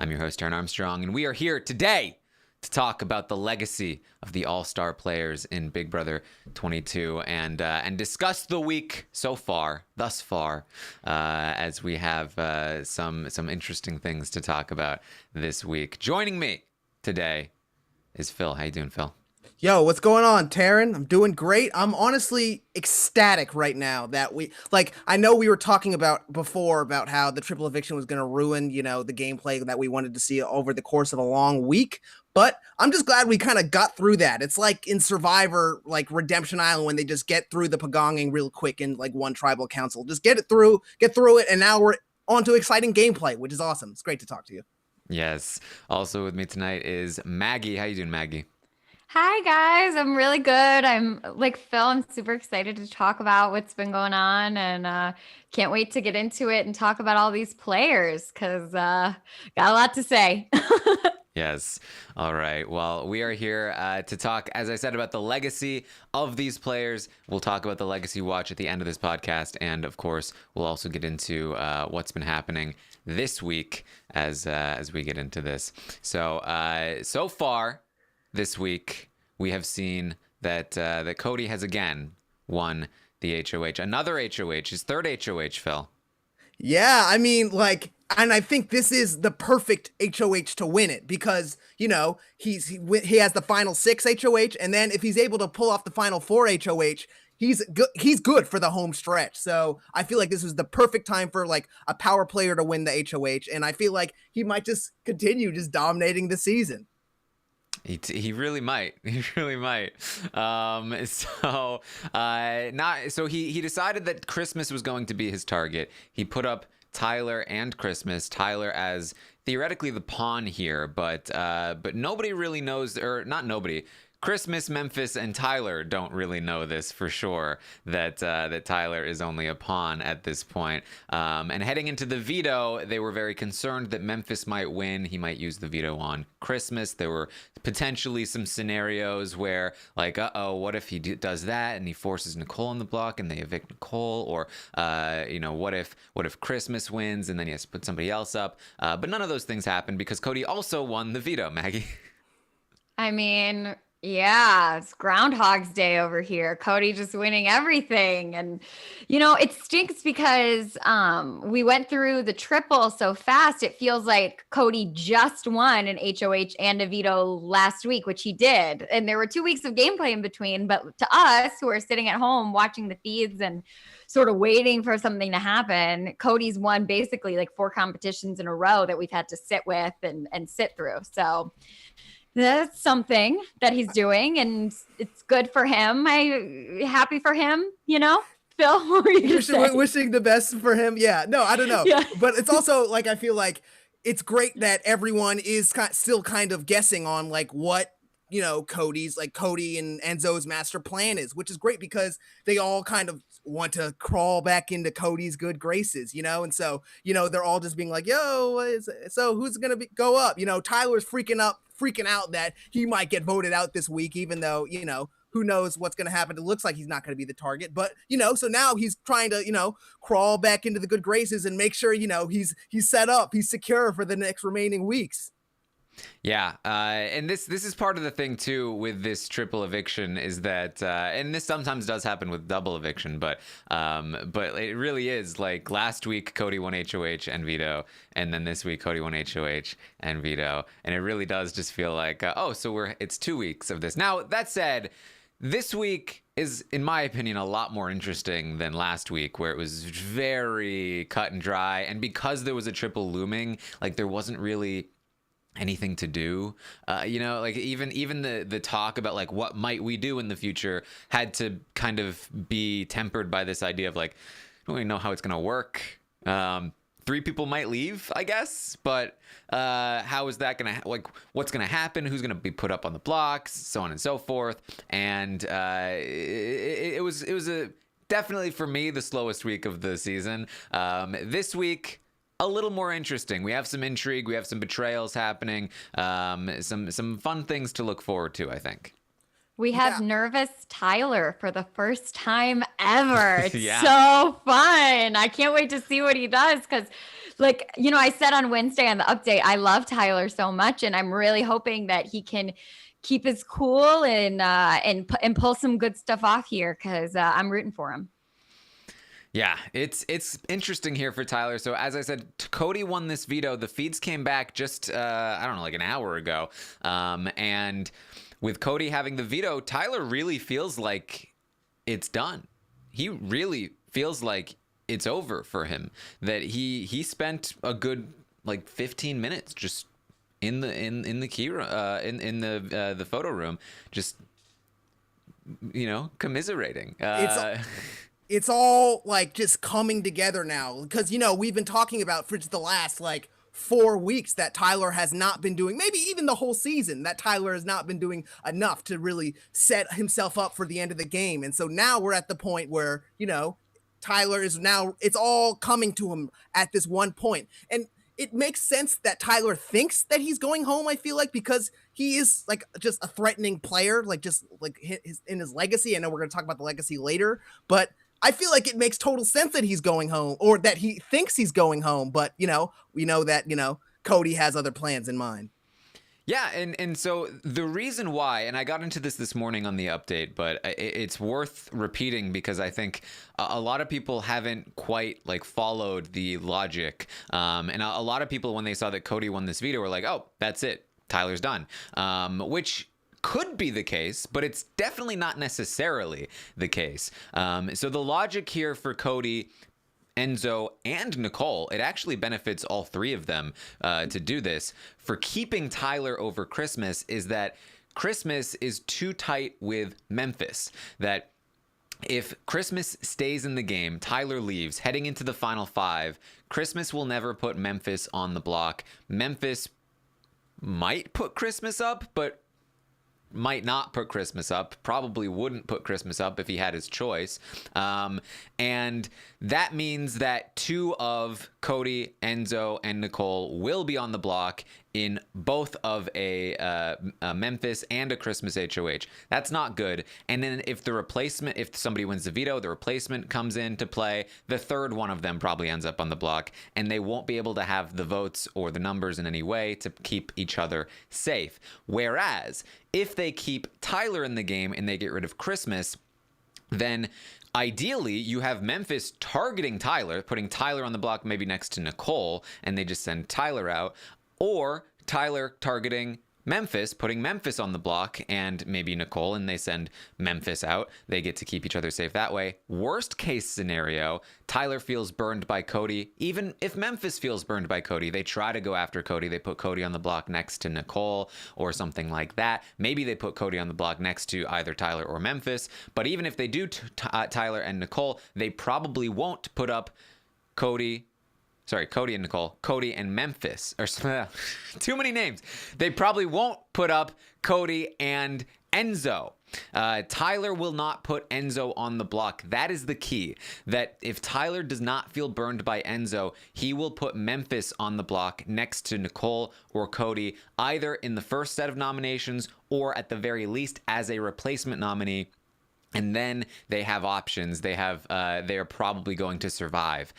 I'm your host, Aaron Armstrong, and we are here today to talk about the legacy of the all-star players in Big Brother 22 and discuss the week thus far, as we have some interesting things to talk about this week. Joining me today is Phil. How you doing, Phil? Yo, what's going on, Taryn? I'm doing great. I'm honestly ecstatic right now that I know we were talking about before about how the triple eviction was going to ruin, the gameplay that we wanted to see over the course of a long week. But I'm just glad we kind of got through that. It's like in Survivor, like Redemption Island, when they just get through the pagonging real quick in like one tribal council. Just get through it, and now we're on to exciting gameplay, which is awesome. It's great to talk to you. Yes. Also with me tonight is Maggie. How you doing, Maggie? Hi guys, I'm really good. I'm like Phil, I'm super excited to talk about what's been going on and can't wait to get into it and talk about all these players because got a lot to say. Yes. All right. Well, we are here to talk, as I said, about the legacy of these players. We'll talk about the legacy watch at the end of this podcast. And of course, we'll also get into what's been happening this week as we get into this. So far this week, we have seen that Cody has again won the HOH. Another HOH, his third HOH, Phil. Yeah, I mean, and I think this is the perfect HOH to win it because, he has the final 6 HOH, and then if he's able to pull off the final 4 HOH, he's good for the home stretch. So I feel like this is the perfect time for like a power player to win the HOH, and I feel like he might just continue just dominating the season. He really might. He really might. He decided that Christmas was going to be his target. He put up Tyler and Christmas. Tyler as theoretically the pawn here, but nobody really knows, or not nobody. Christmas, Memphis, and Tyler don't really know this for sure, that Tyler is only a pawn at this point. And heading into the veto, they were very concerned that Memphis might win. He might use the veto on Christmas. There were potentially some scenarios where, like, what if he does that and he forces Nicole on the block and they evict Nicole? Or, what if Christmas wins and then he has to put somebody else up? But none of those things happened because Cody also won the veto, Maggie. I mean, yeah, it's Groundhog's Day over here. Cody just winning everything. And, it stinks because we went through the triple so fast. It feels like Cody just won an HOH and a veto last week, which he did. And there were 2 weeks of gameplay in between. But to us who are sitting at home watching the feeds and sort of waiting for something to happen, Cody's won basically like 4 competitions in a row that we've had to sit with and sit through. So that's something that he's doing, and it's good for him. I'm happy for him, Phil, what were you wishing the best for him. Yeah, no, I don't know. Yeah. But it's also like, I feel like it's great that everyone is still kind of guessing on like what, Cody and Enzo's master plan is, which is great because they all kind of want to crawl back into Cody's good graces, and so, they're all just being like, yo, so who's going to go up? Tyler's freaking out that he might get voted out this week, even though, who knows what's going to happen. It looks like he's not going to be the target, but, so now he's trying to, crawl back into the good graces and make sure, he's set up, he's secure for the next remaining weeks. Yeah, and this is part of the thing too with this triple eviction is that, and this sometimes does happen with double eviction, but it really is like last week Cody won HOH and veto, and then this week Cody won HOH and veto, and it really does just feel like it's 2 weeks of this. Now that said, this week is, in my opinion, a lot more interesting than last week, where it was very cut and dry, and because there was a triple looming, like there wasn't really anything to do, like even the talk about like what might we do in the future had to kind of be tempered by this idea of like, I don't really know how it's gonna work. 3 people might leave, I guess, but how is that gonna what's gonna happen? Who's gonna be put up on the blocks, so on and so forth. And it was definitely for me the slowest week of the season. This week, a little more interesting. We have some intrigue. We have some betrayals happening. Some fun things to look forward to, I think. We have nervous Tyler for the first time ever. It's so fun. I can't wait to see what he does because like, you know, I said on Wednesday on the update, I love Tyler so much, and I'm really hoping that he can keep his cool and pull some good stuff off here, because I'm rooting for him. Yeah, it's interesting here for Tyler. So as I said, Cody won this veto. The feeds came back just, I don't know, like an hour ago. And with Cody having the veto, Tyler really feels like it's done. He really feels like it's over for him. That he spent a good like 15 minutes just in the key room, in the photo room, just, you know, commiserating. It's all like just coming together now, because, you know, we've been talking about for just the last like 4 weeks that Tyler has not been doing, maybe even the whole season, that Tyler has not been doing enough to really set himself up for the end of the game. And so now we're at the point where, you know, Tyler is now, it's all coming to him at this one point. And it makes sense that Tyler thinks that he's going home, I feel like, because he is like just a threatening player, like just like in his legacy. I know we're going to talk about the legacy later, but I feel like it makes total sense that he's going home, or that he thinks he's going home. But, you know, we know that, you know, Cody has other plans in mind. Yeah, and so the reason why, and I got into this morning on the update, but it's worth repeating because I think a lot of people haven't quite like followed the logic. And a lot of people, when they saw that Cody won this veto, were like, oh, that's it, Tyler's done. Which could be the case, but it's definitely not necessarily the case. So the logic here for Cody, Enzo, and Nicole, it actually benefits all three of them to do this. For keeping Tyler over Christmas is that Christmas is too tight with Memphis. That if Christmas stays in the game, Tyler leaves, heading into the final five, Christmas will never put Memphis on the block. Memphis might put Christmas up, but might not put Christmas up, probably wouldn't put Christmas up if he had his choice. And that means that two of Cody, Enzo, and Nicole will be on the block in both of a Memphis and a Christmas HOH. That's not good. And then if somebody wins the veto, the replacement comes into play, the third one of them probably ends up on the block, and they won't be able to have the votes or the numbers in any way to keep each other safe. Whereas if they keep Tyler in the game and they get rid of Christmas, then ideally you have Memphis targeting Tyler, putting Tyler on the block maybe next to Nicole, and they just send Tyler out, or Tyler targeting Memphis, putting Memphis on the block and maybe Nicole, and they send Memphis out. They get to keep each other safe that way. Worst case scenario, Tyler feels burned by Cody. Even if Memphis feels burned by Cody, they try to go after Cody. They put Cody on the block next to Nicole or something like that. Maybe they put Cody on the block next to either Tyler or Memphis. But even if they do Tyler and Nicole, they probably won't put up Cody and Nicole, Cody and Memphis, or too many names. They probably won't put up Cody and Enzo. Tyler will not put Enzo on the block. That is the key. That if Tyler does not feel burned by Enzo, he will put Memphis on the block next to Nicole or Cody, either in the first set of nominations or at the very least as a replacement nominee. And then they have options. They are probably going to survive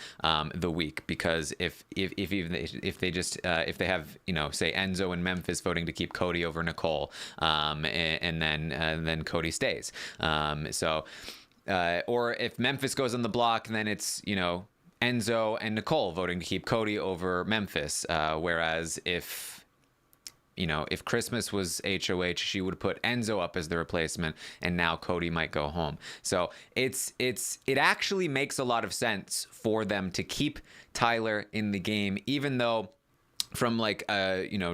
the week, because if they have, you know, say Enzo and Memphis voting to keep Cody over Nicole, and then Cody stays. Or if Memphis goes on the block, then it's, you know, Enzo and Nicole voting to keep Cody over Memphis. Whereas if Christmas was HOH, she would put Enzo up as the replacement, and now Cody might go home. So it actually makes a lot of sense for them to keep Tyler in the game, even though from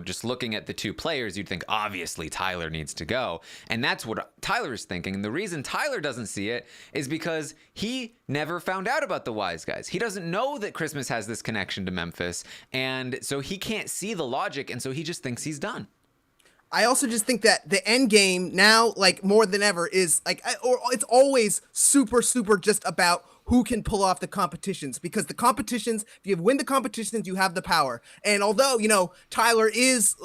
just looking at the two players, you'd think obviously Tyler needs to go. And that's what Tyler is thinking. And the reason Tyler doesn't see it is because he never found out about the Wise Guys. He doesn't know that Christmas has this connection to Memphis. And so he can't see the logic. And so he just thinks he's done. I also just think that the end game now, like more than ever, is like, or it's always super, super just about who can pull off the competitions, because the competitions, if you win the competitions, you have the power. And although, you know, Tyler is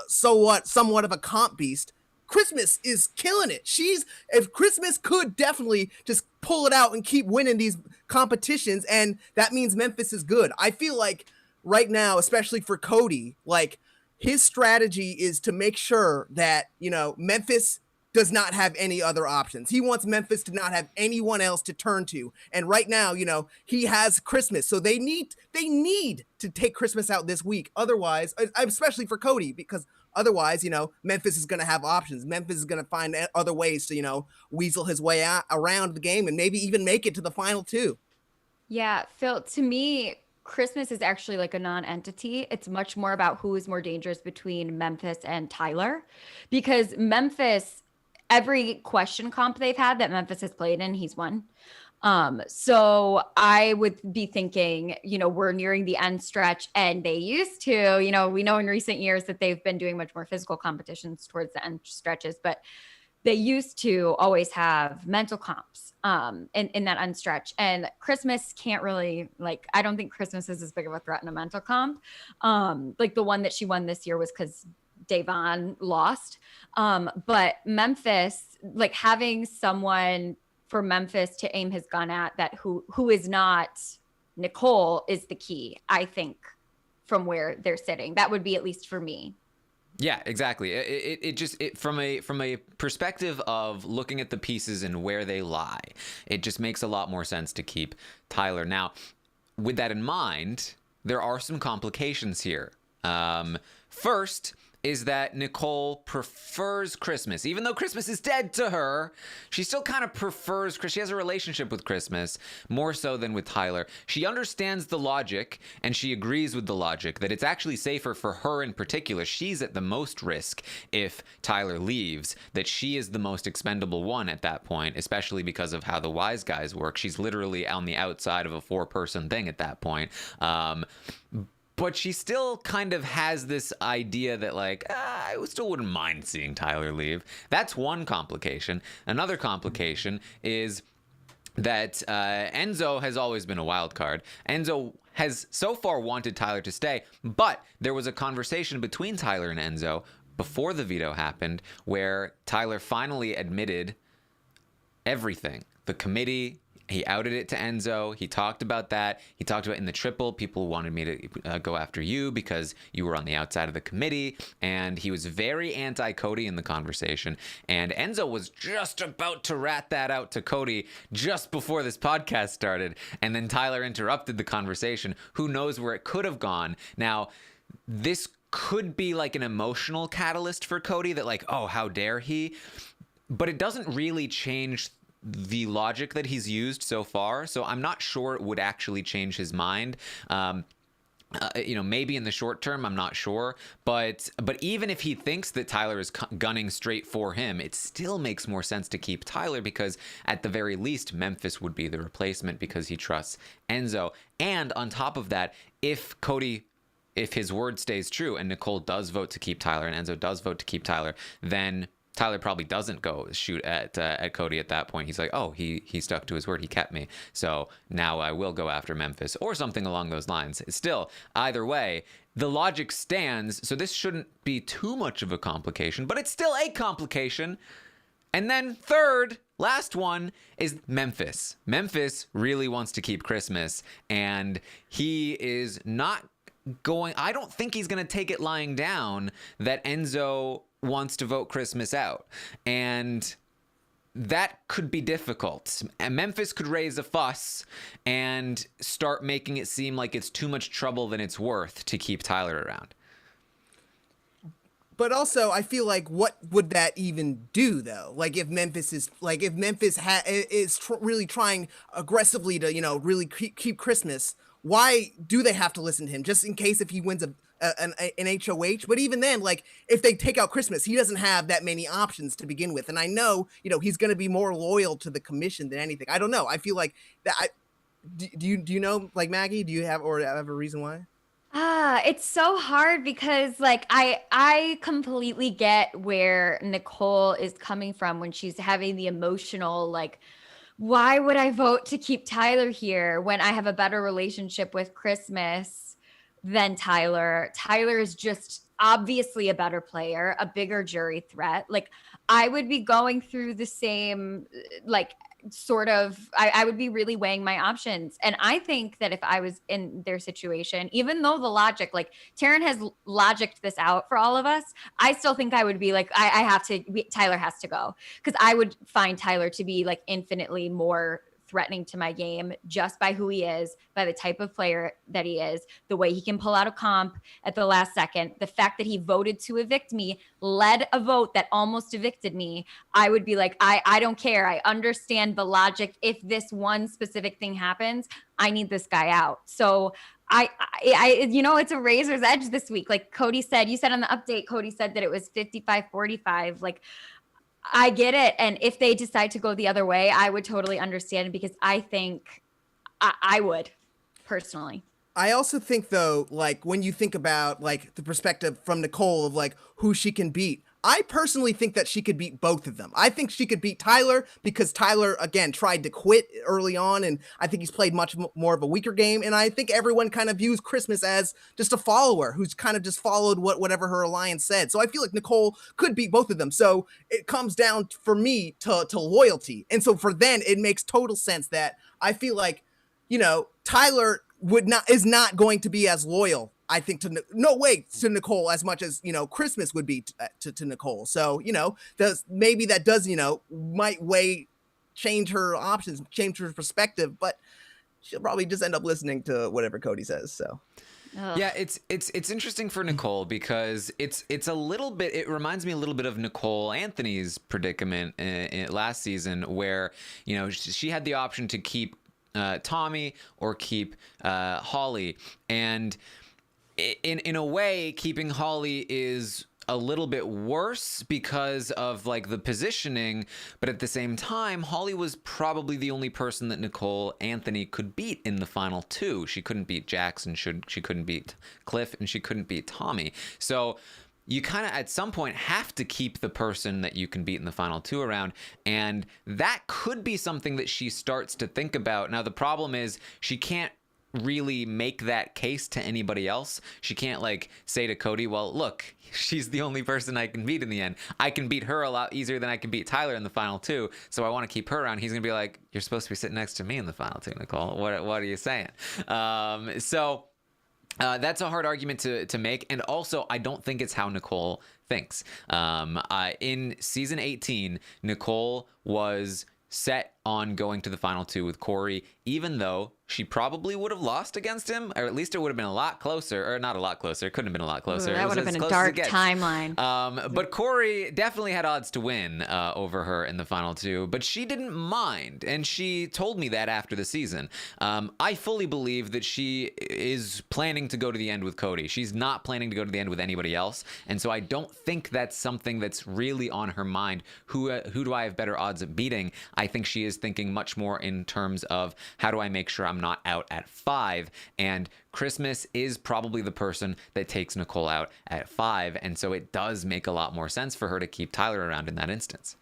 somewhat of a comp beast, Christmas is killing it. If Christmas could definitely just pull it out and keep winning these competitions, and that means Memphis is good. I feel like right now, especially for Cody, like his strategy is to make sure that, you know, Memphis does not have any other options. He wants Memphis to not have anyone else to turn to. And right now, you know, he has Christmas. So they need to take Christmas out this week. Otherwise, especially for Cody, because otherwise, you know, Memphis is going to have options. Memphis is going to find other ways to, you know, weasel his way out around the game and maybe even make it to the final two. Yeah, Phil, to me, Christmas is actually like a non-entity. It's much more about who is more dangerous between Memphis and Tyler, because Memphis, every question comp they've had that Memphis has played in, he's won. So I would be thinking, you know, we're nearing the end stretch, and they used to, you know, we know in recent years that they've been doing much more physical competitions towards the end stretches, but they used to always have mental comps in that unstretch. And Christmas can't really, like, I don't think Christmas is as big of a threat in a mental comp. Like the one that she won this year was because Davon lost. But Memphis, like having someone for Memphis to aim his gun at that who is not Nicole is the key, I think, from where they're sitting. That would be at least for me. Yeah, exactly. It just from a perspective of looking at the pieces and where they lie, it just makes a lot more sense to keep Tyler. Now, with that in mind, there are some complications here. First is that Nicole prefers Christmas. Even though Christmas is dead to her, she still kind of prefers Christmas. She has a relationship with Christmas more so than with Tyler. She understands the logic, and she agrees with the logic that it's actually safer for her in particular. She's at the most risk if Tyler leaves, that she is the most expendable one at that point, especially because of how the wise guys work. She's literally on the outside of a 4-person thing at that point. But she still kind of has this idea that, like, I still wouldn't mind seeing Tyler leave. That's one complication. Another complication is that Enzo has always been a wild card. Enzo has so far wanted Tyler to stay, but there was a conversation between Tyler and Enzo before the veto happened where Tyler finally admitted everything. The committee, he outed it to Enzo. He talked about that. He talked about in the triple, people wanted me to go after you because you were on the outside of the committee. And he was very anti-Cody in the conversation. And Enzo was just about to rat that out to Cody just before this podcast started. And then Tyler interrupted the conversation. Who knows where it could have gone. Now, this could be like an emotional catalyst for Cody that, like, oh, how dare he? But it doesn't really change the logic that he's used so far. So I'm not sure it would actually change his mind. You know, maybe in the short term, I'm not sure. But even if he thinks that Tyler is gunning straight for him, it still makes more sense to keep Tyler because at the very least, Memphis would be the replacement because he trusts Enzo. And on top of that, if his word stays true and Nicole does vote to keep Tyler and Enzo does vote to keep Tyler, then Tyler probably doesn't go shoot at Cody at that point. He's like, oh, he stuck to his word. He kept me. So now I will go after Memphis or something along those lines. Still, either way, the logic stands. So this shouldn't be too much of a complication, but it's still a complication. And then third, last one is Memphis. Memphis really wants to keep Christmas, and he is not going. I don't think he's going to take it lying down that Enzo wants to vote Christmas out, and that could be difficult. And Memphis could raise a fuss and start making it seem like it's too much trouble than it's worth to keep Tyler around. But also, I feel like what would that even do though? Like if Memphis is really trying aggressively to, you know, really keep Christmas, why do they have to listen to him? Just in case if he wins an HOH. But even then, like if they take out Christmas, he doesn't have that many options to begin with. And I know, you know, he's going to be more loyal to the commission than anything. I don't know. I feel like that. Do you know, like Maggie, do you have a reason why? It's so hard because like I completely get where Nicole is coming from when she's having the emotional, like, why would I vote to keep Tyler here when I have a better relationship with Christmas than Tyler? Tyler is just obviously a better player, a bigger jury threat. Like I would be going through the same, like sort of, I would be really weighing my options. And I think that if I was in their situation, even though the logic, like Taryn has logicked this out for all of us, I still think I would be like, I have to, Tyler has to go. Because I would find Tyler to be like infinitely more threatening to my game just by who he is, by the type of player that he is, the way he can pull out a comp at the last second, the fact that he voted to evict me, led a vote that almost evicted me. I would be like, I don't care. I understand the logic. If this one specific thing happens, I need this guy out. So I it's a razor's edge this week. Like Cody said, you said on the update, Cody said that it was 55-45. Like, I get it. And if they decide to go the other way, I would totally understand, because I think I would personally. I also think, though, like when you think about like the perspective from Nicole of like who she can beat, I personally think that she could beat both of them. I think she could beat Tyler because Tyler, again, tried to quit early on, and I think he's played much more of a weaker game. And I think everyone kind of views Christmas as just a follower who's kind of just followed whatever her alliance said. So I feel like Nicole could beat both of them. So it comes down for me to loyalty. And so for then, it makes total sense that I feel like, Tyler is not going to be as loyal, I think, to Nicole as much as, Christmas would be to Nicole. So, maybe that does, might change her options, change her perspective, but she'll probably just end up listening to whatever Cody says. So. Yeah, it's interesting for Nicole because it's a little bit, it reminds me a little bit of Nicole Anthony's predicament in last season, where, she had the option to keep Tommy or keep Holly, and in a way, keeping Holly is a little bit worse because of like the positioning, but at the same time, Holly was probably the only person that Nicole Anthony could beat in the final two. She couldn't beat Jax, and she couldn't beat Cliff, and she couldn't beat Tommy. So you kind of at some point have to keep the person that you can beat in the final two around, and that could be something that she starts to think about. Now, the problem is she can't really make that case to anybody else. She can't like say to Cody, well, look, she's the only person I can beat in the end. I can beat her a lot easier than I can beat Tyler in the final two, so I want to keep her around. He's gonna be like, you're supposed to be sitting next to me in the final two, Nicole. What are you saying? That's a hard argument to make, and also I don't think it's how Nicole thinks. In season 18, Nicole was set on going to the final two with Corey, even though she probably would have lost against him, or at least it would have been a lot closer, or not a lot closer. It couldn't have been a lot closer. Ooh, that would have been a dark timeline. But Corey definitely had odds to win over her in the final two, but she didn't mind, and she told me that after the season. I fully believe that she is planning to go to the end with Cody. She's not planning to go to the end with anybody else, and so I don't think that's something that's really on her mind. Who do I have better odds of beating? I think she is thinking much more in terms of how do I make sure I'm not out at 5, and Christmas is probably the person that takes Nicole out at 5, and so it does make a lot more sense for her to keep Tyler around in that instance.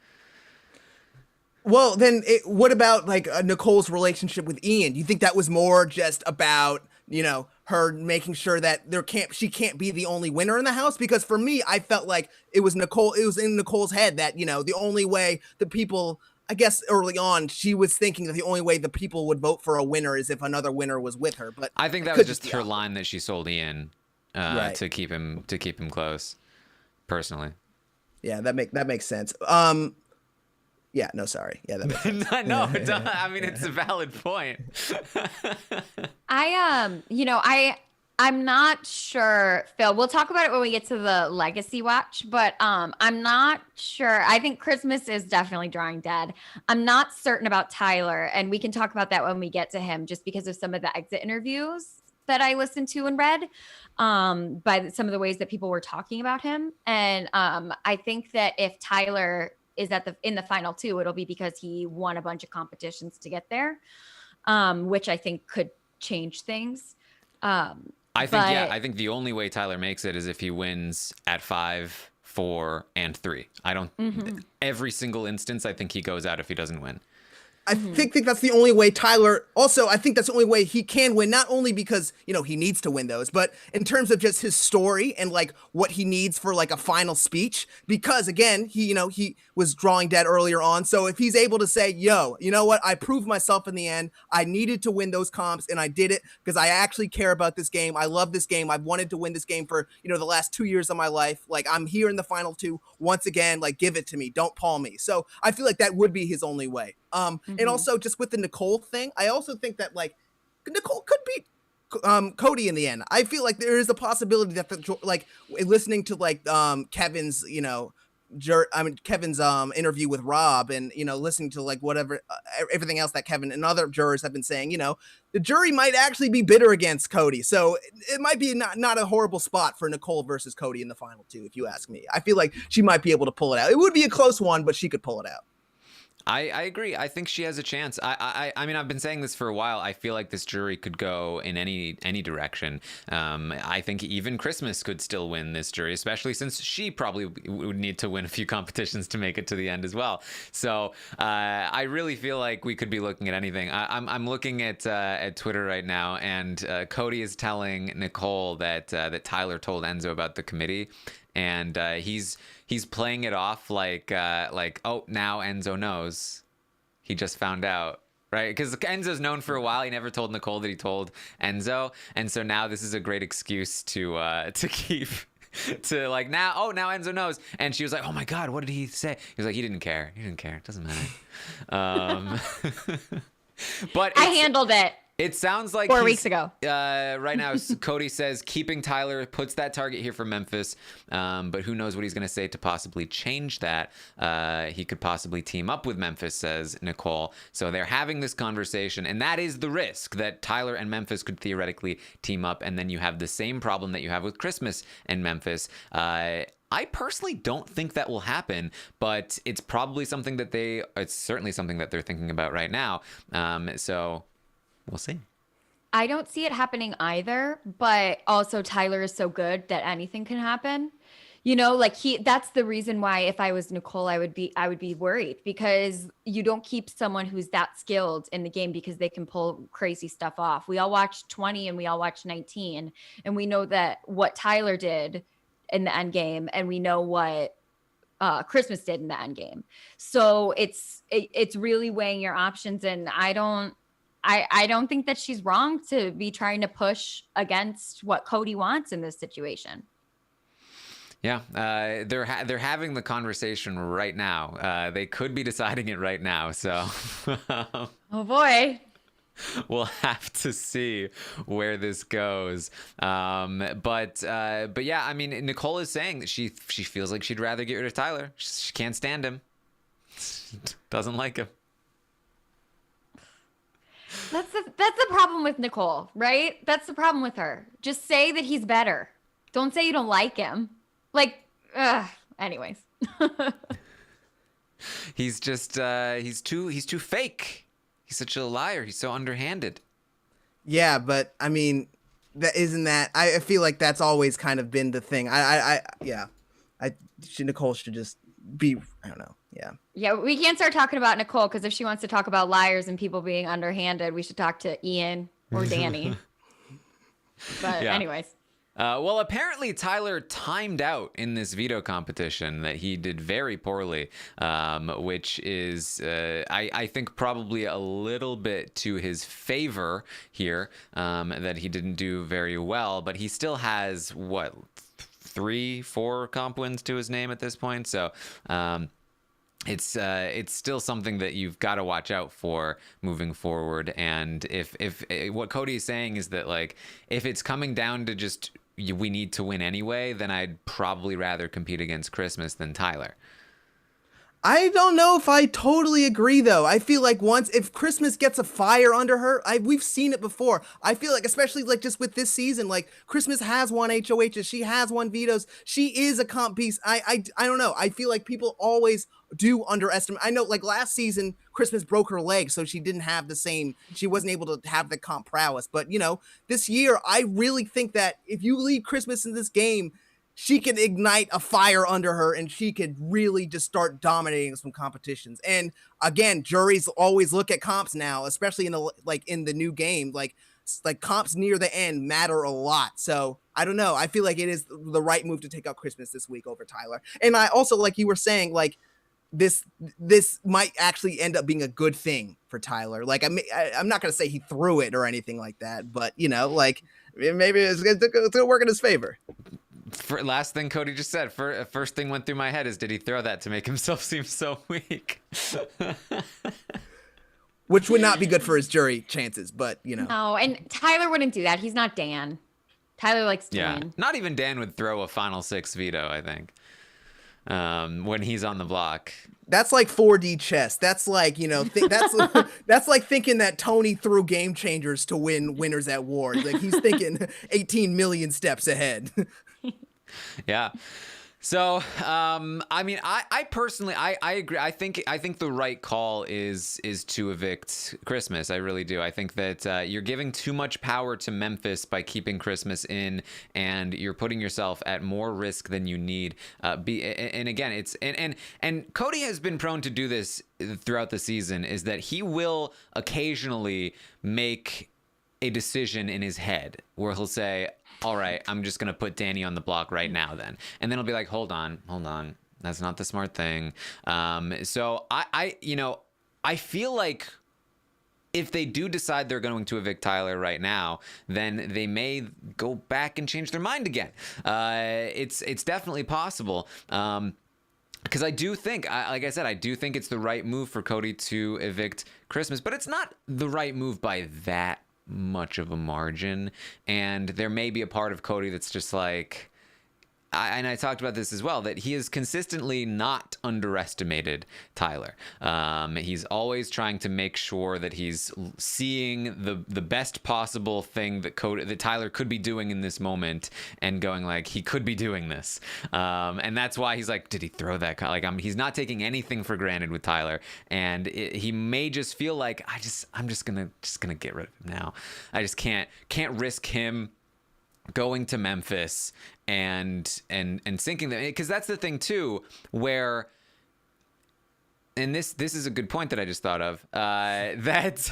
Well, then what about like Nicole's relationship with Ian? Do you think that was more just about, her making sure that she can't be the only winner in the house? Because for me, I felt like it was in Nicole's head that, the only way the people, I guess early on, she was thinking that the only way the people would vote for a winner is if another winner was with her. But I think that was just her line that she sold Ian right. to keep him close. Personally, yeah, that makes sense. Yeah, no, sorry. Yeah, that makes sense. No, I mean, it's a valid point. I'm not sure, Phil. We'll talk about it when we get to the legacy watch, but I'm not sure. I think Christmas is definitely drawing dead. I'm not certain about Tyler, and we can talk about that when we get to him, just because of some of the exit interviews that I listened to and read, by some of the ways that people were talking about him. And I think that if Tyler is in the final two, it'll be because he won a bunch of competitions to get there, which I think could change things. I think the only way Tyler makes it is if he wins at 5, 4, and 3. I don't. Every single instance, I think he goes out if he doesn't win. I think that's the only way Tyler, also, I think that's the only way he can win, not only because, he needs to win those, but in terms of just his story and like what he needs for like a final speech, because again, he was drawing dead earlier on. So if he's able to say, yo, you know what? I proved myself in the end. I needed to win those comps and I did it because I actually care about this game. I love this game. I've wanted to win this game for, the last 2 years of my life. Like I'm here in the final two once again, like give it to me. Don't pawn me. So I feel like that would be his only way. And also just with the Nicole thing, I also think that like Nicole could beat Cody in the end. I feel like there is a possibility that listening to like Kevin's Kevin's interview with Rob and listening to like whatever everything else that Kevin and other jurors have been saying, the jury might actually be bitter against Cody. So it might be not a horrible spot for Nicole versus Cody in the final two, if you ask me. I feel like she might be able to pull it out. It would be a close one, but she could pull it out. I agree. I think she has a chance. I mean, I've been saying this for a while. I feel like this jury could go in any direction. I think even Christmas could still win this jury, especially since she probably would need to win a few competitions to make it to the end as well. So I really feel like we could be looking at anything. I'm looking at Twitter right now, and Cody is telling Nicole that Tyler told Enzo about the committee, and he's playing it off like oh, now Enzo knows. He just found out, right? Because Enzo's known for a while. He never told Nicole that he told Enzo, and so now this is a great excuse to keep to like now. Oh, now Enzo knows, and she was like, oh my God, what did he say? He was like, he didn't care. It doesn't matter. But I handled it. It sounds like 4 weeks ago. Right now, Cody says keeping Tyler puts that target here for Memphis, but who knows what he's going to say to possibly change that. He could possibly team up with Memphis, says Nicole. So they're having this conversation, and that is the risk, that Tyler and Memphis could theoretically team up, and then you have the same problem that you have with Christmas and Memphis. I personally don't think that will happen, but it's probably something that it's certainly something that they're thinking about right now. So we'll see. I don't see it happening either, but also Tyler is so good that anything can happen. That's the reason why if I was Nicole, I would be worried, because you don't keep someone who's that skilled in the game because they can pull crazy stuff off. We all watched 20 and we all watched 19, and we know that what Tyler did in the end game, and we know what Christmas did in the end game. So it's really weighing your options, and I don't think that she's wrong to be trying to push against what Cody wants in this situation. Yeah, they're having the conversation right now. They could be deciding it right now. So, oh boy, we'll have to see where this goes. But yeah, I mean, Nicole is saying that she feels like she'd rather get rid of Tyler. She can't stand him. Doesn't like him. That's the problem with Nicole, right? That's the problem with her. Just say that he's better. Don't say you don't like him. Anyways. He's just he's too fake. He's such a liar. He's so underhanded. Yeah, but I mean, I feel like that's always kind of been the thing. Nicole should just be, I don't know. Yeah, we can't start talking about Nicole, because if she wants to talk about liars and people being underhanded, we should talk to Ian or Danny. But anyways. Well, apparently Tyler timed out in this veto competition, that he did very poorly, which is, I think, probably a little bit to his favor here, that he didn't do very well, but he still has, 3-4 comp wins to his name at this point. So, it's still something that you've got to watch out for moving forward. And if what Cody is saying is that, like, if it's coming down to just we need to win anyway, then I'd probably rather compete against Christmas than Tyler. I don't know if I totally agree, though. I feel like if Christmas gets a fire under her, we've seen it before. I feel like, especially like just with this season, like Christmas has won HOHs, she has won vetoes, she is a comp beast. I don't know. I feel like people always do underestimate. I know, like last season, Christmas broke her leg, so she wasn't able to have the comp prowess. But this year, I really think that if you leave Christmas in this game, she could ignite a fire under her and she could really just start dominating some competitions. And again, juries always look at comps now, especially in the new game, like comps near the end matter a lot. So I don't know. I feel like it is the right move to take out Christmas this week over Tyler. And I also, like you were saying, like this might actually end up being a good thing for Tyler. Like I'm not going to say he threw it or anything like that, but like maybe it's going to work in his favor. Last thing Cody just said, first thing went through my head is, did he throw that to make himself seem so weak? Which would not be good for his jury chances, but No, and Tyler wouldn't do that. He's not Dan. Tyler likes to win. Not even Dan would throw a final six veto, I think, when he's on the block. That's like 4D chess. That's like, that's like thinking that Tony threw Game Changers to win Winners at War. Like he's thinking 18 million steps ahead. Yeah. So, I mean, I personally, I agree. I think the right call is to evict Christmas. I really do. I think that you're giving too much power to Memphis by keeping Christmas in, and you're putting yourself at more risk than you need. And again, it's and Cody has been prone to do this throughout the season. Is that he will occasionally make a decision in his head where he'll say, all right, I'm just going to put Danny on the block right now then. And then he'll be like, hold on. That's not the smart thing. So I feel like if they do decide they're going to evict Tyler right now, then they may go back and change their mind again. It's definitely possible. Because I do think, like I said, I do think it's the right move for Cody to evict Christmas, but it's not the right move by that much of a margin. And there may be a part of Cody that's just like, and I talked about this as well, that he has consistently not underestimated Tyler. He's always trying to make sure that he's seeing the best possible thing that Tyler could be doing in this moment, and going like, he could be doing this. And that's why he's like, did he throw that? Like, he's not taking anything for granted with Tyler, and he may just feel like, I'm just gonna get rid of him now. I just can't risk him going to Memphis and sinking them, because that's the thing too, where, and this is a good point that I just thought of, that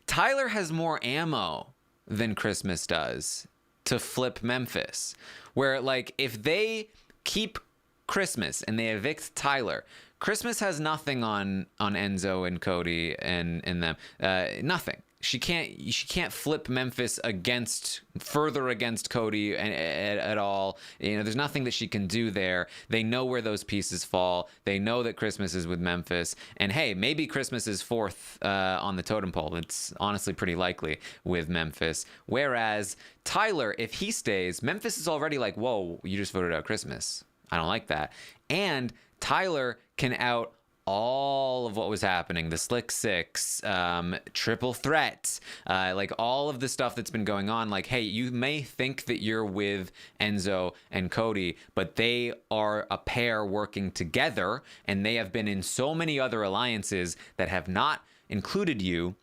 Tyler has more ammo than Christmas does to flip Memphis, where like if they keep Christmas and they evict Tyler, Christmas has nothing on Enzo and Cody and them, nothing. She can't flip Memphis further against Cody at all. There's nothing that she can do there. They know where those pieces fall. They know that Christmas is with Memphis. And hey, maybe Christmas is fourth on the totem pole. It's honestly pretty likely with Memphis. Whereas Tyler, if he stays, Memphis is already like, whoa, you just voted out Christmas. I don't like that. And Tyler can out all of what was happening, the Slick Six, triple threat, like all of the stuff that's been going on. Like, hey, you may think that you're with Enzo and Cody, but they are a pair working together, and they have been in so many other alliances that have not included you.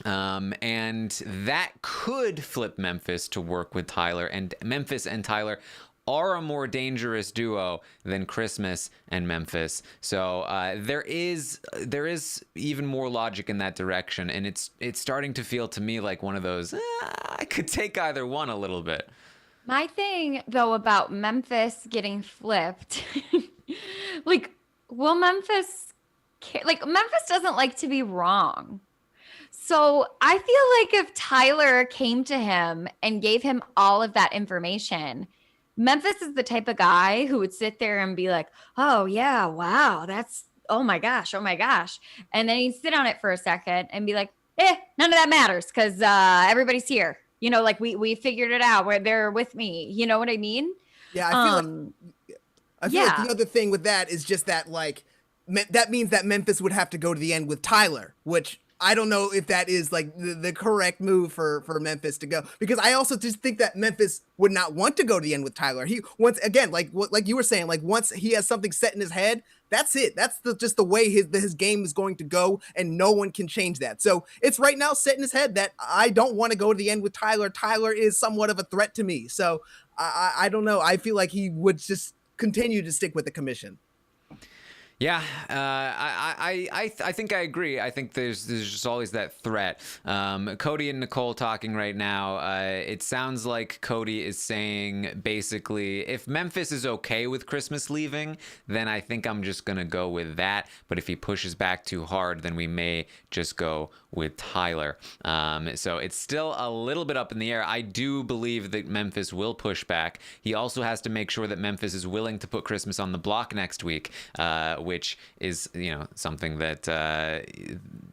And that could flip Memphis to work with Tyler, and Memphis and Tyler are a more dangerous duo than Christmas and Memphis. So there is even more logic in that direction, and it's starting to feel to me like one of those, I could take either one a little bit. My thing though about Memphis getting flipped, like, will Memphis doesn't like to be wrong. So I feel like if Tyler came to him and gave him all of that information, Memphis is the type of guy who would sit there and be like, oh yeah, wow, that's, oh my gosh. And then he'd sit on it for a second and be like, none of that matters because everybody's here. Like we figured it out, where they're with me. You know what I mean? Yeah, I feel like the other thing with that is just that, like, that means that Memphis would have to go to the end with Tyler, which I don't know if that is like the correct move for Memphis to go, because I also just think that Memphis would not want to go to the end with Tyler. He once again, like you were saying, like once he has something set in his head, that's it. That's just the way his game is going to go, and no one can change that. So it's right now set in his head that I don't want to go to the end with Tyler. Tyler is somewhat of a threat to me. So I don't know. I feel like he would just continue to stick with the commission. Yeah, I think I agree. I think there's just always that threat. Cody and Nicole talking right now. It sounds like Cody is saying basically, if Memphis is okay with Christmas leaving, then I think I'm just gonna go with that. But if he pushes back too hard, then we may just go with Tyler. So it's still a little bit up in the air. I do believe that Memphis will push back. He also has to make sure that Memphis is willing to put Christmas on the block next week, which is, something that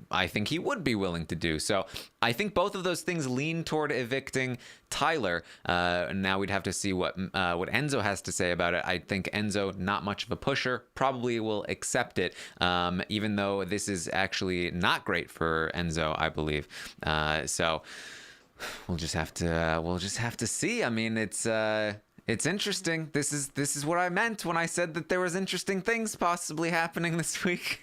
I think he would be willing to do. So I think both of those things lean toward evicting Tyler. Now we'd have to see what Enzo has to say about it. I think Enzo, not much of a pusher, probably will accept it, even though this is actually not great for Enzo, I believe. So we'll just have to see. I mean, it's interesting. This is what I meant when I said that there was interesting things possibly happening this week.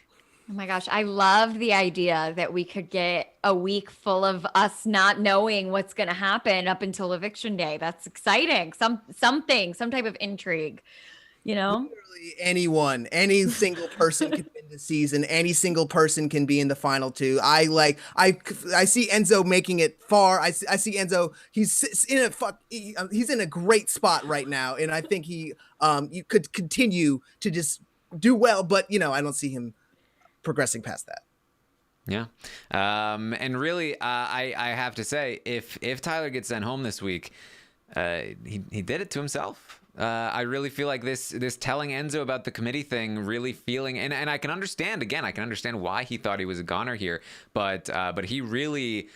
Oh my gosh, I love the idea that we could get a week full of us not knowing what's going to happen up until eviction day. That's exciting. Some type of intrigue, Literally anyone, any single person can win the season. Any single person can be in the final two. I see Enzo making it far. I see Enzo. He's in a great spot right now, and I think you could continue to just do well. But I don't see him progressing past that. Yeah. And really, I have to say, if Tyler gets sent home this week, he did it to himself. I really feel like this telling Enzo about the committee thing, really feeling, and I can understand why he thought he was a goner here, but he really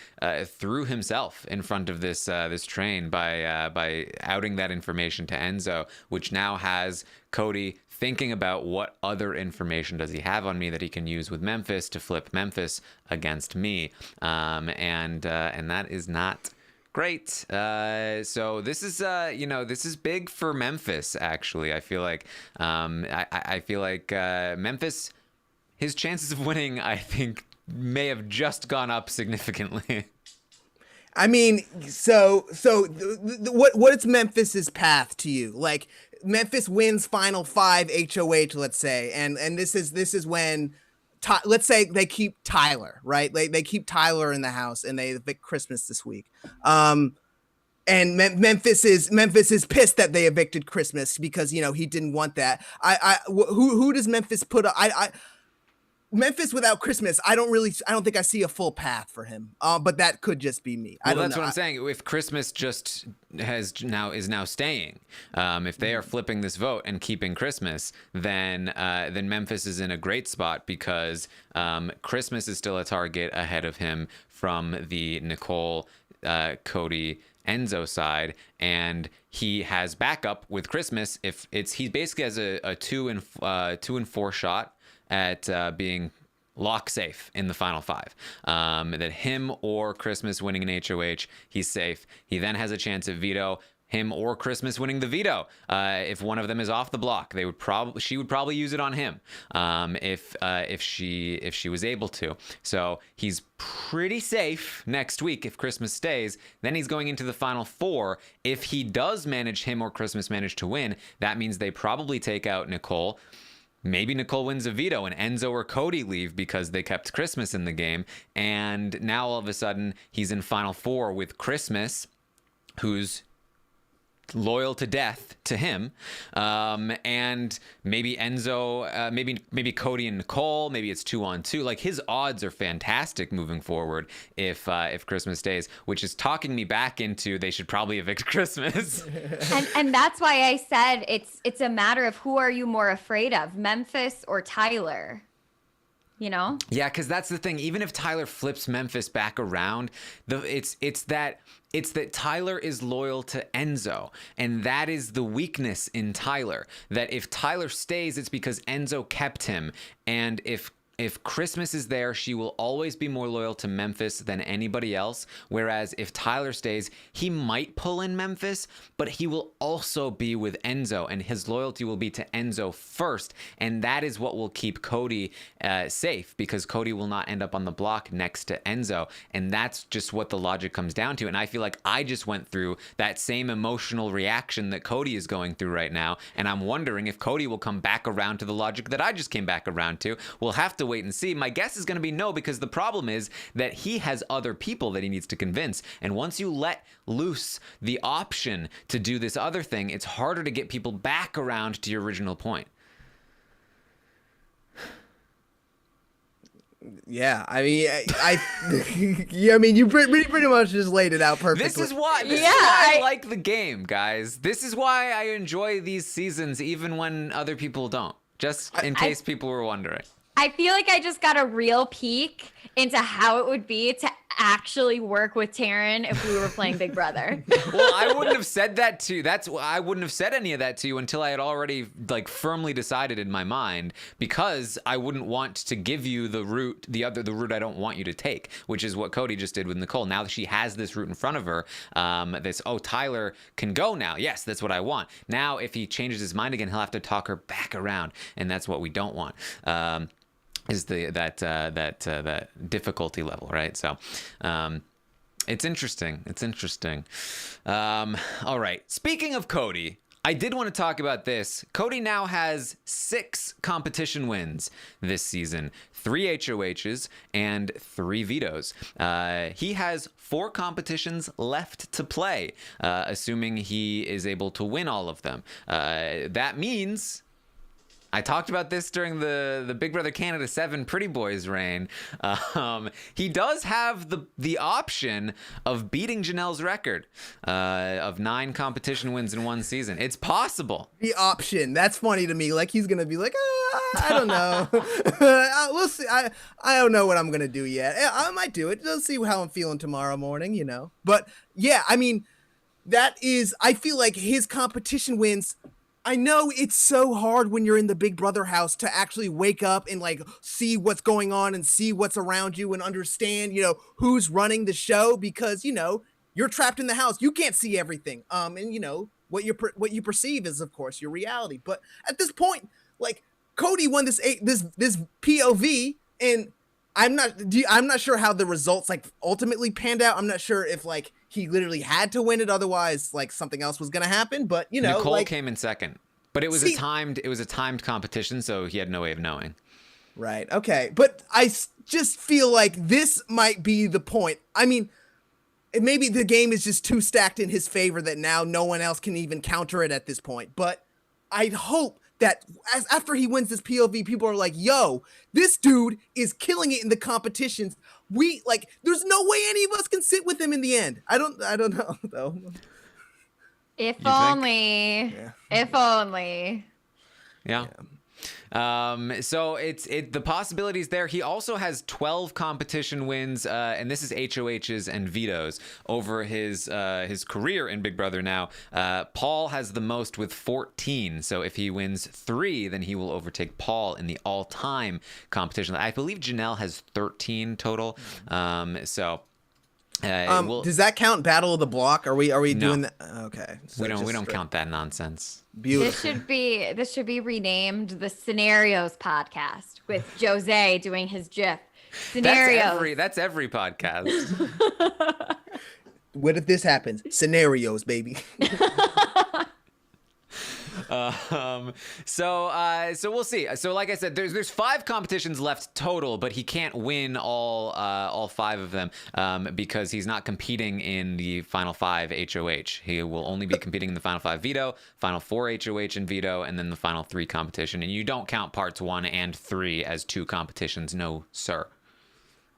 threw himself in front of this train by outing that information to Enzo, which now has Cody thinking about what other information does he have on me that he can use with Memphis to flip Memphis against me, and that is not great. So this is this is big for Memphis. Actually, I feel like I feel like Memphis, his chances of winning, I think, may have just gone up significantly. I mean, so what's Memphis's path to you? Like, Memphis wins Final 5 HOH, let's say, and this is when. Let's say they keep Tyler, right? They keep Tyler in the house and they evict Christmas this week. And Memphis is pissed that they evicted Christmas because he didn't want that. Who does Memphis put up? Memphis without Christmas, I don't think I see a full path for him. But that could just be me. Well, that's what I'm saying. If Christmas just is now staying, if they are flipping this vote and keeping Christmas, then Memphis is in a great spot because Christmas is still a target ahead of him from the Nicole, Cody, Enzo side, and he has backup with Christmas. He basically has a 2 and 4 shot at being lock safe in the Final 5. That him or Christmas winning an HOH, he's safe. He then has a chance at veto. Him or Christmas winning the veto. If one of them is off the block, she would probably use it on him. If she was able to. So he's pretty safe next week if Christmas stays. Then he's going into the Final 4. If him or Christmas manage to win, that means they probably take out Nicole. Maybe Nicole wins a veto and Enzo or Cody leave because they kept Christmas in the game. And now all of a sudden he's in Final 4 with Christmas, who's loyal to death to him, and maybe Enzo, maybe Cody and Nicole, maybe it's 2-on-2. Like, his odds are fantastic moving forward if Christmas stays, which is talking me back into they should probably evict Christmas. and that's why I said it's a matter of who are you more afraid of, Memphis or Tyler? Yeah, because that's the thing. Even if Tyler flips Memphis back around, it's that Tyler is loyal to Enzo, and that is the weakness in Tyler. That if Tyler stays, it's because Enzo kept him, and if if Christmas is there, she will always be more loyal to Memphis than anybody else. Whereas if Tyler stays, he might pull in Memphis, but he will also be with Enzo, and his loyalty will be to Enzo first. And that is what will keep Cody safe, because Cody will not end up on the block next to Enzo. And that's just what the logic comes down to. And I feel like I just went through that same emotional reaction that Cody is going through right now. And I'm wondering if Cody will come back around to the logic that I just came back around to. We'll have to wait and see. My guess is going to be no, because the problem is that he has other people that he needs to convince. And once you let loose the option to do this other thing, it's harder to get people back around to your original point. Yeah, I mean, yeah, I mean, you pretty much just laid it out perfectly. This is why I like the game, guys. This is why I enjoy these seasons, even when other people don't. Just in case people were wondering. I feel like I just got a real peek into how it would be to actually work with Taryn if we were playing Big Brother. Well, I wouldn't have said that to you. I wouldn't have said any of that to you until I had already like firmly decided in my mind, because I wouldn't want to give you the route I don't want you to take, which is what Cody just did with Nicole. Now that she has this route in front of her, Tyler can go now. Yes, that's what I want. Now, if he changes his mind again, he'll have to talk her back around, and that's what we don't want. Is that difficulty level, right? So it's interesting. All right. Speaking of Cody, I did want to talk about this. Cody now has 6 competition wins this season, 3 HOHs and 3 vetoes. He has 4 competitions left to play, assuming he is able to win all of them. That means... I talked about this during the Big Brother Canada 7 Pretty Boys reign. He does have the option of beating Janelle's record of 9 competition wins in one season. It's possible. The option. That's funny to me. Like, he's going to be like, I don't know. We'll see. I don't know what I'm going to do yet. I might do it. Let's see how I'm feeling tomorrow morning, you know. But, yeah, I mean, I feel like his competition wins... I know it's so hard when you're in the Big Brother house to actually wake up and like see what's going on and see what's around you and understand, you know, who's running the show, because, you know, you're trapped in the house. You can't see everything. And you know, what you perceive is of course your reality. But at this point, like, Cody won this POV, and I'm not sure how the results like ultimately panned out. I'm not sure if like he literally had to win it, otherwise like something else was gonna happen. But you know, Nicole came in second, but it was a timed competition, so he had no way of knowing. Right. Okay. But I just feel like this might be the point. I mean, maybe the game is just too stacked in his favor that now no one else can even counter it at this point. But I'd hope that after he wins this POV, people are like, yo, this dude is killing it in the competitions. There's no way any of us can sit with him in the end. I don't know though. If only. Yeah. If only. Yeah. So the possibilities there. He also has 12 competition wins, and this is HOHs and vetoes over his career in Big Brother now. Paul has the most with 14. So if he wins 3, then he will overtake Paul in the all-time competition. I believe Janelle has 13 total. Does that count Battle of the Block? Are we doing that? Okay. So we don't count that nonsense. Beautiful. This should be renamed the Scenarios Podcast with Jose doing his GIF. Scenarios. That's every podcast. What if this happens? Scenarios, baby. So we'll see. So like I said, there's 5 competitions left total, but he can't win all 5 of them because he's not competing in the final 5 HOH. He will only be competing in the final 5 veto, final 4 HOH and veto, and then the final 3 competition. And you don't count parts 1 and 3 as 2 competitions, no sir.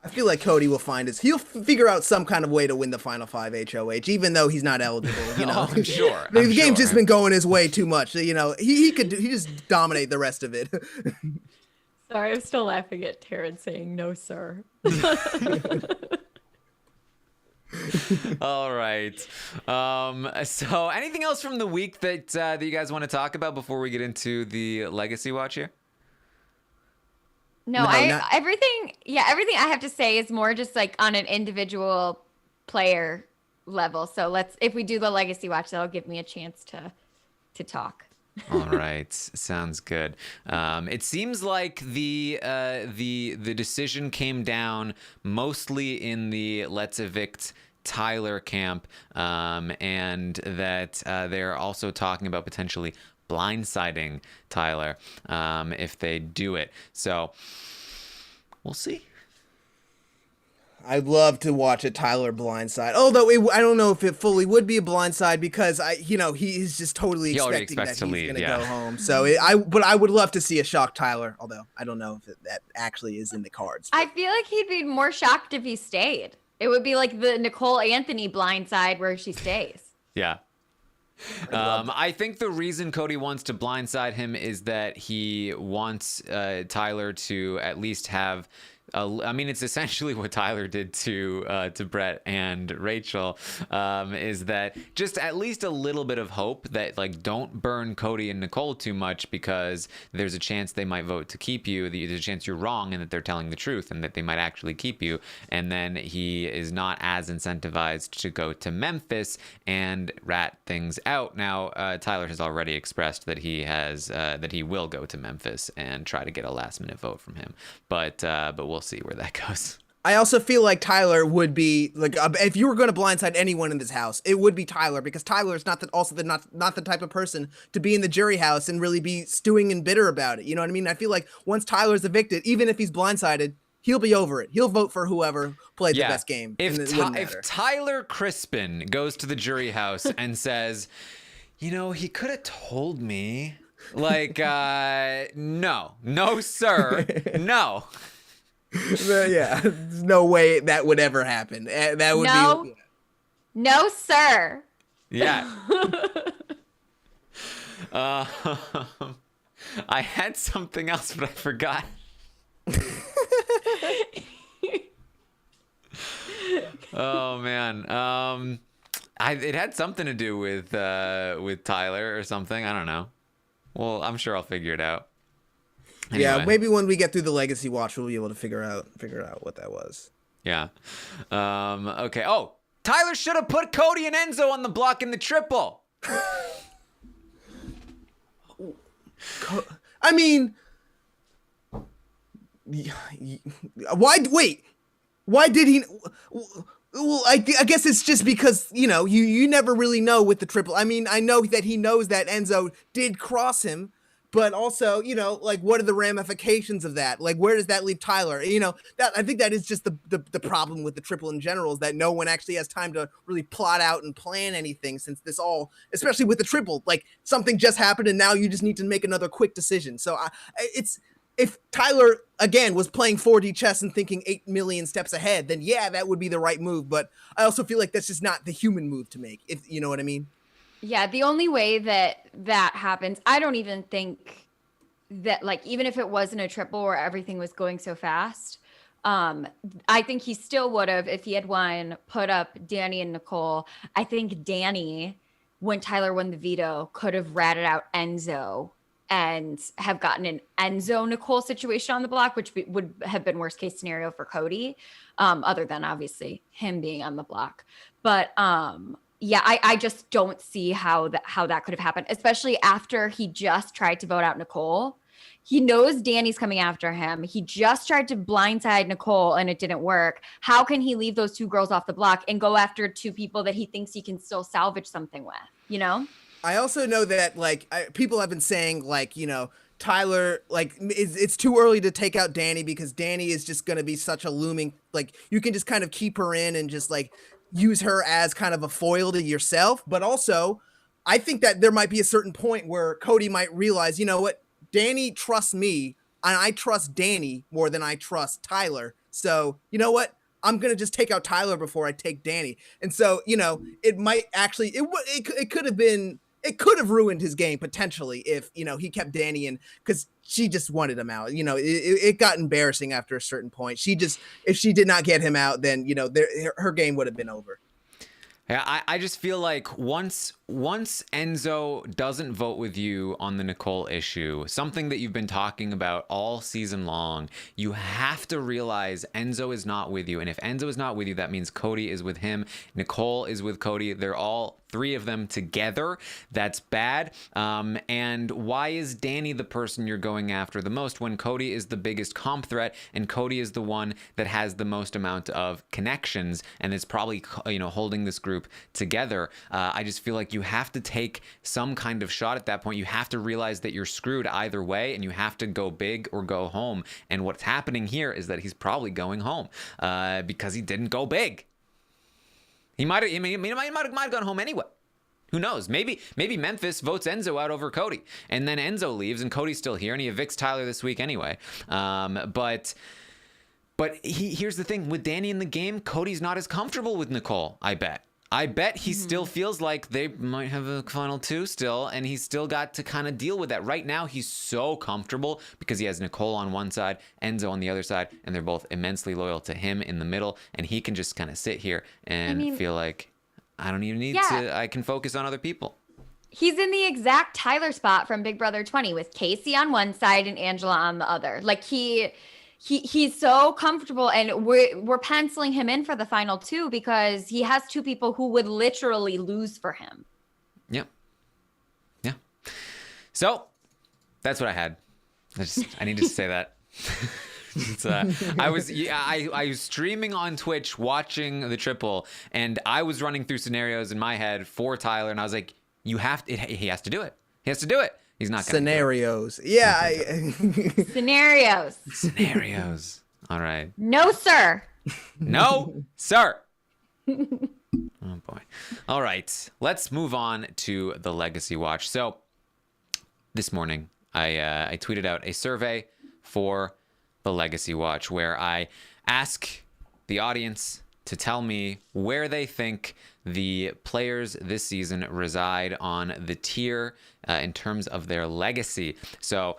I feel like Cody will he'll figure out some kind of way to win the final 5 HOH, even though he's not eligible, you know. I'm sure. The game's just been going his way too much. You know, he just dominate the rest of it. Sorry, I'm still laughing at Taryn saying no, sir. All right. So anything else from the week that you guys want to talk about before we get into the Legacy Watch here? No, everything I have to say is more just like on an individual player level. So if we do the legacy watch, that'll give me a chance to talk. All right, sounds good. It seems like the decision came down mostly in the let's evict Tyler camp, and that they're also talking about potentially blindsiding Tyler if they do it. So we'll see. I'd love to watch a Tyler blindside. Although I don't know if it fully would be a blindside because he's just totally expecting that he's going to go home. So but I would love to see a shock Tyler. Although I don't know if that actually is in the cards. I feel like he'd be more shocked if he stayed. It would be like the Nicole Anthony blindside where she stays. Yeah. I think the reason Cody wants to blindside him is that he wants Tyler to at least have. I mean, it's essentially what Tyler did to Brett and Rachel, is that just at least a little bit of hope that, like, don't burn Cody and Nicole too much because there's a chance they might vote to keep you. There's a chance you're wrong and that they're telling the truth and that they might actually keep you. And then he is not as incentivized to go to Memphis and rat things out. Now, Tyler has already expressed that he will go to Memphis and try to get a last minute vote from him. But we'll see where that goes. I also feel like Tyler would be like, if you were going to blindside anyone in this house, it would be Tyler, because Tyler is not the type of person to be in the jury house and really be stewing and bitter about it. You know what I mean? I feel like once Tyler's evicted, even if he's blindsided, he'll be over it. He'll vote for whoever played the best game. If Tyler Crispin goes to the jury house and says, he could have told me, like, no, sir, no. Yeah, there's no way that would ever happen. That would be no, sir. Yeah. I had something else, but I forgot. Oh man. It had something to do with Tyler or something. I don't know. Well, I'm sure I'll figure it out. Anyway. Yeah, maybe when we get through the legacy watch, we'll be able to figure out what that was. Yeah. Okay. Oh, Tyler should have put Cody and Enzo on the block in the triple. I mean, why? Wait, why did he? Well, I guess it's just because you never really know with the triple. I mean, I know that he knows that Enzo did cross him. But also, like, what are the ramifications of that? Like, where does that leave Tyler? That I think that is just the problem with the triple in general, is that no one actually has time to really plot out and plan anything, since this all, especially with the triple, like, something just happened and now you just need to make another quick decision. So if Tyler, again, was playing 4D chess and thinking 8 million steps ahead, then yeah, that would be the right move. But I also feel like that's just not the human move to make, if you know what I mean. Yeah, the only way that happens, I don't even think that, like, even if it wasn't a triple where everything was going so fast, I think he still would have, if he had won, put up Danny and Nicole. I think Danny, when Tyler won the veto, could have ratted out Enzo and have gotten an Enzo-Nicole situation on the block, which would have been worst case scenario for Cody, other than obviously him being on the block. But yeah, I just don't see how that could have happened, especially after he just tried to vote out Nicole. He knows Danny's coming after him. He just tried to blindside Nicole and it didn't work. How can he leave those two girls off the block and go after two people that he thinks he can still salvage something with, I also know that, like, people have been saying, like, Tyler, like, it's too early to take out Danny because Danny is just going to be such a looming, like, you can just kind of keep her in and just, like, use her as kind of a foil to yourself. But also, I think that there might be a certain point where Cody might realize, you know what, Danny trusts me and I trust Danny more than I trust Tyler. So, you know what, I'm going to just take out Tyler before I take Danny. And so, it might actually, it could have ruined his game potentially if, he kept Danny in, because she just wanted him out. It got embarrassing after a certain point. If she did not get him out, then, her game would have been over. Yeah, I just feel like once Enzo doesn't vote with you on the Nicole issue, something that you've been talking about all season long, you have to realize Enzo is not with you. And if Enzo is not with you, that means Cody is with him. Nicole is with Cody. They're all three of them together. That's bad. And why is Danny the person you're going after the most when Cody is the biggest comp threat and Cody is the one that has the most amount of connections and is probably, holding this group together? I just feel like you have to take some kind of shot at that point. You have to realize that you're screwed either way, and you have to go big or go home. And what's happening here is that he's probably going home because he didn't go big. He might have gone home anyway. Who knows? Maybe Memphis votes Enzo out over Cody, and then Enzo leaves, and Cody's still here, and he evicts Tyler this week anyway. But here's the thing: with Danny in the game, Cody's not as comfortable with Nicole. I bet he still feels like they might have a final two still, and he's still got to kind of deal with that. Right now, he's so comfortable because he has Nicole on one side, Enzo on the other side, and they're both immensely loyal to him in the middle, and he can just kind of sit here and feel like, I don't even need to, I can focus on other people. He's in the exact Tyler spot from Big Brother 20 with Casey on one side and Angela on the other. Like he's so comfortable, and we're penciling him in for the final two because he has two people who would literally lose for him. Yep. Yeah. So that's what I had. I need to say that. I was streaming on Twitch watching the triple, and I was running through scenarios in my head for Tyler, and I was like, he has to do it. He has to do it. He's not going to scenarios. Yeah. Scenarios. All right. No, sir. No, sir. Oh, boy. All right. Let's move on to the Legacy Watch. So this morning, I tweeted out a survey for the Legacy Watch where I ask the audience to tell me where they think the players this season reside on the tier in terms of their legacy. So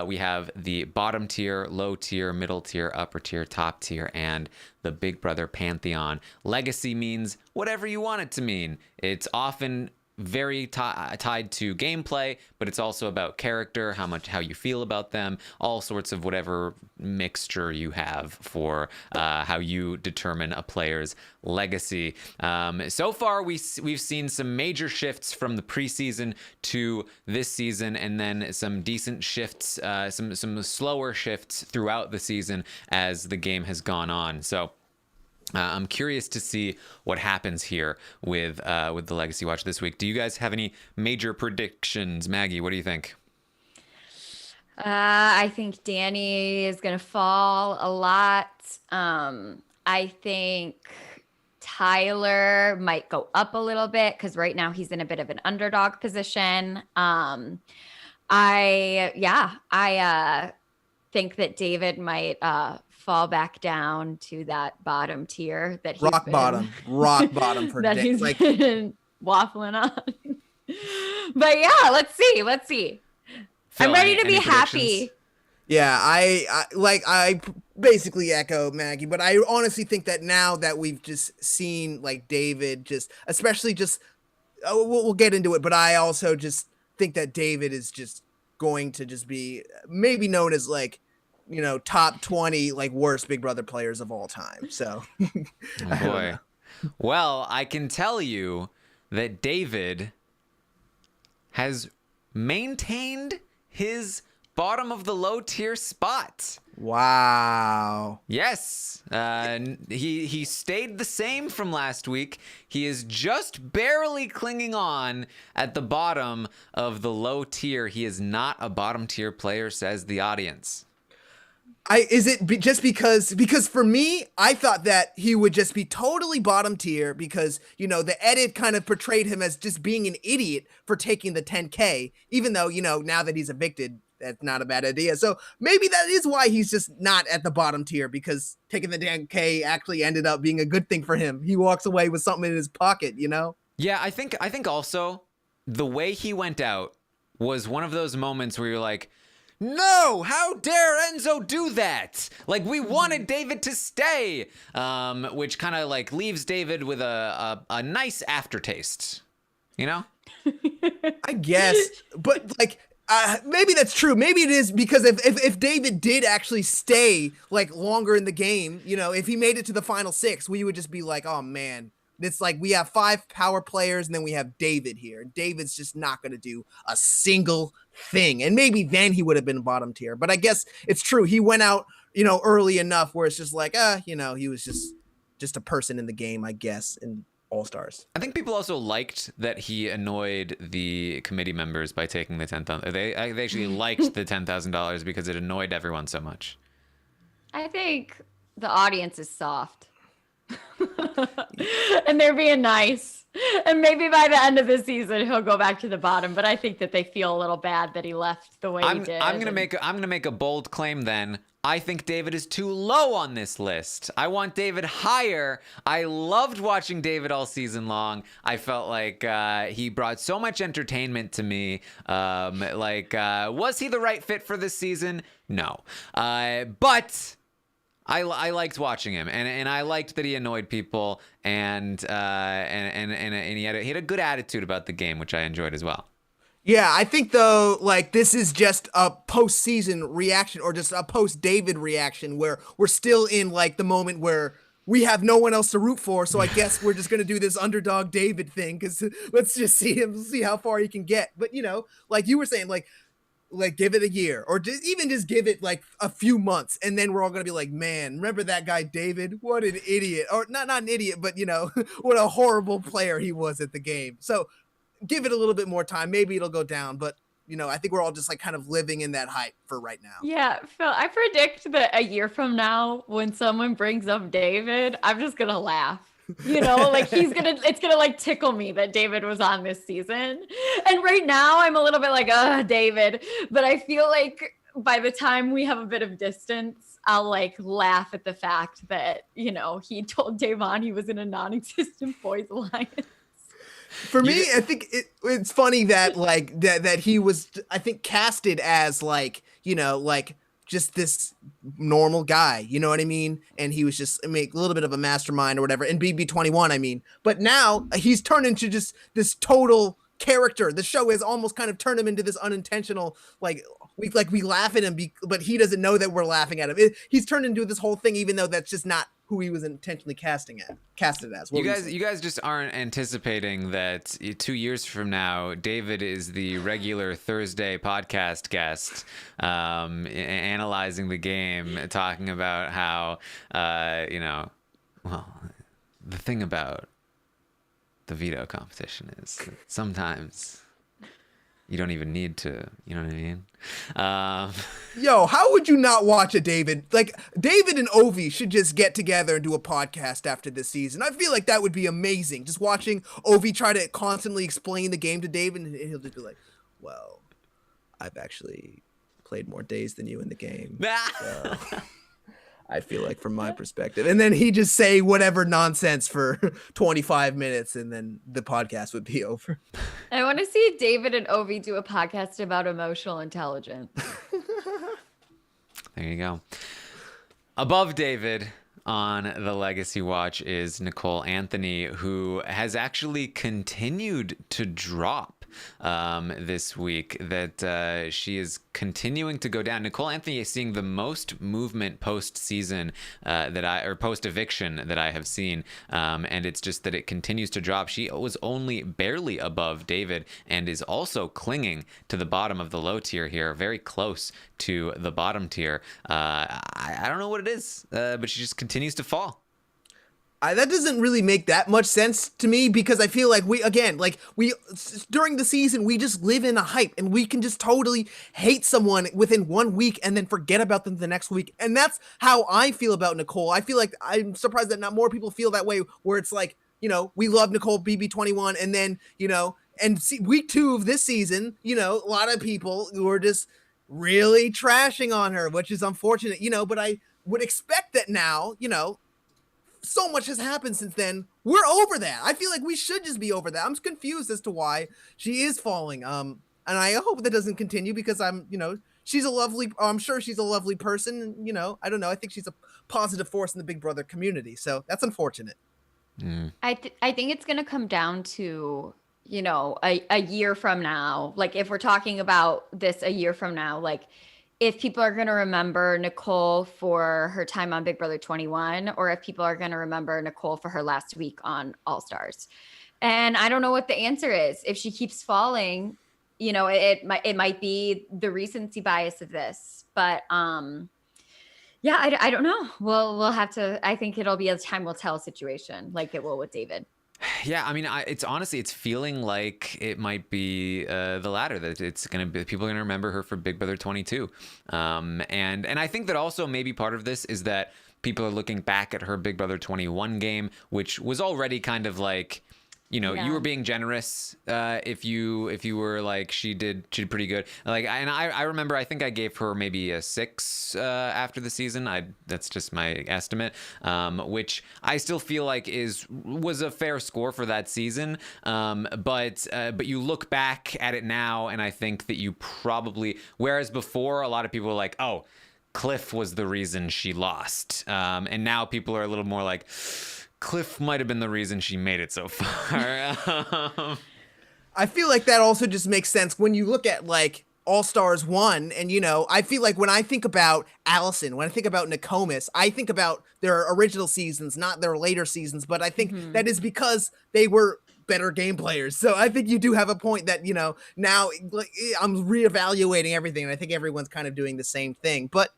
we have the bottom tier, low tier, middle tier, upper tier, top tier, and the Big Brother Pantheon. Legacy means whatever you want it to mean. It's often very tied to gameplay, but it's also about character, how you feel about them, all sorts of whatever mixture you have for how you determine a player's legacy. So far, we've seen some major shifts from the preseason to this season, and then some decent shifts, some slower shifts throughout the season as the game has gone on. So I'm curious to see what happens here with the Legacy Watch this week. Do you guys have any major predictions? Maggie, what do you think? I think Danny is going to fall a lot. I think Tyler might go up a little bit because right now he's in a bit of an underdog position. I think that David might fall back down to that bottom tier that he's rock bottom for that he's been waffling on. But yeah, let's see. Phil, I'm ready to be predictions? happy. Yeah, I basically echo Maggie, but I honestly think that now that we've just seen like David we'll get into it, but I also just think that David is just going to just be maybe known as like, top 20 like worst Big Brother players of all time. So oh boy. Well, I can tell you that David has maintained his bottom of the low tier spot. Wow. Yes. He stayed the same from last week. He is just barely clinging on at the bottom of the low tier. He is not a bottom tier player, says the audience. Is it just because for me, I thought that he would just be totally bottom tier because, the edit kind of portrayed him as just being an idiot for taking the 10K, even though, now that he's evicted, that's not a bad idea. So maybe that is why he's just not at the bottom tier, because taking the 10K actually ended up being a good thing for him. He walks away with something in his pocket, Yeah, I think also the way he went out was one of those moments where you're like, No, how dare Enzo do that? Like, we wanted David to stay, which kind of like leaves David with a nice aftertaste, you know? I guess, but like, maybe that's true. Maybe it is because if David did actually stay like longer in the game, you know, if he made it to the final 6, we would just be like, oh man, it's like we have 5 power players and then we have David here. David's just not going to do a single thing. And maybe then he would have been bottom tier. But I guess it's true. He went out, you know, early enough where it's just like, you know, he was just a person in the game, I guess, and All-Stars. I think people also liked that he annoyed the committee members by taking the $10,000. They actually liked the $10,000 because it annoyed everyone so much. I think the audience is soft. And they're being nice. And maybe by the end of the season he'll go back to the bottom, but I think that they feel a little bad that he left the way he did. I'm gonna make a bold claim then. I think David is too low on this list. I want David higher. I loved watching David all season long. I felt like he brought so much entertainment to me. Was he the right fit for this season? No. But I liked watching him, and I liked that he annoyed people, and he had a good attitude about the game, which I enjoyed as well. Yeah, I think though, like this is just a postseason reaction or just a post-David reaction where we're still in like the moment where we have no one else to root for. So I guess we're just going to do this underdog David thing because let's just see how far he can get. But, you know, like you were saying, like give it a year or even just give it like a few months. And then we're all going to be like, man, remember that guy, David? What an idiot. Or not an idiot, but, you know, what a horrible player he was at the game. So give it a little bit more time. Maybe it'll go down, but you know, I think we're all just like kind of living in that hype for right now. Yeah, Phil, I predict that a year from now, when someone brings up David, I'm just going to laugh. You know, like it's going to like tickle me that David was on this season. And right now I'm a little bit like, David, but I feel like by the time we have a bit of distance, I'll like laugh at the fact that, you know, he told Davon he was in a non-existent boys alliance. For me, I think it's funny that like that he was, I think, casted as like, you know, like just this normal guy, you know what I mean? And he was just a little bit of a mastermind or whatever. And BB21, I mean, but now he's turned into just this total character. The show has almost kind of turned him into this unintentional, like we laugh at him, but he doesn't know that we're laughing at him. He's turned into this whole thing, even though that's just not who he was intentionally casted as. You guys just aren't anticipating that 2 years from now, David is the regular Thursday podcast guest, analyzing the game, talking about how, you know, well, the thing about the veto competition is that sometimes you don't even need to, you know what I mean? Yo, how would you not watch a David? Like, David and Ovi should just get together and do a podcast after this season. I feel like that would be amazing. Just watching Ovi try to constantly explain the game to David, and he'll just be like, well, I've actually played more days than you in the game. So I feel like from my perspective. And then he just say whatever nonsense for 25 minutes and then the podcast would be over. I want to see David and Ovi do a podcast about emotional intelligence. There you go. Above David on the Legacy Watch is Nicole Anthony, who has actually continued to drop this week, that she is continuing to go down. Nicole Anthony is seeing the most movement post-season post-eviction that I have seen, and it's just that it continues to drop. She was only barely above David and is also clinging to the bottom of the low tier here, very close to the bottom tier. I don't know what it is, but she just continues to fall. That doesn't really make that much sense to me because I feel like we during the season, we just live in a hype and we can just totally hate someone within 1 week and then forget about them the next week. And that's how I feel about Nicole. I feel like I'm surprised that not more people feel that way, where it's like, you know, we love Nicole BB21 and then, you know, and week 2 of this season, you know, a lot of people were just really trashing on her, which is unfortunate, you know, but I would expect that now, you know, so much has happened since then. We're over that. I feel like we should just be over that. I'm confused as to why she is falling. And I hope that doesn't continue because I'm, you know, she's a lovely, I'm sure she's a lovely person. And, you know, I don't know. I think she's a positive force in the Big Brother community. So that's unfortunate. I think it's going to come down to, you know, a year from now. Like if we're talking about this a year from now, like if people are going to remember Nicole for her time on Big Brother 21, or if people are going to remember Nicole for her last week on All Stars. And I don't know what the answer is. If she keeps falling, you know, it might be the recency bias of this, but yeah, I don't know. We'll have to. I think it'll be a time will tell situation, like it will with David. Yeah, I mean, it's honestly, it's feeling like it might be the latter, that it's gonna be, people are gonna remember her for Big Brother 22, and I think that also maybe part of this is that people are looking back at her Big Brother 21 game, which was already kind of like, you know, you were being generous if you were like, she did pretty good. Like, and I remember, I think I gave her maybe a 6 after the season. That's just my estimate, which I still feel like was a fair score for that season. But you look back at it now, and I think that you probably, whereas before a lot of people were like, oh, Cliff was the reason she lost, and now people are a little more like, Cliff might have been the reason she made it so far. I feel like that also just makes sense when you look at like All Stars 1, and you know, I feel like when I think about Allison, when I think about Nokomis, I think about their original seasons, not their later seasons, but I think that is because they were better game players. So I think you do have a point that, you know, now like, I'm reevaluating everything, and I think everyone's kind of doing the same thing. But,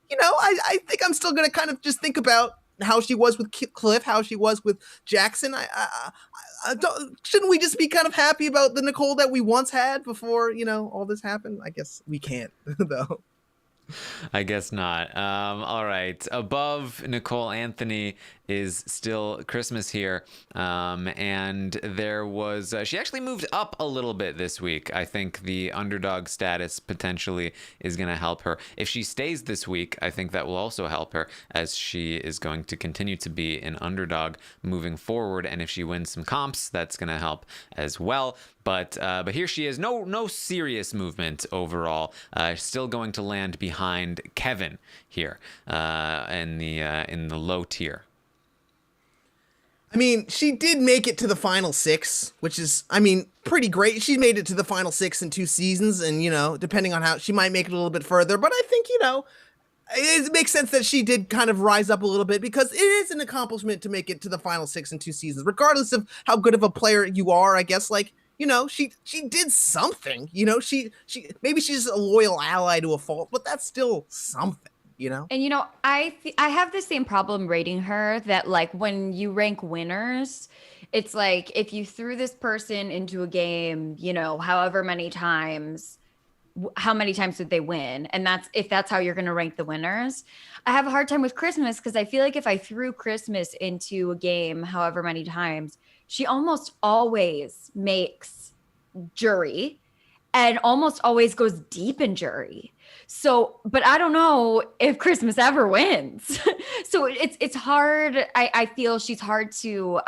you know, I think I'm still going to kind of just think about how she was with Cliff, how she was with Jackson. Shouldn't we just be kind of happy about the Nicole that we once had before, you know, all this happened? I guess we can't, though. I guess not. All right. Above Nicole Anthony is still Christmas here. And there was, she actually moved up a little bit this week. I think the underdog status potentially is going to help her. If she stays this week, I think that will also help her, as she is going to continue to be an underdog moving forward. And if she wins some comps, that's going to help as well. But here she is. No serious movement overall. Still going to land behind Kevin here in the low tier. I mean, she did make it to the final 6, which is, I mean, pretty great. She made it to the final 6 in 2 seasons, and, you know, depending on how, she might make it a little bit further. But I think, you know, it makes sense that she did kind of rise up a little bit, because it is an accomplishment to make it to the final 6 in 2 seasons, regardless of how good of a player you are. I guess, like, you know, she did something. You know, she maybe she's a loyal ally to a fault, but that's still something. You know? And, you know, I have the same problem rating her, that like when you rank winners, it's like if you threw this person into a game, you know, however many times, how many times did they win? And if that's how you're going to rank the winners. I have a hard time with Christmas, because I feel like if I threw Christmas into a game however many times, she almost always makes jury and almost always goes deep in jury. So, but I don't know if Christmas ever wins. So it's hard. I feel she's hard to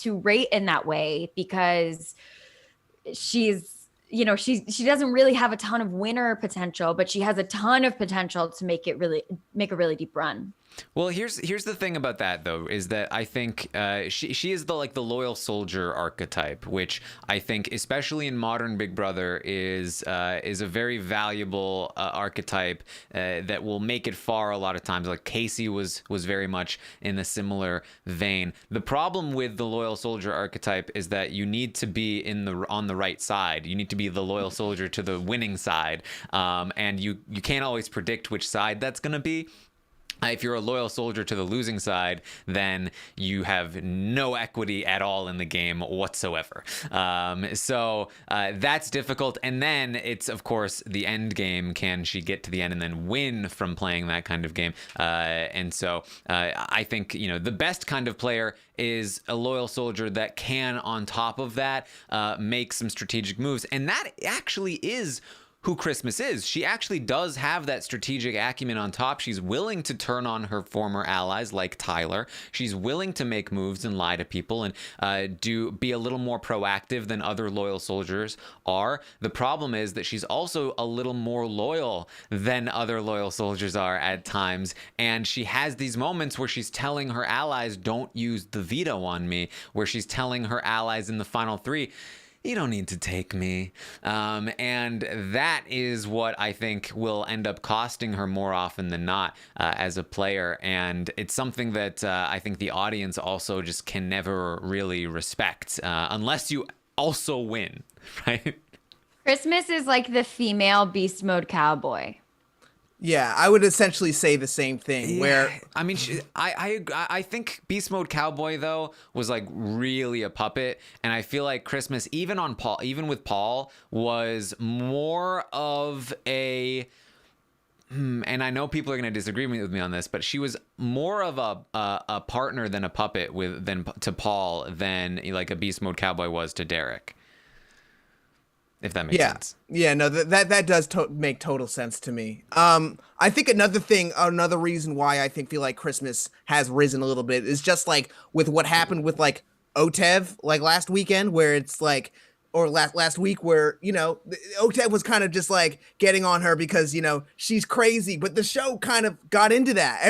rate in that way, because she's, you know, she doesn't really have a ton of winner potential, but she has a ton of potential to make a really deep run. Well, here's the thing about that, though, is that I think she is the loyal soldier archetype, which I think, especially in modern Big Brother, is a very valuable archetype that will make it far a lot of times. Like Casey was very much in a similar vein. The problem with the loyal soldier archetype is that you need to be on the right side. You need to be the loyal soldier to the winning side, and you can't always predict which side that's going to be. If you're a loyal soldier to the losing side, then you have no equity at all in the game whatsoever. So that's difficult. And then it's, of course, the end game. Can she get to the end and then win from playing that kind of game? And so I think, you know, the best kind of player is a loyal soldier that can, on top of that, make some strategic moves. And that actually is who Christmas is. She actually does have that strategic acumen on top. She's willing to turn on her former allies like Tyler. She's willing to make moves and lie to people and be a little more proactive than other loyal soldiers are. The problem is that she's also a little more loyal than other loyal soldiers are at times. And she has these moments where she's telling her allies, don't use the veto on me, where she's telling her allies in the final 3, you don't need to take me. And that is what I think will end up costing her more often than not as a player. And it's something that I think the audience also just can never really respect unless you also win, right? Christmas is like the female beast mode cowboy. Yeah, I would essentially say the same thing. Where I mean, I think Beast Mode Cowboy though was like really a puppet, and I feel like Christmas, even with Paul, was more of a. And I know people are going to disagree with me on this, but she was more of a partner than a puppet to Paul than like a Beast Mode Cowboy was to Derek. If that makes sense. Yeah, no, that does make total sense to me. I think another reason why I feel like Christmas has risen a little bit is just like with what happened with like Otev like last weekend, where it's like, or last week, where, you know, Otev was kind of just like getting on her because, you know, she's crazy, but the show kind of got into that.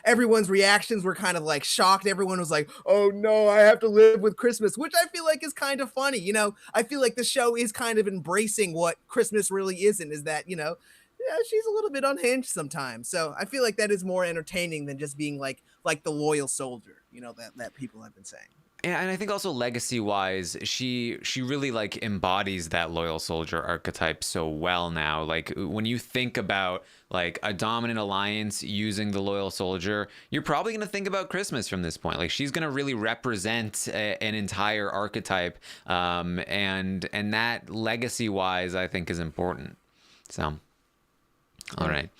Everyone's reactions were kind of like shocked. Everyone was like, oh no, I have to live with Christmas, which I feel like is kind of funny. You know, I feel like the show is kind of embracing what Christmas really isn't, is that, you know, yeah, she's a little bit unhinged sometimes. So I feel like that is more entertaining than just being like the loyal soldier, you know, that people have been saying. And I think also legacy-wise, she really like embodies that loyal soldier archetype so well now. Like when you think about like a dominant alliance using the loyal soldier, you're probably going to think about Christmas from this point. Like she's going to really represent an entire archetype, and that legacy-wise, I think, is important. So, all right.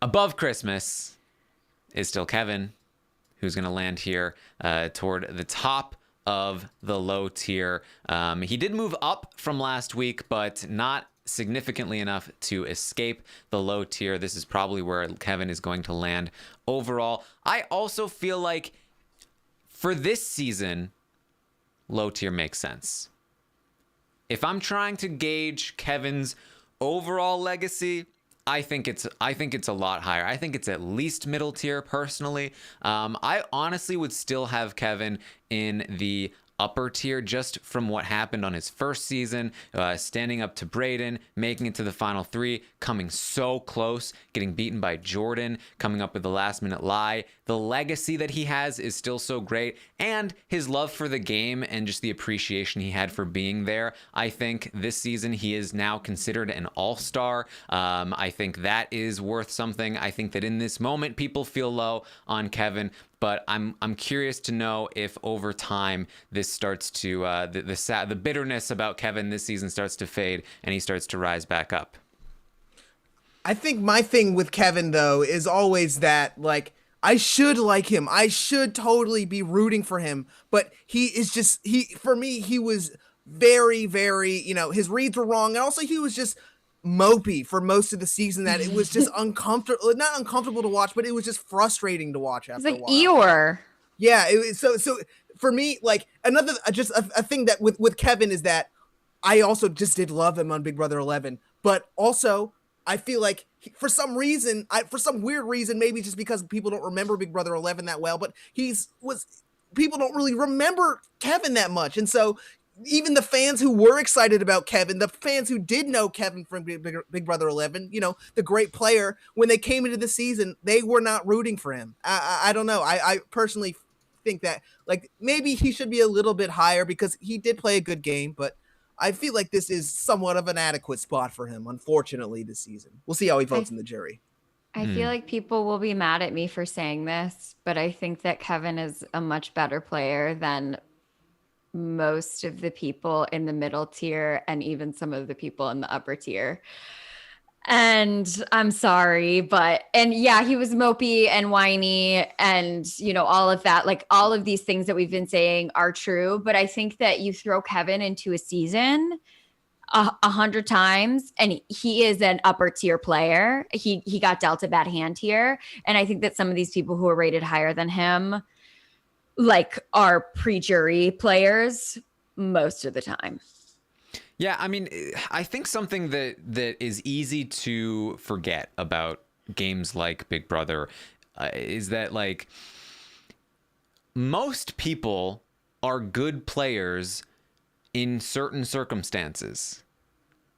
Above Christmas is still Kevin, who's going to land here toward the top of the low tier. He did move up from last week, but not significantly enough to escape the low tier. This is probably where Kevin is going to land overall. I also feel like for this season, low tier makes sense. If I'm trying to gauge Kevin's overall legacy, I think it's a lot higher. I think it's at least middle tier personally. I honestly would still have Kevin in the upper tier just from what happened on his first season, standing up to Braden, making it to the final 3, coming so close, getting beaten by Jordan, coming up with the last minute lie. The legacy that he has is still so great, and his love for the game and just the appreciation he had for being there. I think this season he is now considered an all-star. I think that is worth something. I think that in this moment people feel low on Kevin, but I'm curious to know if over time this starts to the bitterness about Kevin this season starts to fade and he starts to rise back up. I think my thing with Kevin though is always that like I should like him. I should totally be rooting for him, but for me he was very, very, you know, his reads were wrong, and also he was just mopey for most of the season, that it was just not uncomfortable to watch, but it was just frustrating to watch after a while. Eeyore. Yeah, so for me, like another a thing that with Kevin is that I also just did love him on Big Brother 11, but also I feel like for some weird reason, maybe just because people don't remember Big Brother 11 that well, but people don't really remember Kevin that much, and so even the fans who were excited about Kevin, the fans who did know Kevin from Big Brother 11, you know, the great player, when they came into the season, they were not rooting for him. I don't know. I personally think that like maybe he should be a little bit higher because he did play a good game, but I feel like this is somewhat of an adequate spot for him, unfortunately, this season. We'll see how he votes in the jury. I feel like people will be mad at me for saying this, but I think that Kevin is a much better player than most of the people in the middle tier and even some of the people in the upper tier. And I'm sorry, and yeah, he was mopey and whiny and, you know, all of that, like all of these things that we've been saying are true. But I think that you throw Kevin into a season, 100 times, and he is an upper tier player. He got dealt a bad hand here, and I think that some of these people who are rated higher than him, like, are pre-jury players most of the time. Yeah, I mean, I think something that is easy to forget about games like Big Brother is that, like, most people are good players in certain circumstances,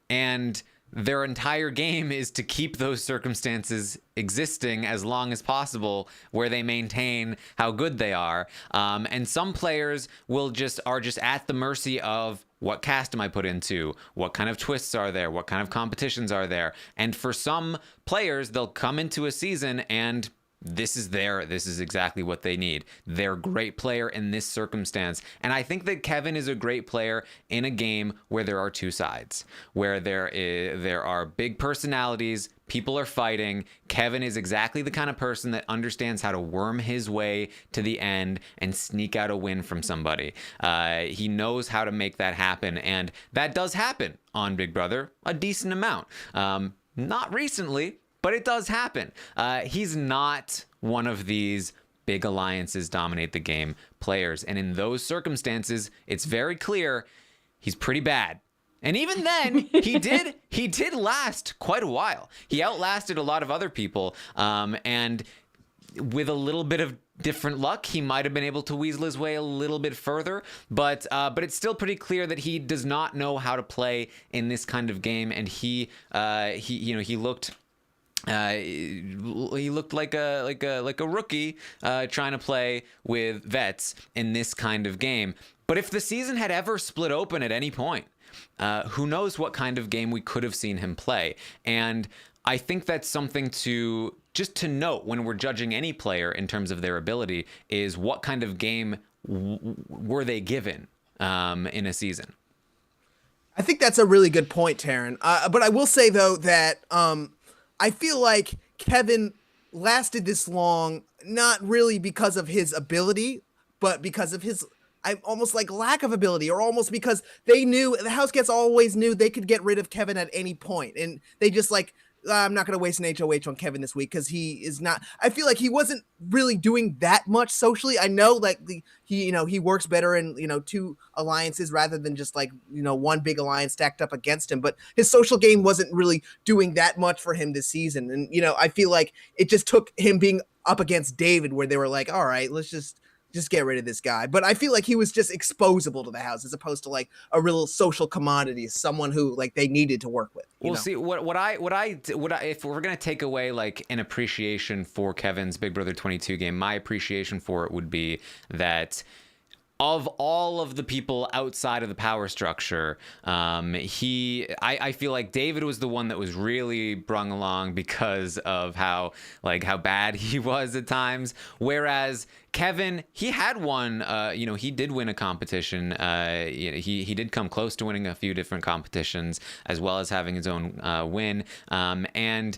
and their entire game is to keep those circumstances existing as long as possible, where they maintain how good they are. And some players are just at the mercy of, what cast am I put into? What kind of twists are there? What kind of competitions are there? And for some players, they'll come into a season and this is exactly what they need. They're a great player in this circumstance. And I think that Kevin is a great player in a game where there are two sides, where there are big personalities, people are fighting. Kevin is exactly the kind of person that understands how to worm his way to the end and sneak out a win from somebody. He knows how to make that happen. And that does happen on Big Brother a decent amount. Not recently, but it does happen. He's not one of these big alliances dominate the game players. And in those circumstances, it's very clear he's pretty bad. And even then, he did last quite a while. He outlasted a lot of other people. And with a little bit of different luck, he might have been able to weasel his way a little bit further. But it's still pretty clear that he does not know how to play in this kind of game. And he looked like a rookie trying to play with vets in this kind of game. But if the season had ever split open at any point, who knows what kind of game we could have seen him play. And I think that's something to note when we're judging any player in terms of their ability, is what kind of game were they given in a season. I think that's a really good point, Taryn. But I will say, though, that I feel like Kevin lasted this long, not really because of his ability, but because of his almost like lack of ability, or almost because they knew, the House Cats always knew they could get rid of Kevin at any point. And they just like, I'm not going to waste an HOH on Kevin this week because he is not, I feel like he wasn't really doing that much socially. I know, like, he works better in, two alliances rather than just like, one big alliance stacked up against him, but his social game wasn't really doing that much for him this season. And, I feel like it just took him being up against David where they were like, all right, let's just get rid of this guy. But I feel like he was just exposable to the House as opposed to like a real social commodity, someone who like they needed to work with. Well, see, what I if we're gonna take away like an appreciation for Kevin's Big Brother 22 game, my appreciation for it would be that of all of the people outside of the power structure, I feel like David was the one that was really brung along because of how bad he was at times. Whereas Kevin, he had one, he did win a competition. He did come close to winning a few different competitions, as well as having his own win. And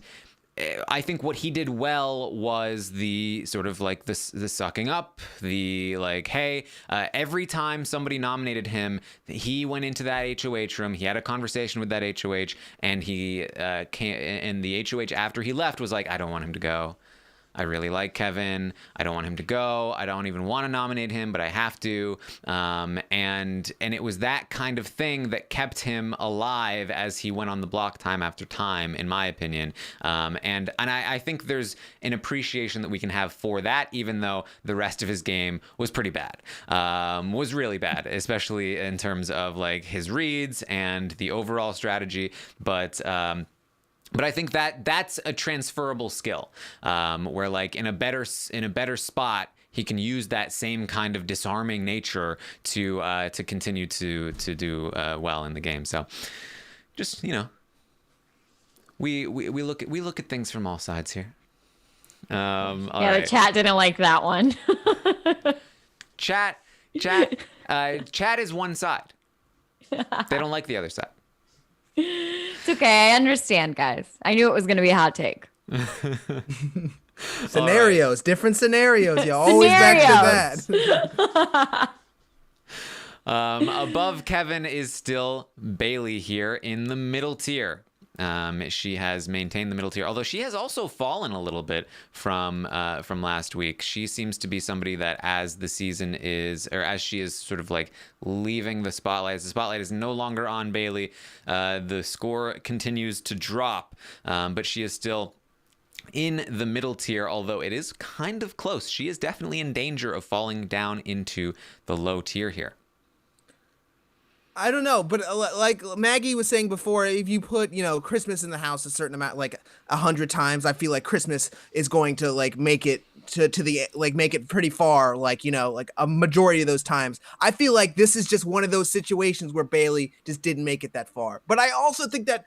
I think what he did well was the sort of like the sucking up, the like, hey, every time somebody nominated him, he went into that HOH room, he had a conversation with that HOH, and he and the HOH after he left was like, I don't want him to go. I really like Kevin. I don't want him to go. I don't even want to nominate him, but I have to. And it was that kind of thing that kept him alive as he went on the block time after time, in my opinion. And I think there's an appreciation that we can have for that, even though the rest of his game was pretty bad, was really bad, especially in terms of like his reads and the overall strategy. But I think that that's a transferable skill, where like in a better spot, he can use that same kind of disarming nature to continue to do well in the game. So just, we look at things from all sides here. The chat didn't like that one. Chat is one side. They don't like the other side. It's okay. I understand, guys. I knew it was going to be a hot take. Scenarios, different scenarios. You're always back to that. Above Kevin is still Bailey here in the middle tier. She has maintained the middle tier, although she has also fallen a little bit from last week. She seems to be somebody that, as the season is, or as she is sort of like leaving the spotlight, as the spotlight is no longer on Bailey, the score continues to drop, but she is still in the middle tier, although it is kind of close. She is definitely in danger of falling down into the low tier here. I don't know, but like Maggie was saying before, if you put, Christmas in the house a certain amount, like 100 times, I feel like Christmas is going to like make it to the, like make it pretty far, like, like a majority of those times. I feel like this is just one of those situations where Bailey just didn't make it that far. But I also think that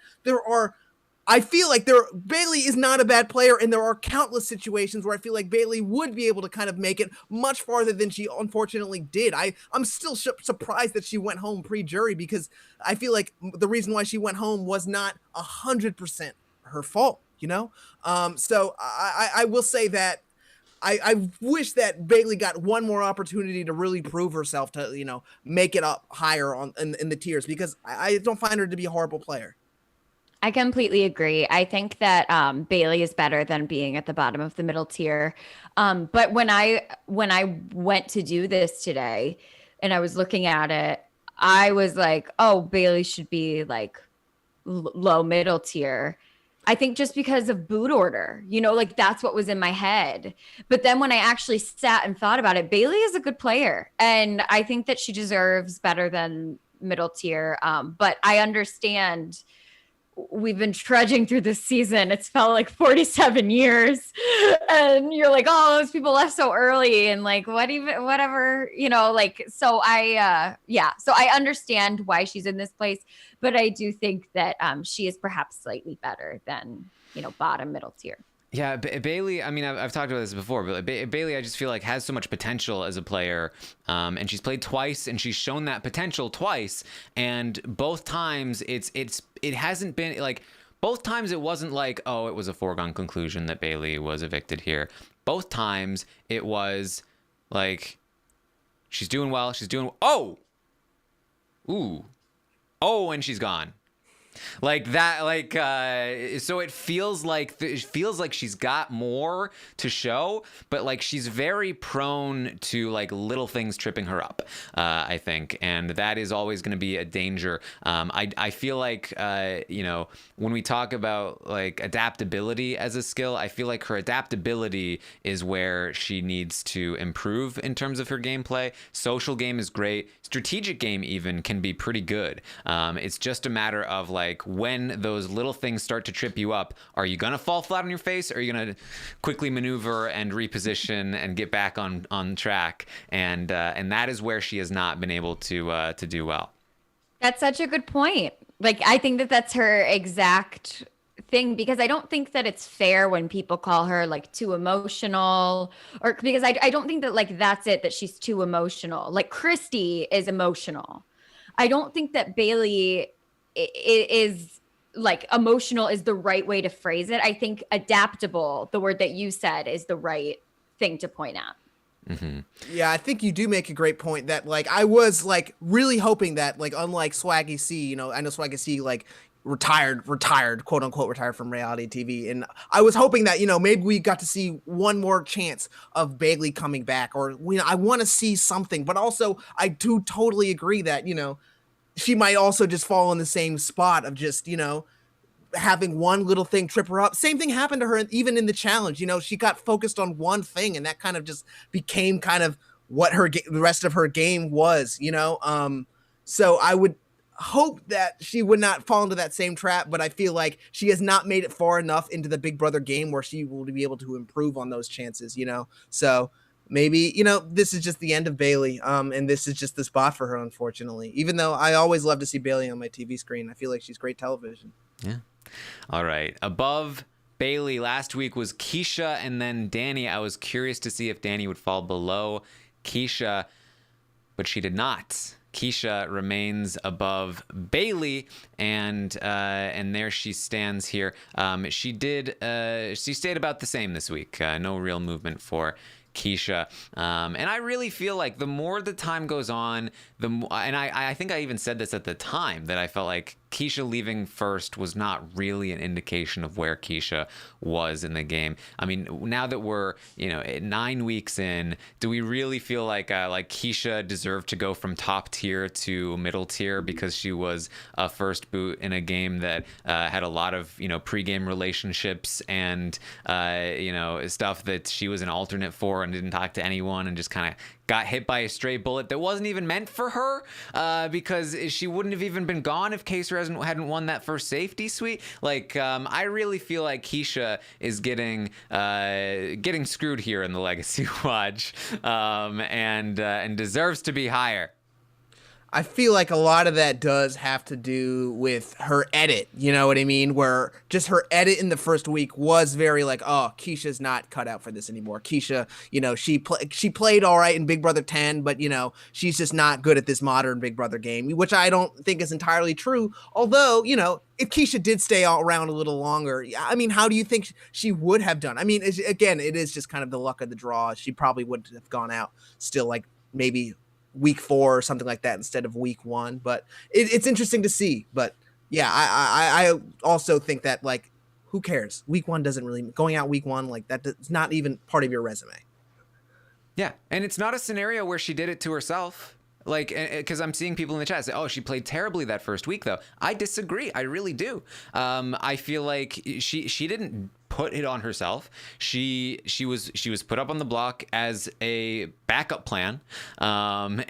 I feel like Bailey is not a bad player, and there are countless situations where I feel like Bailey would be able to kind of make it much farther than she unfortunately did. I'm still surprised that she went home pre-jury, because I feel like the reason why she went home was not 100% her fault, So I will say that I wish that Bailey got one more opportunity to really prove herself, to, make it up higher in the tiers, because I don't find her to be a horrible player. I completely agree. I think that Bailey is better than being at the bottom of the middle tier. But when I went to do this today and I was looking at it, I was like, oh, Bailey should be like low middle tier. I think just because of boot order, like that's what was in my head. But then when I actually sat and thought about it, Bailey is a good player. And I think that she deserves better than middle tier. But I understand we've been trudging through this season. It's felt like 47 years. And you're like, oh, those people left so early. And like, whatever, so I understand why she's in this place, but I do think that she is perhaps slightly better than, bottom middle tier. Yeah, Bailey, I mean, I've talked about this before, but Bailey, I just feel like has so much potential as a player, and she's played twice, and she's shown that potential twice, and both times it hasn't been, like, both times it wasn't like, oh, it was a foregone conclusion that Bailey was evicted here. Both times it was like, she's doing well, and she's gone. Like that, so it feels like she's got more to show, but like she's very prone to like little things tripping her up, I think, and that is always going to be a danger. I feel like when we talk about like adaptability as a skill, I feel like her adaptability is where she needs to improve in terms of her gameplay. Social game is great. Strategic game even can be pretty good. It's just a matter of like when those little things start to trip you up, are you gonna fall flat on your face, or are you gonna quickly maneuver and reposition and get back on track? And that is where she has not been able to do well. That's such a good point. Like, I think that that's her exact thing, because I don't think that it's fair when people call her like too emotional, or because I don't think that like that's it, that she's too emotional. Like Christy is emotional. I don't think that Bailey is like emotional is the right way to phrase it. I think adaptable, the word that you said, is the right thing to point out. Mm-hmm. Yeah, I think you do make a great point that like I was like really hoping that like unlike Swaggy C, I know Swaggy C like retired, quote unquote, retired from reality TV. And I was hoping that, maybe we got to see one more chance of Bailey coming back, or, I want to see something, but also I do totally agree that, she might also just fall in the same spot of just, having one little thing trip her up. Same thing happened to her even in the challenge. She got focused on one thing, and that kind of just became kind of what the rest of her game was, So I would hope that she would not fall into that same trap, but I feel like she has not made it far enough into the Big Brother game where she will be able to improve on those chances, So maybe, this is just the end of Bailey, and this is just the spot for her, unfortunately. Even though I always love to see Bailey on my TV screen. I feel like she's great television. Yeah. All right. Above Bailey last week was Keisha and then Danny. I was curious to see if Danny would fall below Keisha, but she did not. Keisha remains above Bailey, and there she stands here. She stayed about the same this week. No real movement for Keisha. And I really feel like the more the time goes on, and I think I even said this at the time, that I felt like Keisha leaving first was not really an indication of where Keisha was in the game. I mean, now that we're 9 weeks in, do we really feel like Keisha deserved to go from top tier to middle tier because she was a first boot in a game that had a lot of pregame relationships and stuff that she was an alternate for and didn't talk to anyone and just kind of got hit by a stray bullet that wasn't even meant for her, because she wouldn't have even been gone if Kaser hadn't won that first safety suite. I really feel like Keisha is getting screwed here in the Legacy Watch, and deserves to be higher. I feel like a lot of that does have to do with her edit. You know what I mean? Where just her edit in the first week was very like, oh, Keisha's not cut out for this anymore. Keisha, she played all right in Big Brother 10, but she's just not good at this modern Big Brother game, which I don't think is entirely true. Although, if Keisha did stay around a little longer, I mean, how do you think she would have done? I mean, again, it is just kind of the luck of the draw. She probably would have gone out still like maybe week 4 or something like that instead of week 1, but it's interesting to see. But yeah, I also think that who cares? Week 1 doesn't really, going out week 1 like that, it's not even part of your resume. Yeah, and it's not a scenario where she did it to herself. Because I'm seeing people in the chat say, "Oh, she played terribly that first week," though. I disagree. I really do. I feel like she didn't put it on herself. She was put up on the block as a backup plan, and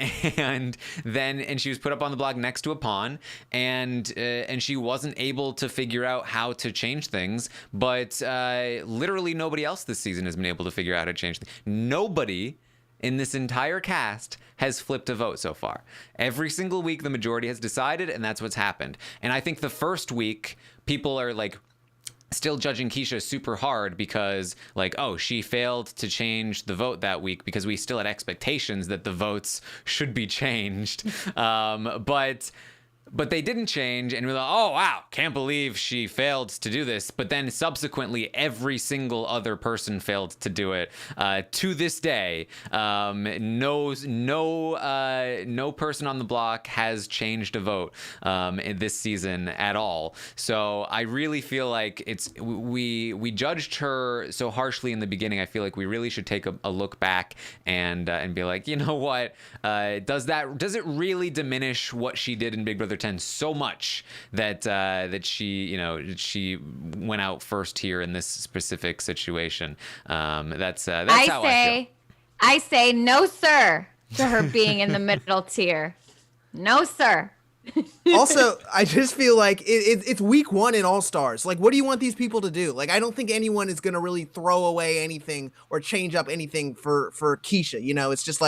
she was put up on the block next to a pawn, and she wasn't able to figure out how to change things. But literally nobody else this season has been able to figure out how to change things. Nobody in this entire cast has flipped a vote so far. Every single week, the majority has decided, and that's what's happened. And I think the first week, people are still judging Keisha super hard because she failed to change the vote that week because we still had expectations that the votes should be changed. But they didn't change, and we're like, oh, wow, can't believe she failed to do this. But then subsequently, every single other person failed to do it. To this day, no person on the block has changed a vote in this season at all. So I really feel like we judged her so harshly in the beginning. I feel like we really should take a look back and be like, you know what? Does it really diminish what she did in Big Brother 10 so much that she went out first here in this specific situation? That's how I feel. I say no, sir, to her being in the middle tier. No, sir. Also, I just feel like it's week 1 in All Stars. What do you want these people to do? I don't think anyone is going to really throw away anything or change up anything for Keisha. It's just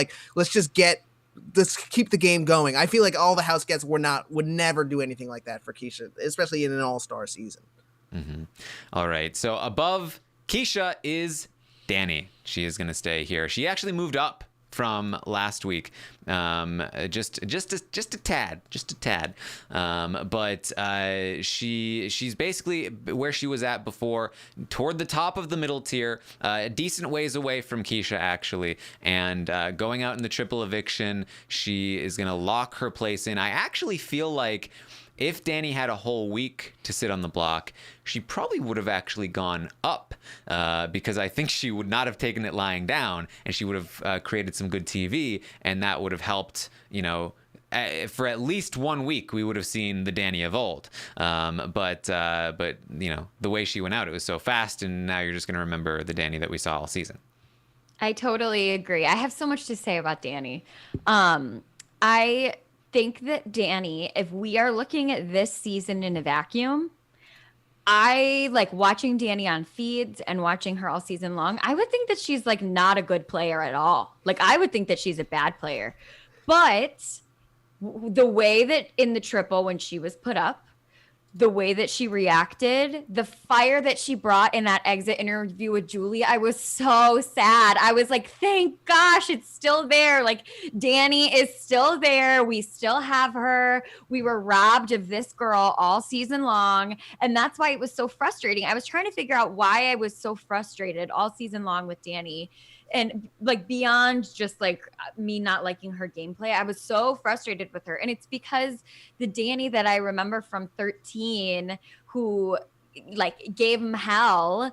let's keep the game going. I feel like all the house guests would never do anything like that for Keisha, especially in an all-star season. Mm-hmm. All right. So above Keisha is Danny. She is going to stay here. She actually moved up from last week, just a tad. But she's basically where she was at before, toward the top of the middle tier, a decent ways away from Keisha actually, and going out in the triple eviction, she is gonna lock her place in. I actually feel like if Danny had a whole week to sit on the block, she probably would have actually gone up, because I think she would not have taken it lying down, and she would have created some good TV, and that would have helped, for at least 1 week, we would have seen the Danny of old. But the way she went out, it was so fast, and now you're just going to remember the Danny that we saw all season. I totally agree. I have so much to say about Danny. I think that Danny, if we are looking at this season in a vacuum, I like watching Danny on feeds and watching her all season long. I would think that she's not a good player at all. I would think that she's a bad player. But the way that in the triple, when she was put up, the way that she reacted, the fire that she brought in that exit interview with Julie, I was so sad. I was like, thank gosh, it's still there. Danny is still there. We still have her. We were robbed of this girl all season long. And that's why it was so frustrating. I was trying to figure out why I was so frustrated all season long with Danny, And like beyond just like me not liking her gameplay, I was so frustrated with her. And it's because the Danny that I remember from 13 who like gave him hell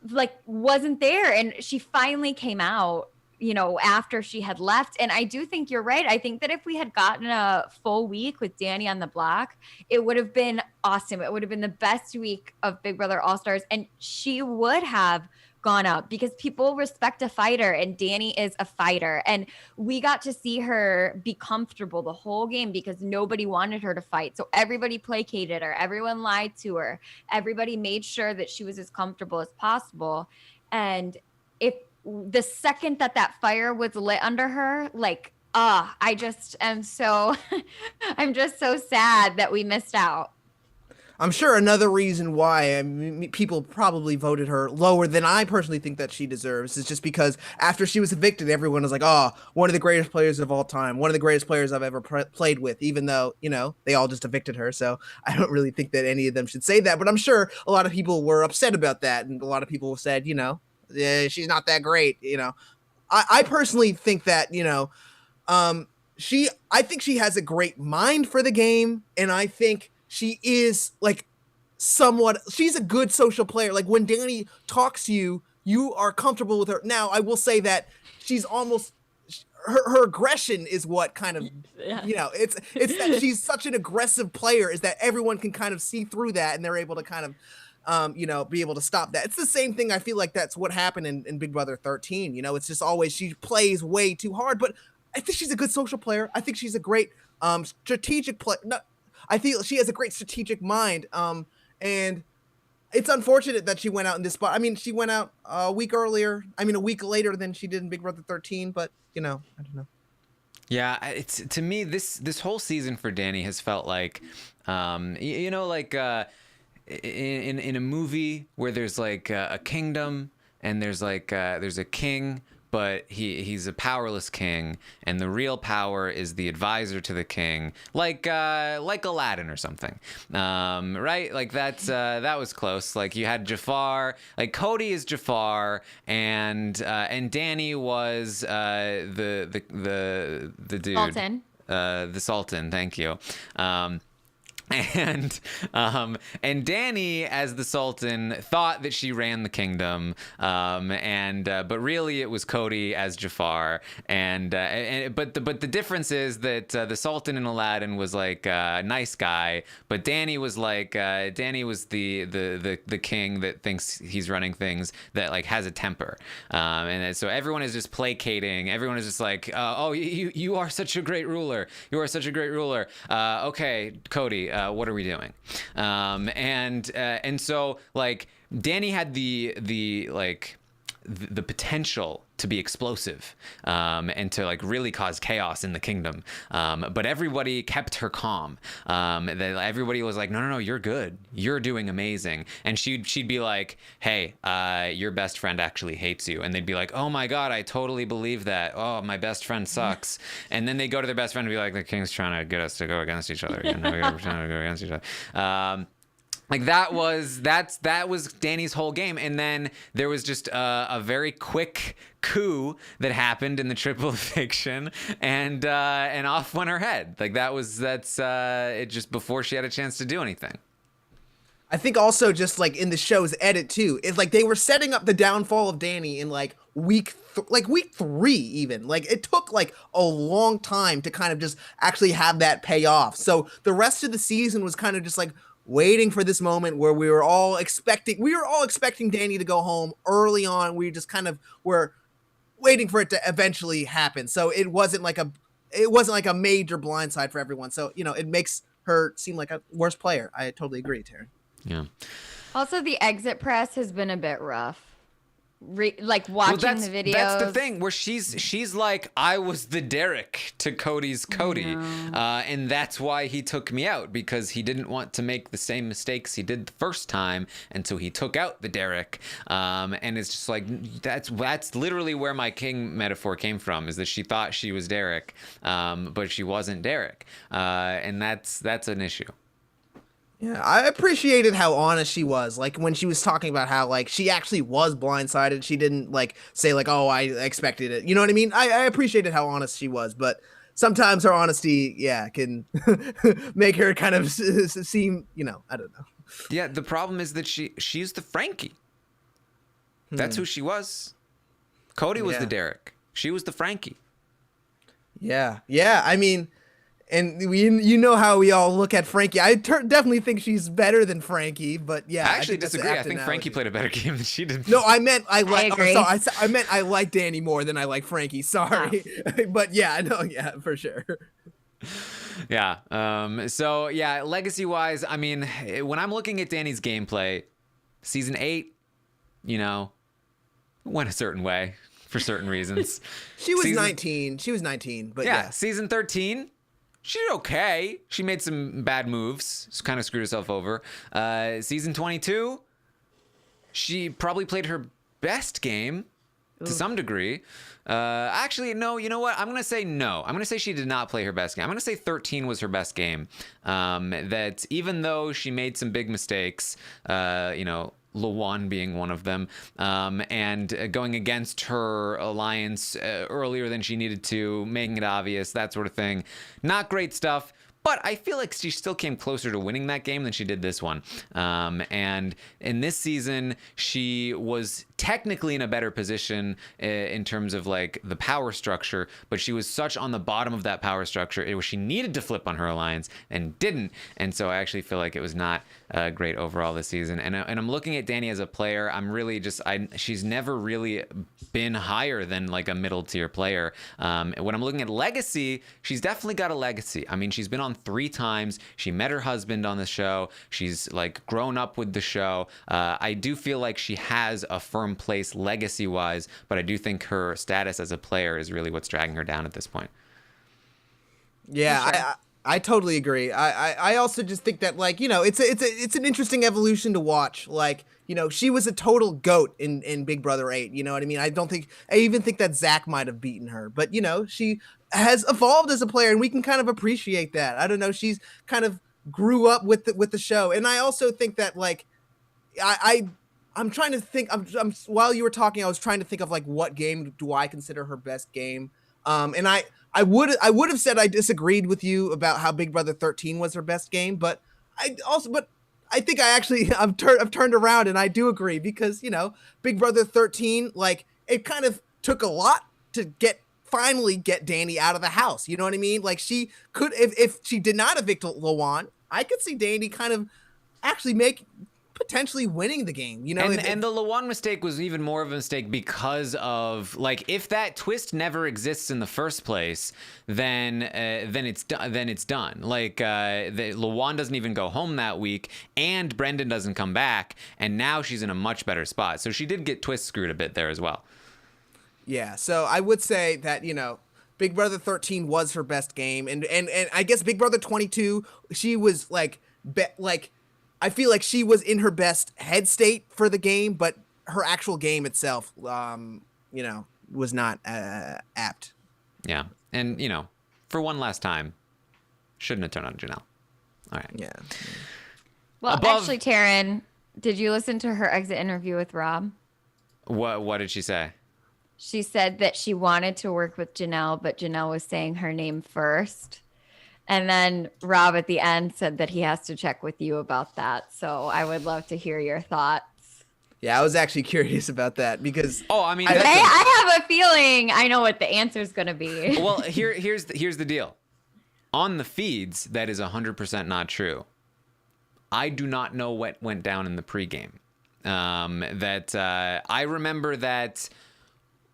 like wasn't there, and she finally came out, you know, after she had left. And I do think you're right. I think that if we had gotten a full week with Danny on the block, it would have been awesome. It would have been the best week of Big Brother All-Stars, and she would have gone up because people respect a fighter, and Danny is a fighter. And we got to see her be comfortable the whole game because nobody wanted her to fight. So everybody placated her. Everyone lied to her. Everybody made sure that she was as comfortable as possible. And if the second that fire was lit under her, like, I just am so, I'm just so sad that we missed out. I'm sure another reason why people probably voted her lower than I personally think that she deserves is just because after she was evicted, everyone was like, oh, one of the greatest players of all time, one of the greatest players I've ever played with, even though, you know, they all just evicted her. So I don't really think that any of them should say that. But I'm sure a lot of people were upset about that. And a lot of people said, you know, she's not that great. You know, I personally think that, you know, I think she has a great mind for the game. And I think she is like she's a good social player. Like when Danny talks to you, you are comfortable with her. Now, I will say that she's almost, her aggression is what kind of, you know, it's that she's such an aggressive player is that everyone can kind of see through that and they're able to kind of, you know, be able to stop that. It's the same thing. I feel like that's what happened in Big Brother 13. You know, it's just always, she plays way too hard, but I think she's a good social player. I think she's a great strategic player. I feel she has a great strategic mind. And it's unfortunate that she went out in this spot. I mean, she went out a week later than she did in Big Brother 13, but you know, I don't know. Yeah, it's, to me, this whole season for Danny has felt like, you know, like in a movie where there's like a kingdom and there's like there's a king, but he's a powerless king, and the real power is the advisor to the king, like Aladdin or something, right? Like that was close. Like you had Jafar, like Cody is Jafar, and Danny was the dude, Sultan. The Sultan. Thank you. And Danny, as the Sultan, thought that she ran the kingdom, but really it was Cody as Jafar, but the difference is that the Sultan in Aladdin was like a nice guy, but Danny was like Danny was the king that thinks he's running things, that like has a temper, and so everyone is just placating. Everyone is just like, oh, you are such a great ruler. You are such a great ruler. Okay, Cody. What are we doing? And so like Danny had the potential to be explosive, and to like really cause chaos in the kingdom, but everybody kept her calm. Everybody was like, no, you're good, you're doing amazing, and she'd be like, hey, your best friend actually hates you, and they'd be like, oh my god, I totally believe that, oh, my best friend sucks. And then they go to their best friend and be like, the king's trying to get us to go against each other, you know, we're trying to go against each other. Like that was Danny's whole game, and then there was just a very quick coup that happened in the triple eviction, and off went her head. Like that's it, just before she had a chance to do anything. I think also just like in the show's edit too, it's like they were setting up the downfall of Danny in like week 3 even. Like it took like a long time to kind of just actually have that pay off. So the rest of the season was kind of just like waiting for this moment where we were all expecting Danny to go home early on. We just kind of were waiting for it to eventually happen. So it wasn't like a major blindside for everyone. So, you know, it makes her seem like a worse player. I totally agree, Taryn. Yeah. Also, the exit press has been a bit rough. Like watching the videos. That's the thing where she's like, I was the Derek to Cody's Cody, and that's why he took me out, because he didn't want to make the same mistakes he did the first time, and so he took out the Derek. And it's just like that's literally where my king metaphor came from, is that she thought she was Derek, but she wasn't Derek, and that's an issue. Yeah, I appreciated how honest she was. Like when she was talking about how like she actually was blindsided. She didn't like say like, "Oh, I expected it." You know what I mean? I appreciated how honest she was, but sometimes her honesty, yeah, can make her kind of seem, I don't know. Yeah, the problem is that she's the Frankie. That's who she was. Cody was the Derek. She was the Frankie. Yeah, yeah. I mean, and you know how we all look at Frankie. I definitely think she's better than Frankie, but yeah. I actually disagree. I think Frankie played a better game than she did. No, I meant I like. agree. I meant I like Danny more than I like Frankie. Sorry, but yeah, no, yeah, for sure. Yeah. So yeah, legacy wise, I mean, when I'm looking at Danny's gameplay, season 8, went a certain way for certain reasons. She was 19. She was 19, but yeah. Season 13, she did okay. She made some bad moves. Kind of screwed herself over. Season 22, she probably played her best game to some degree. Actually, no, you know what? I'm going to say no. I'm going to say she did not play her best game. I'm going to say 13 was her best game. That even though she made some big mistakes, Lawan being one of them, and going against her alliance earlier than she needed to, making it obvious, that sort of thing. Not great stuff. But I feel like she still came closer to winning that game than she did this one. And in this season, she was technically in a better position in terms of like the power structure, but she was such on the bottom of that power structure. She needed to flip on her alliance and didn't. And so I actually feel like it was not great overall this season. And I'm looking at Danny as a player. I'm really she's never really been higher than like a middle tier player. When I'm looking at legacy, she's definitely got a legacy. I mean, she's been on 3 times. She met her husband on the show. She's like grown up with the show. I do feel like she has a firm place legacy wise, but I do think her status as a player is really what's dragging her down at this point. Yeah, sure. I totally agree. I also just think that like, it's an interesting evolution to watch. Like, she was a total goat in Big Brother 8. You know what I mean? I even think that Zach might have beaten her, but she has evolved as a player and we can kind of appreciate that. I don't know. She's kind of grew up with the show. And I also think that like, I'm trying to think, while you were talking, I was trying to think of like, what game do I consider her best game? And I would have said I disagreed with you about how Big Brother 13 was her best game, but I think I've turned around and I do agree because, Big Brother 13, like it kind of took a lot to finally get Danny out of the house. You know what I mean? Like she could, if she did not evict Lawan, I could see Danny kind of actually potentially winning the game, and the Lawan mistake was even more of a mistake because of like if that twist never exists in the first place, then it's done. Like Lawan doesn't even go home that week, and Brendan doesn't come back, and now she's in a much better spot. So she did get twist screwed a bit there as well. Yeah, so I would say that Big Brother 13 was her best game, and I guess Big Brother 22 she was I feel like she was in her best head state for the game, but her actual game itself, was not apt. Yeah. And, for one last time, shouldn't have turned on Janelle. All right. Yeah. Well, actually, Taryn, did you listen to her exit interview with Rob? What did she say? She said that she wanted to work with Janelle, but Janelle was saying her name first. And then Rob at the end said that he has to check with you about that. So I would love to hear your thoughts. Yeah, I was actually curious about that because I have a feeling I know what the answer is going to be. Well, here's the deal. On the feeds, that is 100% not true. I do not know what went down in the pregame. I remember that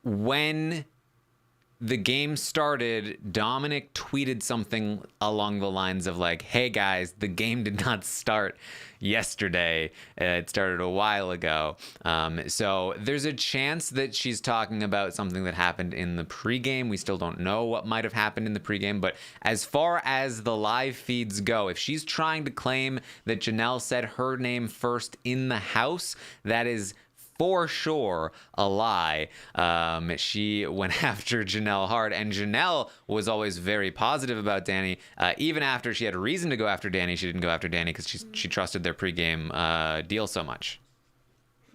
when the game started, Dominic tweeted something along the lines of like, hey guys, the game did not start yesterday. It started a while ago. So there's a chance that she's talking about something that happened in the pregame. We still don't know what might have happened in the pregame, but as far as the live feeds go, if she's trying to claim that Janelle said her name first in the house, that is for sure a lie. She went after Janelle hard, and Janelle was always very positive about Danny. Even after she had a reason to go after Danny, she didn't go after Danny because she trusted their pregame deal so much.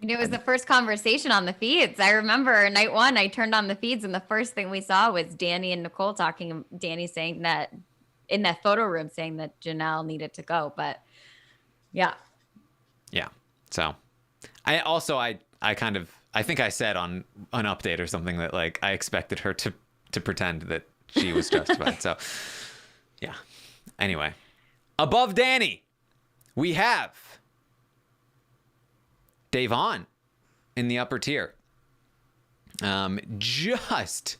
And it was the first conversation on the feeds. I remember night one, I turned on the feeds, and the first thing we saw was Danny and Nicole talking. Danny saying that in that photo room, saying that Janelle needed to go. But yeah. So I think I said on an update or something that like I expected her to pretend that she was justified. So yeah. Anyway, above Danny, we have Davon in the upper tier. Just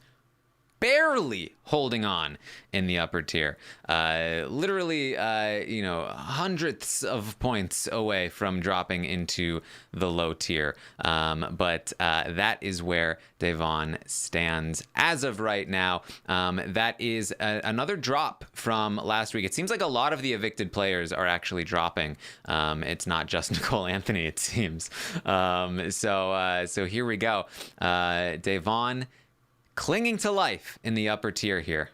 barely holding on in the upper tier. Literally, hundredths of points away from dropping into the low tier. But that is where Davon stands as of right now. That is another drop from last week. It seems like a lot of the evicted players are actually dropping. It's not just Nicole Anthony, it seems. So here we go. Davon clinging to life in the upper tier here.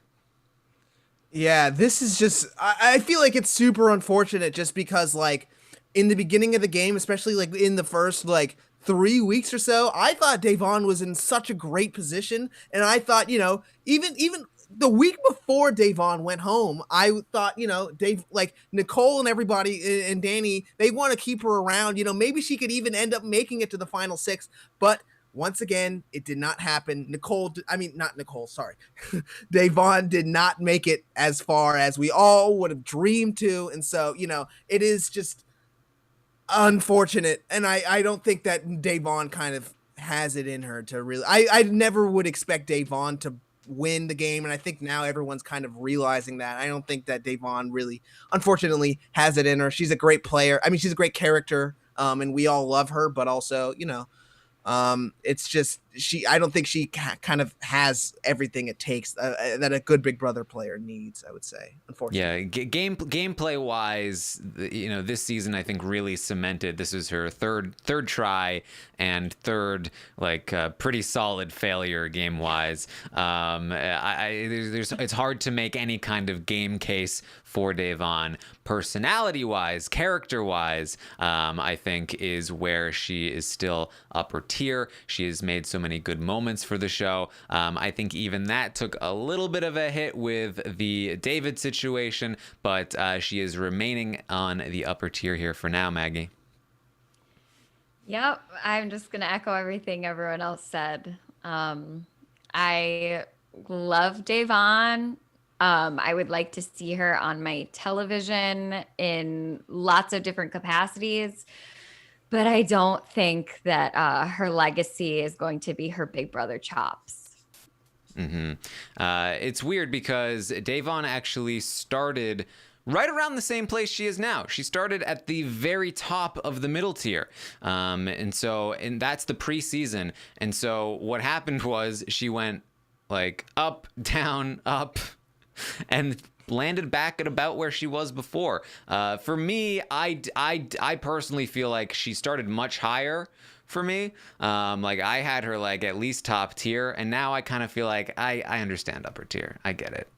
Yeah, this is just, I feel like it's super unfortunate just because, like, in the beginning of the game, especially, like, in the first, like, 3 weeks or so, I thought Davon was in such a great position, and I thought, even the week before Davon went home, I thought, Dave, like, Nicole and everybody, and Danny, they want to keep her around, maybe she could even end up making it to the final 6, but once again, it did not happen. Davon did not make it as far as we all would have dreamed to. And so, it is just unfortunate. And I don't think that Davon kind of has it in her to really, I never would expect Davon to win the game. And I think now everyone's kind of realizing that. I don't think that Davon really, unfortunately, has it in her. She's a great player. I mean, she's a great character. And we all love her, but also, it's just I don't think she kind of has everything it takes that a good Big Brother player needs, I would say, unfortunately. Yeah, gameplay wise, this season I think really cemented. This is her third try and third pretty solid failure game wise. It's hard to make any kind of game case for Davon. Personality wise, character wise, I think is where she is still upper tier. She has made so many good moments for the show. I think even that took a little bit of a hit with the David situation, but she is remaining on the upper tier here for now, Maggie. Yep, I'm just going to echo everything everyone else said. I love Davon. I would like to see her on my television in lots of different capacities, but I don't think that her legacy is going to be her Big Brother chops. Mm-hmm. It's weird because Davon actually started right around the same place she is now. She started at the very top of the middle tier. And that's the preseason. And so what happened was she went up, down, up, and landed back at about where she was before. For me, I personally feel like she started much higher for me. I had her at least top tier, and now I kind of feel like I understand upper tier. I get it.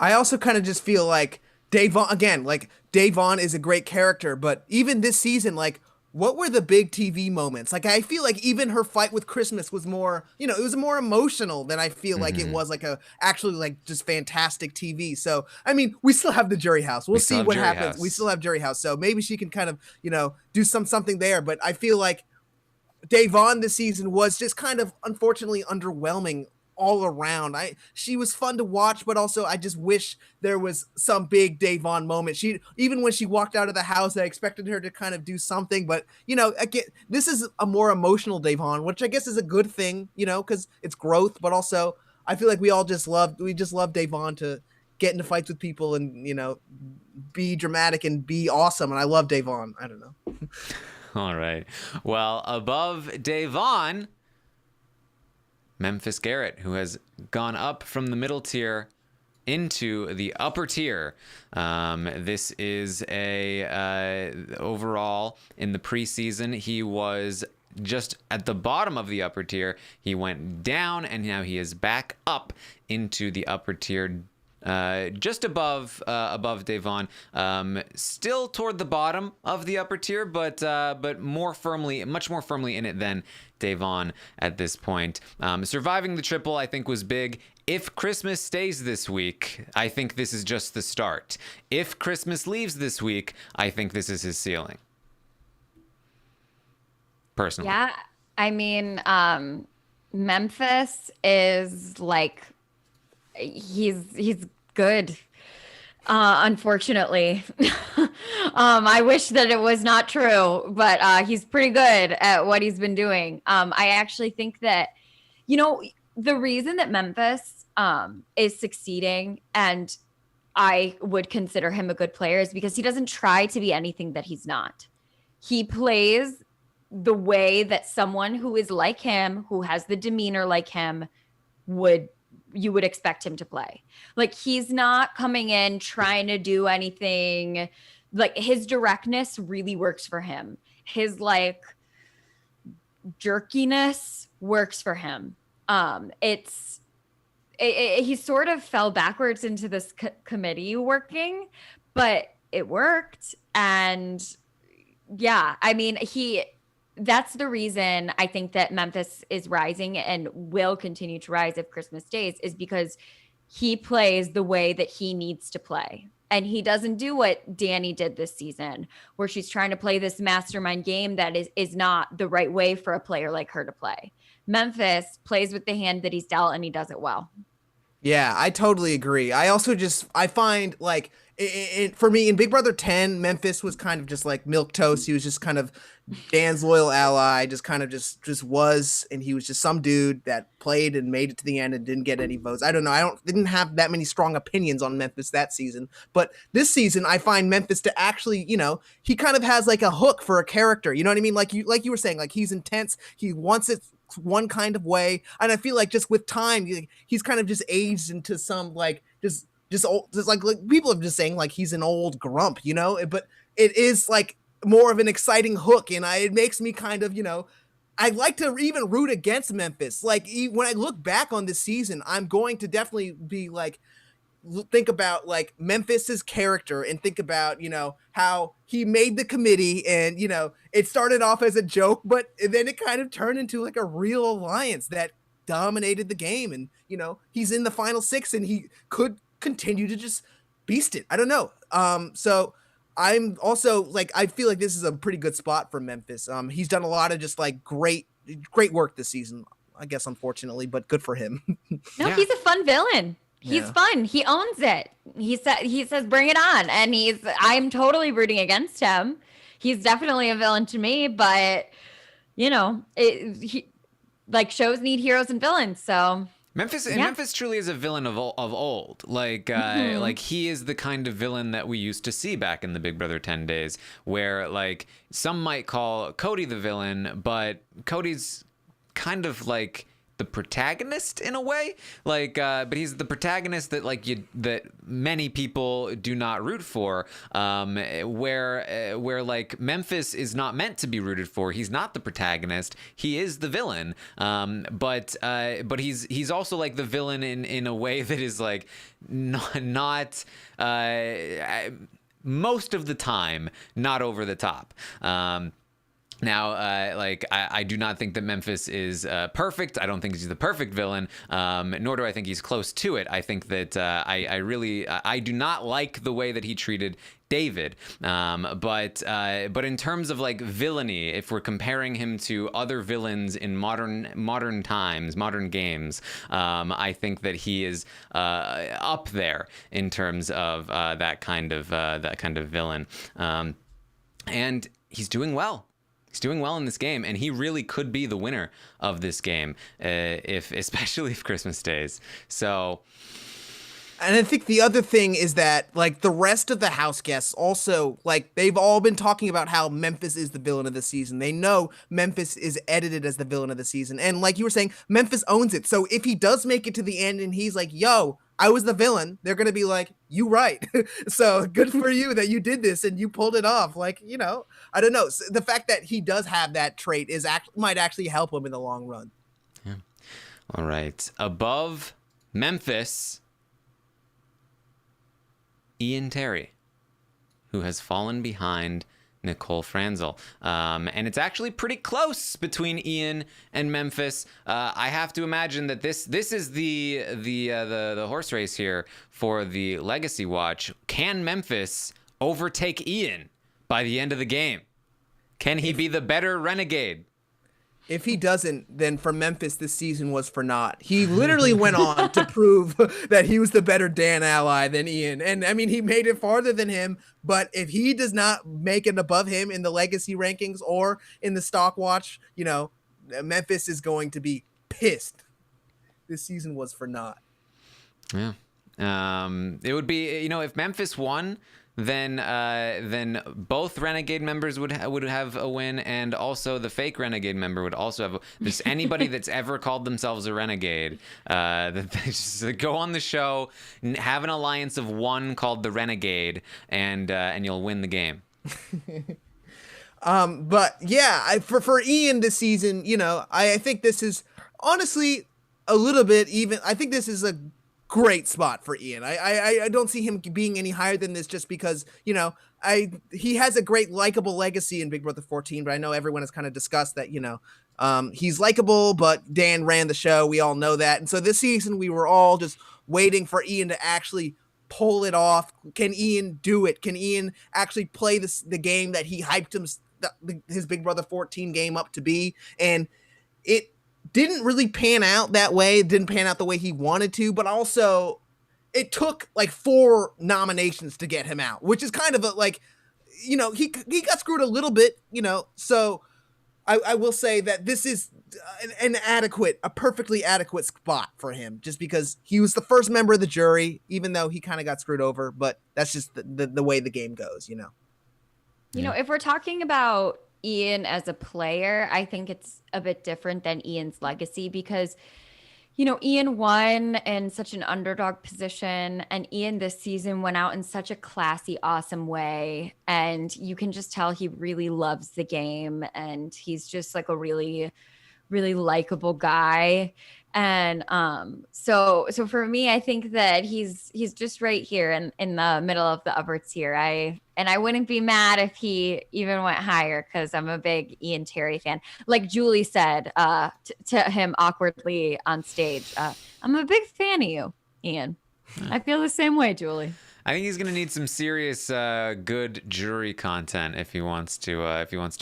I also kind of just feel like Davon is a great character, but even this season, what were the big TV moments? I feel like even her fight with Christmas was more, it was more emotional than I feel like it was actually just fantastic TV. So, I mean, we still have the jury house. We'll see what happens. We still have jury house. So maybe she can kind of, do something there. But I feel like Davon this season was just kind of unfortunately underwhelming all around. She was fun to watch, but also I just wish there was some big Davon moment. Even when she walked out of the house, I expected her to kind of do something, but again, this is a more emotional Davon, which I guess is a good thing, because it's growth, but also I feel like we just love Davon to get into fights with people and, be dramatic and be awesome. And I love Davon. I don't know. All right. Well, above Davon, Memphis Garrett, who has gone up from the middle tier into the upper tier. This is overall in the preseason, he was just at the bottom of the upper tier. He went down, and now he is back up into the upper tier, just above Devon, still toward the bottom of the upper tier, but much more firmly in it than Devon at this point. Surviving the triple, I think, was big. If Christmas stays this week, I think this is just the start. If Christmas leaves this week, I think this is his ceiling. Personally. Yeah, I mean, Memphis is like, he's good. Unfortunately, I wish that it was not true, but he's pretty good at what he's been doing. I actually think that, the reason that Memphis is succeeding, and I would consider him a good player, is because he doesn't try to be anything that he's not. He plays the way that someone who is like him, who has the demeanor like him, you would expect him to play. Like, he's not coming in trying to do anything. Like, his directness really works for him. His like jerkiness works for him. He sort of fell backwards into this committee working, but it worked. And yeah, I mean, that's the reason I think that Memphis is rising and will continue to rise if Christmas stays, is because he plays the way that he needs to play. And he doesn't do what Danny did this season, where she's trying to play this mastermind game that is not the right way for a player like her to play. Memphis plays with the hand that he's dealt, and he does it well. Yeah, I totally agree. I also I find like for me in Big Brother 10, Memphis was kind of just like milquetoast. He was just kind of Dan's loyal ally, just kind of just was, and he was just some dude that played and made it to the end and didn't get any votes. I don't know. Didn't have that many strong opinions on Memphis that season, but this season I find Memphis to actually, he kind of has like a hook for a character. You know what I mean? Like you were saying, like he's intense. He wants it one kind of way, and I feel like just with time he's kind of just aged into some like just old, just like people are just saying like he's an old grump, but it is like more of an exciting hook, and it makes me kind of, I like to even root against Memphis. Like when I look back on this season, I'm going to definitely be like, think about like Memphis's character and think about, how he made the committee, and, it started off as a joke, but then it kind of turned into like a real alliance that dominated the game. And, he's in the final 6 and he could continue to just beast it. I don't know. So I'm also like, I feel like this is a pretty good spot for Memphis. He's done a lot of just like great work this season, I guess, unfortunately, but good for him. No, he's a fun villain. He's fun. He owns it. He says, bring it on. And I'm totally rooting against him. He's definitely a villain to me, but shows need heroes and villains. So Memphis truly is a villain of old. Like, like he is the kind of villain that we used to see back in the Big Brother 10 days, where like some might call Cody the villain, but Cody's kind of like the protagonist in a way, like, but he's the protagonist that that many people do not root for. Where like Memphis is not meant to be rooted for. He's not the protagonist. He is the villain. But he's also like the villain in a way that is like not most of the time not over the top. Now, I do not think that Memphis is perfect. I don't think he's the perfect villain, nor do I think he's close to it. I think that I do not like the way that he treated David. But in terms of like villainy, if we're comparing him to other villains in modern times, modern games, I think that he is up there in terms of that kind of villain. And he's doing well. He's doing well in this game, and he really could be the winner of this game, especially if Christmas stays. So, and I think the other thing is that like the rest of the house guests also, like, they've all been talking about how Memphis is the villain of the season. They know Memphis is edited as the villain of the season, and like you were saying, Memphis owns it. So if he does make it to the end and he's like, "Yo, I was the villain, they're gonna be like, you right. So good for you that you did this and you pulled it off. Like, I don't know. The fact that he does have that trait might actually help him in the long run. Yeah. All right. Above Memphis, Ian Terry, who has fallen behind Nicole Franzel. And it's actually pretty close between Ian and Memphis. I have to imagine that this is the horse race here for the Legacy Watch. Can Memphis overtake Ian by the end of the game? Can he be the better renegade? If he doesn't, then for Memphis, this season was for naught. He literally went on to prove that he was the better Dan ally than Ian. And I mean, he made it farther than him. But if he does not make it above him in the legacy rankings or in the stock watch, Memphis is going to be pissed. This season was for naught. Yeah. It would be, if Memphis won, then both Renegade members would have a win, and also the fake Renegade member would also have there's anybody that's ever called themselves a Renegade, that they just go on the show, have an alliance of one called the Renegade, and you'll win the game. But yeah, for Ian this season, I think this is honestly a little bit even. I think this is a great spot for Ian. I don't see him being any higher than this just because, he has a great likable legacy in Big Brother 14, but I know everyone has kind of discussed that, he's likable, but Dan ran the show. We all know that. And so this season we were all just waiting for Ian to actually pull it off. Can Ian do it? Can Ian actually play the game that he hyped his Big Brother 14 game up to be? And it didn't really pan out that way. It didn't pan out the way he wanted to, but also it took like 4 nominations to get him out, which is kind of he got screwed a little bit, so I will say that this is a perfectly adequate spot for him, just because he was the first member of the jury, even though he kind of got screwed over, but that's just the way the game goes, If we're talking about Ian as a player, I think it's a bit different than Ian's legacy because, Ian won in such an underdog position, and Ian this season went out in such a classy, awesome way. And you can just tell he really loves the game, and he's just like a really, really likable guy. And so for me, I think that he's just right here in the middle of the upper tier. I wouldn't be mad if he even went higher because I'm a big Ian Terry fan. Like Julie said to him awkwardly on stage, I'm a big fan of you, Ian. I feel the same way, Julie. I think he's going to need some serious good jury content if he wants to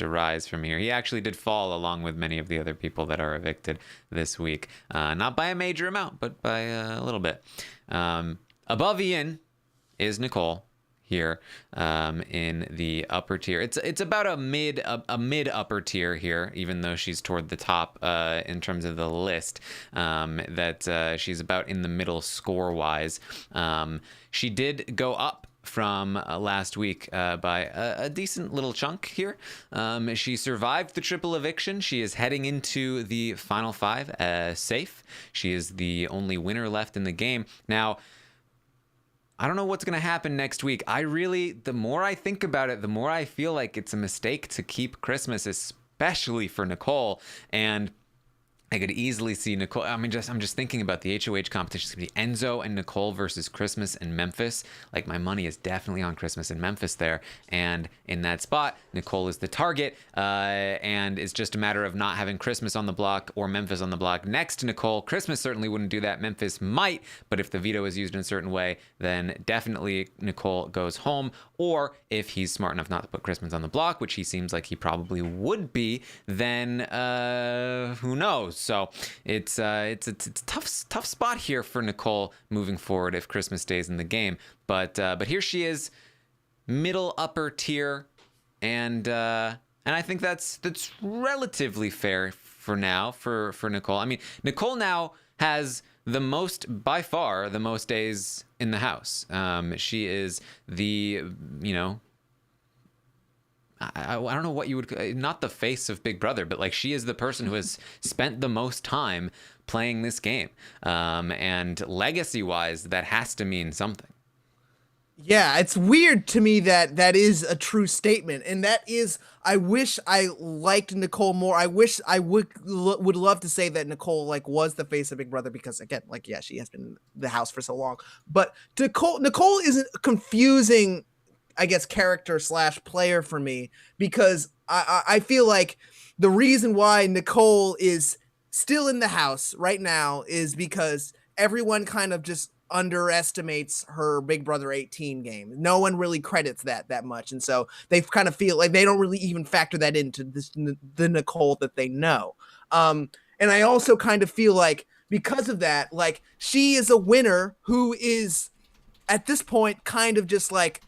rise from here. He actually did fall along with many of the other people that are evicted this week, not by a major amount, but by a little bit. Above Ian is Nicole here in the upper tier. It's about a mid upper tier here, even though she's toward the top in terms of the list. That she's about in the middle score wise. She did go up from last week by a decent little chunk here. She survived the triple eviction. She is heading into the final 5 safe. She is the only winner left in the game. Now, I don't know what's going to happen next week. The more I think about it, the more I feel like it's a mistake to keep Christmas, especially for Nicole. And I could easily see Nicole. I'm just thinking about the HOH competition. It's going to be Enzo and Nicole versus Christmas and Memphis. Like, my money is definitely on Christmas and Memphis there. And in that spot, Nicole is the target. And it's just a matter of not having Christmas on the block or Memphis on the block next to Nicole. Christmas certainly wouldn't do that. Memphis might. But if the veto is used in a certain way, then definitely Nicole goes home. Or if he's smart enough not to put Christmas on the block, which he seems like he probably would be, then who knows? So it's a tough spot here for Nicole moving forward if Christmas stays in the game. But here she is, middle upper tier, and I think that's relatively fair for now for Nicole. I mean, Nicole now has by far the most days in the house. She is the I don't know what you would, not the face of Big Brother, but like she is the person who has spent the most time playing this game. And legacy-wise, that has to mean something. Yeah, it's weird to me that that is a true statement, and that is. I wish I liked Nicole more. I wish I would love to say that Nicole like was the face of Big Brother because again, like yeah, she has been in the house for so long. But Nicole isn't confusing, I guess, character / player for me because I feel like the reason why Nicole is still in the house right now is because everyone kind of just underestimates her Big Brother 18 game. No one really credits that much, and so they kind of feel like they don't really even factor that into the Nicole that they know. And I also kind of feel like because of that, like she is a winner who is at this point kind of just like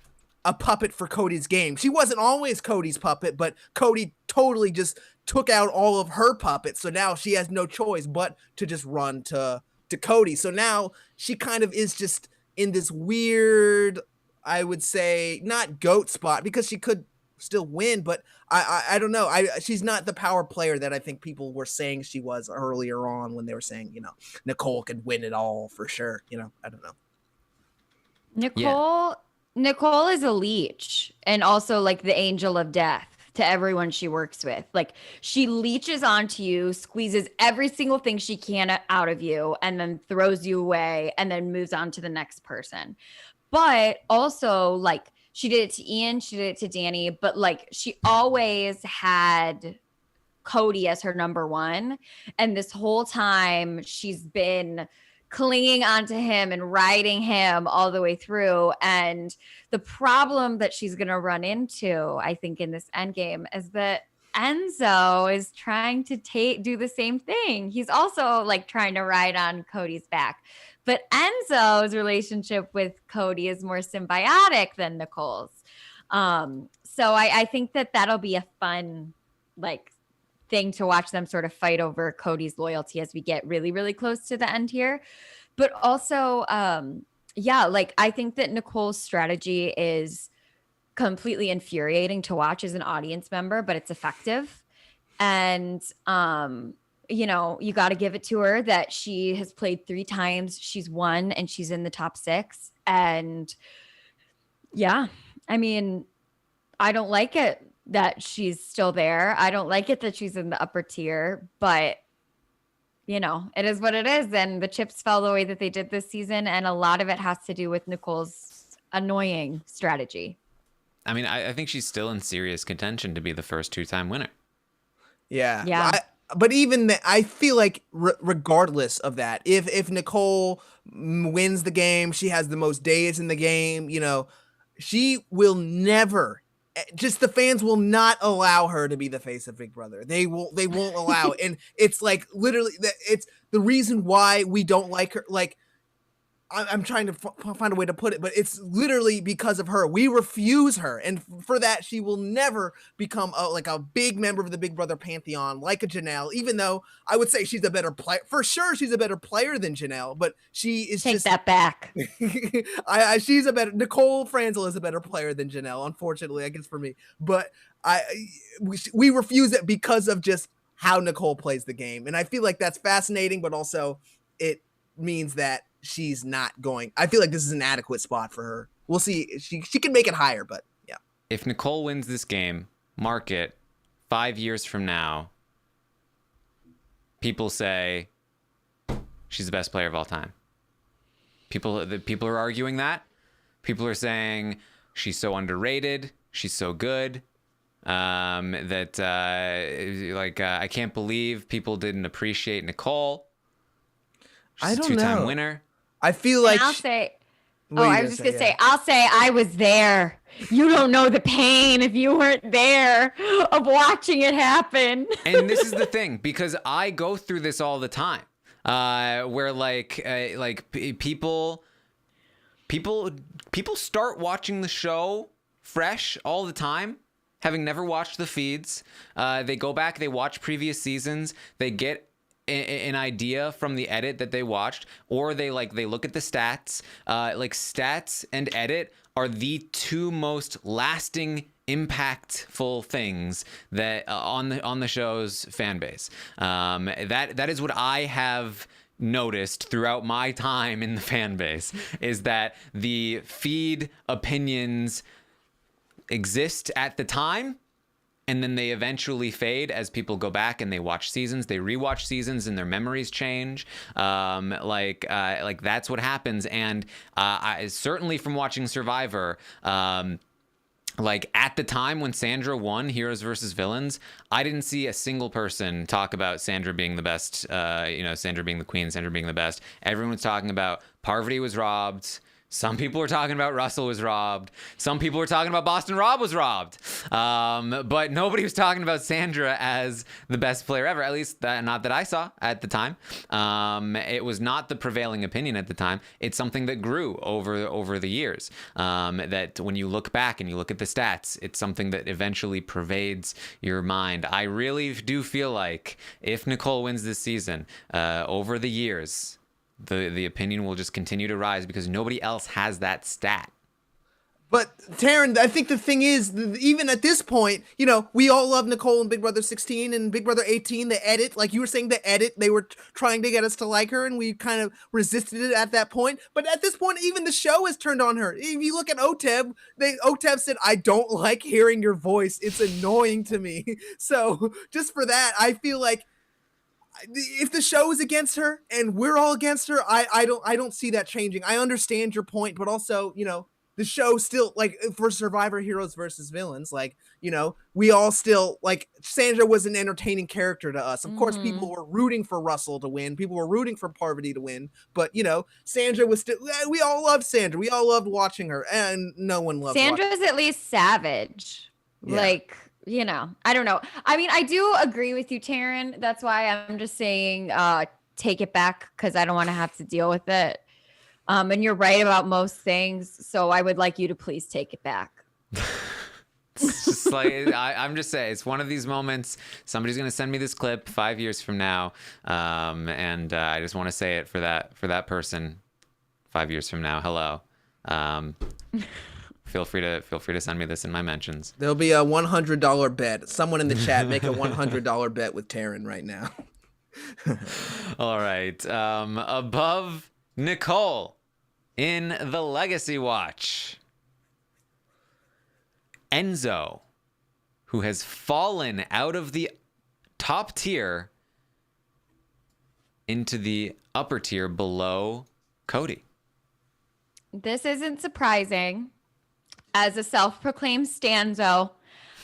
a puppet for Cody's game. She wasn't always Cody's puppet, but Cody totally just took out all of her puppets, so now she has no choice but to just run to Cody. So now she kind of is just in this weird, I would say, not GOAT spot because she could still win, but I don't know. She's not the power player that I think people were saying she was earlier on when they were saying, you know, Nicole could win it all for sure. You know, I don't know. Nicole is a leech and also like the angel of death to everyone she works with. Like she leeches onto you, squeezes every single thing she can out of you, and then throws you away and then moves on to the next person. But also like she did it to Ian, she did it to Danny, but like she always had Cody as her number one. And this whole time she's been clinging onto him and riding him all the way through. And the problem that she's going to run into, I think, in this endgame is that Enzo is trying to do the same thing. He's also like trying to ride on Cody's back. But Enzo's relationship with Cody is more symbiotic than Nicole's. So I think that that'll be a fun, like, thing to watch them sort of fight over Cody's loyalty as we get really, really close to the end here. But also, yeah, like I think that Nicole's strategy is completely infuriating to watch as an audience member, but it's effective. And, you know, you got to give it to her that she has played 3 times. She's won and she's in the top 6. And yeah, I mean, I don't like it that she's still there. I don't like it that she's in the upper tier, but you know, it is what it is. And the chips fell the way that they did this season. And a lot of it has to do with Nicole's annoying strategy. I mean, I think she's still in serious contention to be the first 2-time winner. Yeah. Yeah. But even I feel like regardless of that, if Nicole wins the game, she has the most days in the game, you know, she will never, just the fans will not allow her to be the face of Big Brother. They won't allow it. And it's like literally it's the reason why we don't like her. Like I'm trying to find a way to put it, but it's literally because of her. We refuse her, and for that, she will never become a big member of the Big Brother pantheon like a Janelle. Even though I would say she's a better player, for sure, she's a better player than Janelle. But she is Take that back. She's a better Nicole Franzel is a better player than Janelle. Unfortunately, I guess for me, but we refuse it because of just how Nicole plays the game, and I feel like that's fascinating, but also it means that she's not going. I feel like this is an adequate spot for her. We'll see. She can make it higher, but yeah. If Nicole wins this game, mark it, 5 years from now, people say she's the best player of all time. People are arguing that. People are saying she's so underrated. She's so good. I can't believe people didn't appreciate Nicole. She's I don't a 2-time know. winner. I feel like I'll say, I was just going to say, I'll say I was there. You don't know the pain if you weren't there of watching it happen. And this is the thing, because I go through this all the time, where people start watching the show fresh all the time, having never watched the feeds. They go back, they watch previous seasons, they get an idea from the edit that they watched, or they look at the stats. Stats and edit are the 2 most lasting impactful things that on the show's fan base. That is what I have noticed throughout my time in the fan base, is that the feed opinions exist at the time, and then they eventually fade as people go back and they watch seasons, they rewatch seasons, and their memories change. Like that's what happens. And I certainly from watching Survivor, like at the time when Sandra won Heroes versus Villains, I didn't see a single person talk about Sandra being the best, Sandra being the queen, Sandra being the best. Everyone was talking about Parvati was robbed. Some people were talking about Russell was robbed. Some people were talking about Boston Rob was robbed. But nobody was talking about Sandra as the best player ever, at least not that I saw at the time. It was not the prevailing opinion at the time. It's something that grew over the years. That when you look back and you look at the stats, it's something that eventually pervades your mind. I really do feel like if Nicole wins this season, over the years, the opinion will just continue to rise because nobody else has that stat. But Taryn, I think the thing is, even at this point, we all love Nicole and Big Brother 16 and Big Brother 18, the edit, like you were saying, the edit, they were trying to get us to like her and we kind of resisted it at that point. But at this point, even the show has turned on her. If you look at Oteb said, I don't like hearing your voice. It's annoying to me. So just for that, I feel like if the show is against her and we're all against her, I don't see that changing. I understand your point, but also, the show still, like, for Survivor Heroes versus Villains, like, we all still, like, Sandra was an entertaining character to us. Of course, people were rooting for Russell to win. People were rooting for Parvati to win. But, Sandra was still, we all loved Sandra. We all loved watching her, and no one loved Sandra's at least savage. Yeah. Like, I don't know. I mean, I do agree with you, Taryn. That's why I'm just saying take it back because I don't want to have to deal with it. And you're right about most things. So I would like you to please take it back. It's just like, I'm just saying, it's one of these moments. Somebody's going to send me this clip 5 years from now. And I just want to say it for that person 5 years from now. Hello. Feel free to send me this in my mentions. There'll be a $100 bet. Someone in the chat make a $100 bet with Taryn right now. All right. Above Nicole in the Legacy Watch, Enzo, who has fallen out of the top tier into the upper tier below Cody. This isn't surprising. As a self-proclaimed stanzo,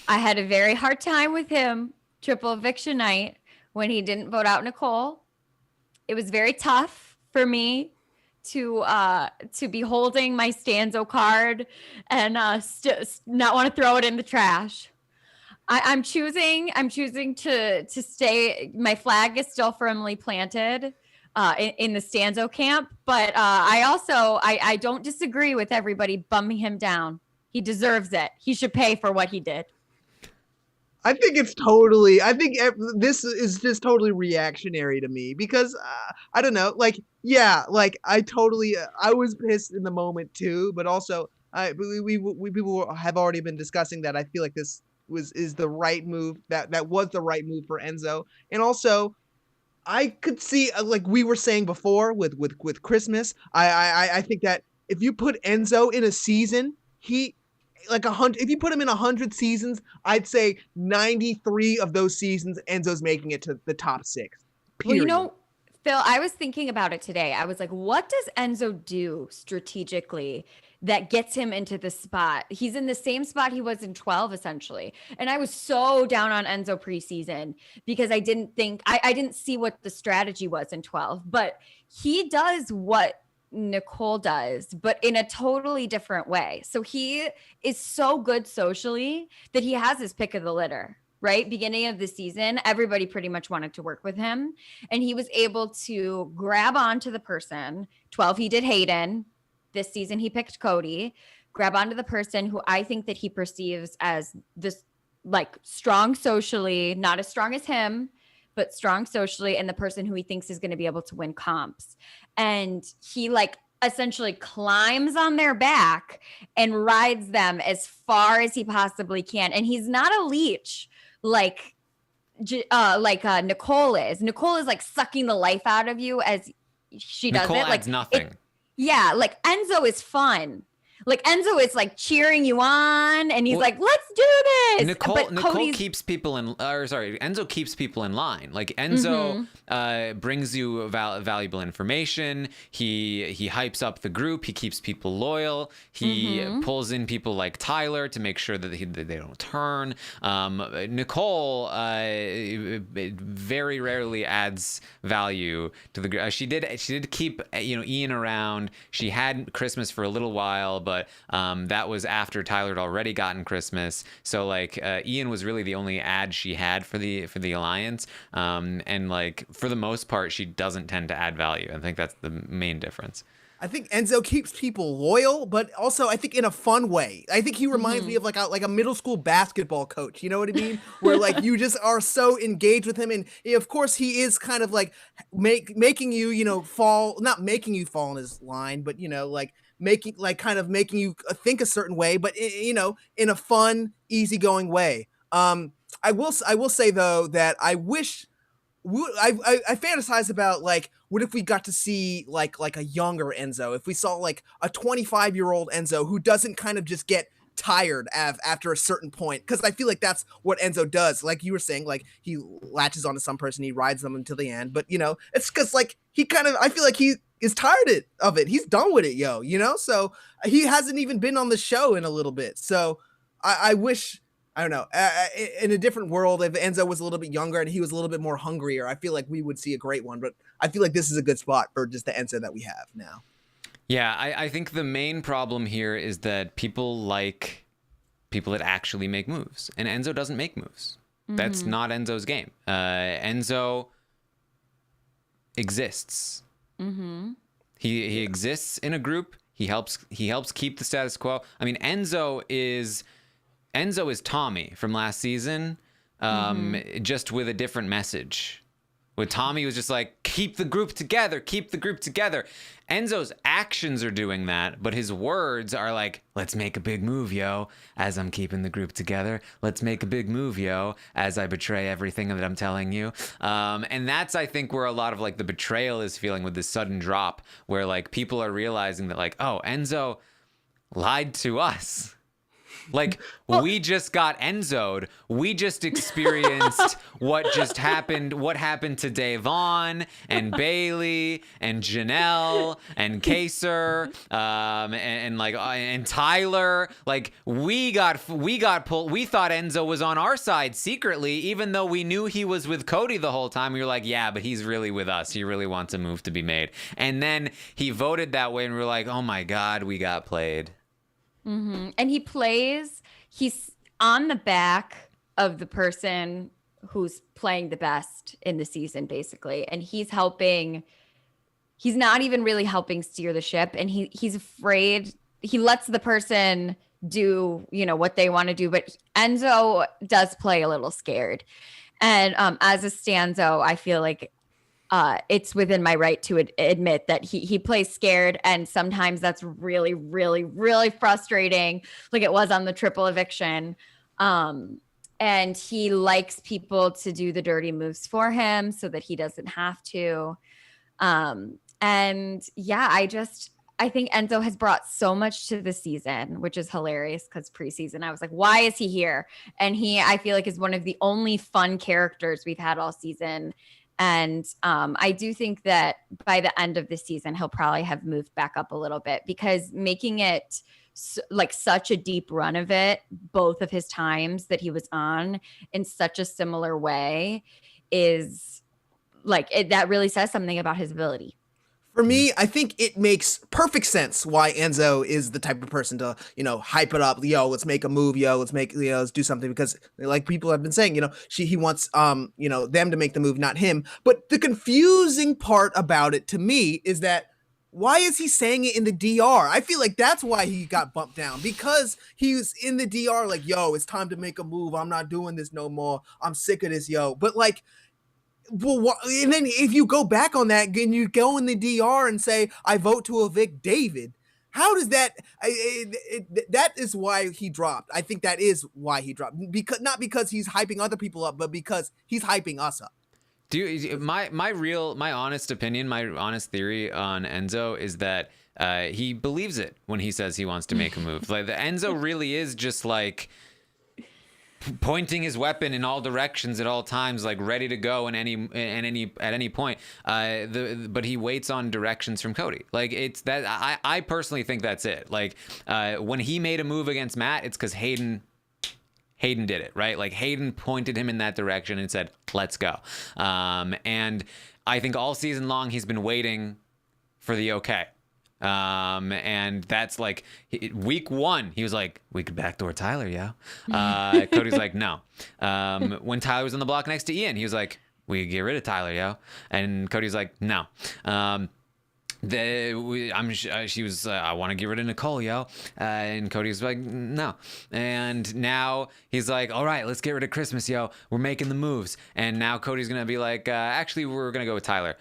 I had a very hard time with him triple eviction night when he didn't vote out Nicole. It was very tough for me to be holding my stanzo card and not want to throw it in the trash. I'm choosing to stay. My flag is still firmly planted in the stanzo camp, but I don't disagree with everybody bumming him down. He deserves it. He should pay for what he did. I think this is just totally reactionary to me because I don't know, I was pissed in the moment too, but also we people have already been discussing that. I feel like this is the right move. That was the right move for Enzo, and also I could see, like we were saying before with Christmas, I think that if you put Enzo in a season, if you put him in 100 seasons, I'd say 93 of those seasons, Enzo's making it to the top 6. Period. Well, Phil, I was thinking about it today. I was like, what does Enzo do strategically that gets him into the spot? He's in the same spot he was in 12, essentially. And I was so down on Enzo preseason because I didn't see what the strategy was in 12. But he does what Nicole does, but in a totally different way. So he is so good socially that he has his pick of the litter, right? Beginning of the season, everybody pretty much wanted to work with him, and he was able to grab onto the person. 12, he did Hayden. This season, he picked Cody. Grab onto the person who I think that he perceives as this, like, strong socially, not as strong as him, but strong socially, and the person who he thinks is going to be able to win comps. And he, like, essentially climbs on their back and rides them as far as he possibly can. And he's not a leech like Nicole is. Nicole is like sucking the life out of you as she does Nicole it. Like adds nothing. Yeah, like Enzo is fun. Like Enzo is like cheering you on, and he's like, "Let's do this." Nicole keeps people Enzo keeps people in line. Like Enzo brings you valuable information. He hypes up the group. He keeps people loyal. He pulls in people like Tyler to make sure that they don't turn. Nicole very rarely adds value to the group. She did keep Ian around. She had Christmas for a little while, but that was after Tyler had already gotten Christmas. So like Ian was really the only ad she had for the alliance, and like for the most part she doesn't tend to add value. I think that's the main difference. I think Enzo keeps people loyal, but also I think in a fun way. I think he reminds me of like a middle school basketball coach. You know what I mean? Where like you just are so engaged with him, and of course he is kind of like making you fall, not making you fall in his line, but like making you think a certain way, but in a fun, easygoing way. I will say though that I wish. I fantasize about like, what if we got to see like a younger Enzo? If we saw like a 25-year-old Enzo who doesn't kind of just get tired after a certain point, because I feel like that's what Enzo does. Like you were saying, like he latches onto some person, he rides them until the end. But it's because like I feel like he is tired of it. He's done with it, So he hasn't even been on the show in a little bit. So I wish. I don't know. In a different world, if Enzo was a little bit younger and he was a little bit more hungrier, I feel like we would see a great one. But I feel like this is a good spot for just the Enzo that we have now. Yeah, I think the main problem here is that people like people that actually make moves, and Enzo doesn't make moves. That's not Enzo's game. Enzo exists. He exists in a group. He helps keep the status quo. I mean, Enzo is Tommy from last season, just with a different message. With Tommy was just like, keep the group together, keep the group together. Enzo's actions are doing that, but his words are like, let's make a big move, yo, as I'm keeping the group together. Let's make a big move, yo, as I betray everything that I'm telling you. And that's, I think, where a lot of like the betrayal is feeling with this sudden drop, where like people are realizing that like, oh, Enzo lied to us. Like, we just got Enzo'd. We just experienced what happened to Davon and Bailey and Janelle and Kaser and Tyler. Like, we got pulled. We thought Enzo was on our side secretly, even though we knew he was with Cody the whole time. We were like, yeah, but he's really with us. He really wants a move to be made. And then he voted that way, and we were like, oh my God, we got played. And he's on the back of the person who's playing the best in the season, basically. And he's not even really helping steer the ship. And he's afraid. He lets the person do, what they want to do. But Enzo does play a little scared. And as a Stanzo, I feel like it's within my right to admit that he plays scared, and sometimes that's really, really, really frustrating, like it was on the triple eviction. And he likes people to do the dirty moves for him so that he doesn't have to. And yeah, I think Enzo has brought so much to the season, which is hilarious because preseason I was like, why is he here? And I feel like is one of the only fun characters we've had all season. And I do think that by the end of the season, he'll probably have moved back up a little bit, because making it like such a deep run of it, both of his times that he was on in such a similar way, is like that really says something about his ability. For me, I think it makes perfect sense why Enzo is the type of person to, hype it up. Yo, let's make a move. Yo, let's do something, because like people have been saying, he wants, them to make the move, not him. But the confusing part about it to me is that, why is he saying it in the DR? I feel like that's why he got bumped down, because he was in the DR like, yo, it's time to make a move. I'm not doing this no more. I'm sick of this, yo. But like, Well, and then if you go back on that and you go in the DR and say, I vote to evict David, how does that, that is why he dropped. I think that is why he dropped, because not because he's hyping other people up, but because he's hyping us up. My honest opinion, my honest theory on Enzo is that he believes it when he says he wants to make a move. Like, the Enzo really is just like pointing his weapon in all directions at all times, like ready to go at any point. But he waits on directions from Cody. Like, it's that I personally think that's it. Like, when he made a move against Matt, it's because Hayden did it, right? Like, Hayden pointed him in that direction and said, let's go. And I think all season long he's been waiting for the okay. And that's like week 1, he was like, we could backdoor Tyler, yeah. Cody's like, no. When Tyler was on the block next to Ian, he was like, we could get rid of Tyler, yo. And Cody's like, no. She was, I want to get rid of Nicole, yo. And Cody's like, no. And now he's like, all right, let's get rid of Christmas, yo. We're making the moves. And now Cody's going to be like, actually, we're going to go with Tyler.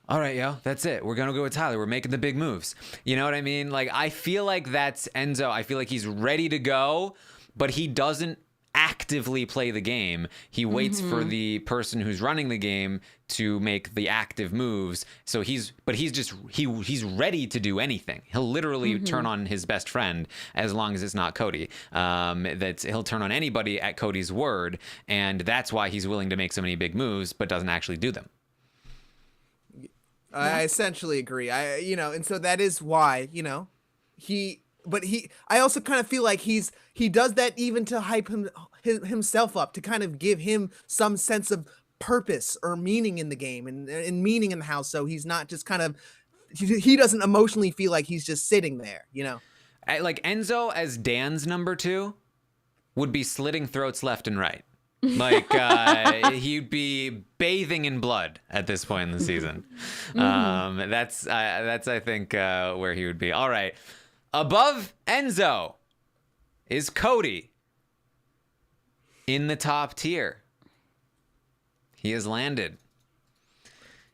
All right, yo, that's it. We're going to go with Tyler. We're making the big moves. You know what I mean? Like, I feel like that's Enzo. I feel like he's ready to go, but he doesn't actively play the game. He waits for the person who's running the game to make the active moves. So he's ready to do anything. He'll literally turn on his best friend as long as it's not Cody. He'll turn on anybody at Cody's word, and that's why he's willing to make so many big moves, but doesn't actually do them. I essentially agree. And so that is why, I also kind of feel like he does that even to hype himself up, to kind of give him some sense of purpose or meaning in the game and meaning in the house. So he's not just kind of, he doesn't emotionally feel like he's just sitting there, Like, Enzo as Dan's number 2 would be slitting throats left and right. Like, he'd be bathing in blood at this point in the season. That's I think where he would be. All right, above Enzo is Cody in the top tier. He has landed.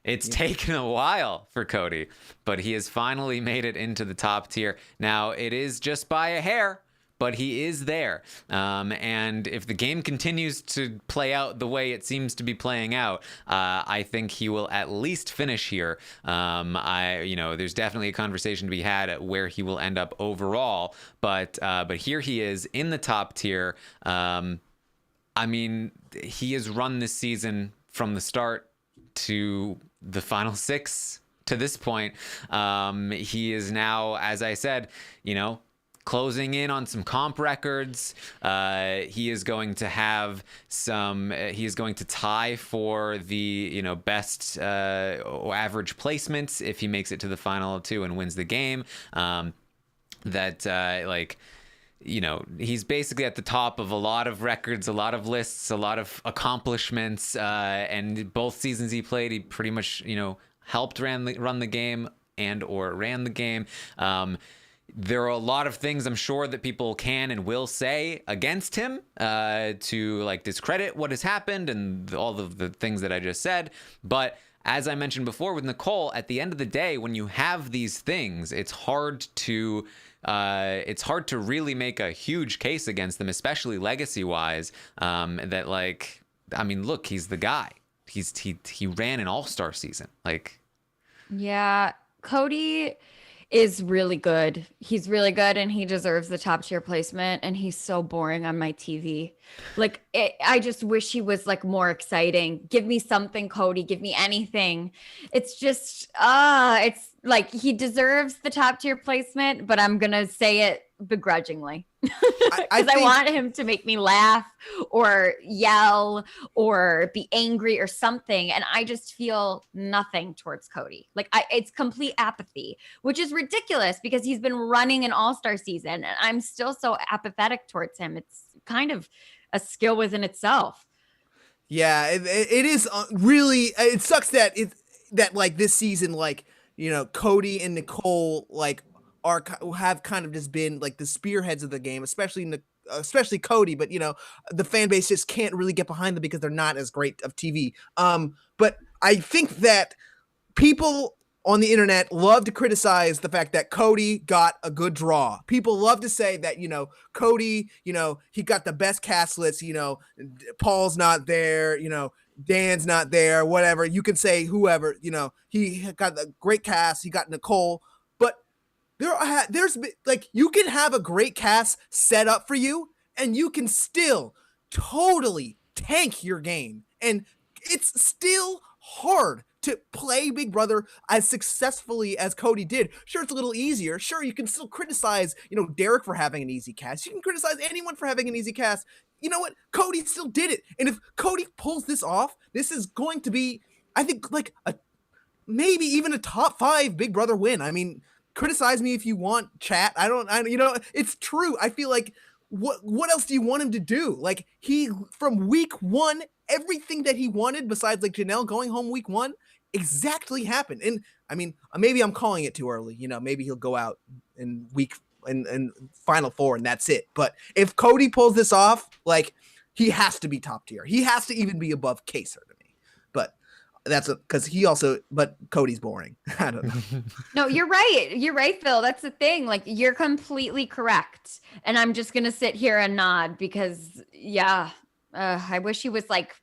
It's taken a while for Cody, but he has finally made it into the top tier. Now, it is just by a hair, but he is there. And if the game continues to play out the way it seems to be playing out, I think he will at least finish here. There's definitely a conversation to be had at where he will end up overall, but here he is in the top tier. He has run this season from the start to the final 6 to this point. He is now, as I said, closing in on some comp records. He is going to have some. He is going to tie for the best average placements if he makes it to the final 2 and wins the game. He's basically at the top of a lot of records, a lot of lists, a lot of accomplishments. And both seasons he played, he pretty much helped run the game or ran the game. There are a lot of things I'm sure that people can and will say against him to discredit what has happened and all of the things that I just said. But as I mentioned before with Nicole, at the end of the day, when you have these things, it's hard to really make a huge case against them, especially legacy wise. Look, he's the guy. He ran an all-star season. Yeah, Cody is really good. He's really good, and he deserves the top tier placement, and he's so boring on my TV. I just wish he was more exciting. Give me something, Cody. Give me anything. It's just, it's he deserves the top tier placement, but I'm going to say it begrudgingly because I want him to make me laugh or yell or be angry or something. And I just feel nothing towards Cody. It's complete apathy, which is ridiculous because he's been running an all-star season and I'm still so apathetic towards him. It's kind of a skill within itself. Yeah, it is really, it sucks that this season, Cody and Nicole, have kind of just been the spearheads of the game, especially especially Cody, but the fan base just can't really get behind them because they're not as great of TV. But I think that people on the internet love to criticize the fact that Cody got a good draw. People love to say that, Cody, he got the best cast list, Paul's not there, Dan's not there, whatever. You can say whoever, he got a great cast, he got Nicole, but there's like, you can have a great cast set up for you and you can still totally tank your game. And it's still hard to play Big Brother as successfully as Cody did. Sure, it's a little easier. Sure, you can still criticize, Derek for having an easy cast. You can criticize anyone for having an easy cast. You know what? Cody still did it. And if Cody pulls this off, this is going to be, I think, like maybe even a top 5 Big Brother win. I mean, criticize me if you want, chat. It's true. I feel like what else do you want him to do? Like, he, from week 1, everything that he wanted besides like Janelle going home week 1 exactly happened. And I mean, maybe I'm calling it too early. Maybe he'll go out in week and final 4 and that's it. But if Cody pulls this off, like, he has to be top tier. He has to even be above Kaser to me. But that's because but Cody's boring. I don't know. No, you're right. You're right, Phil. That's the thing. Like, you're completely correct. And I'm just going to sit here and nod because, yeah, I wish he was like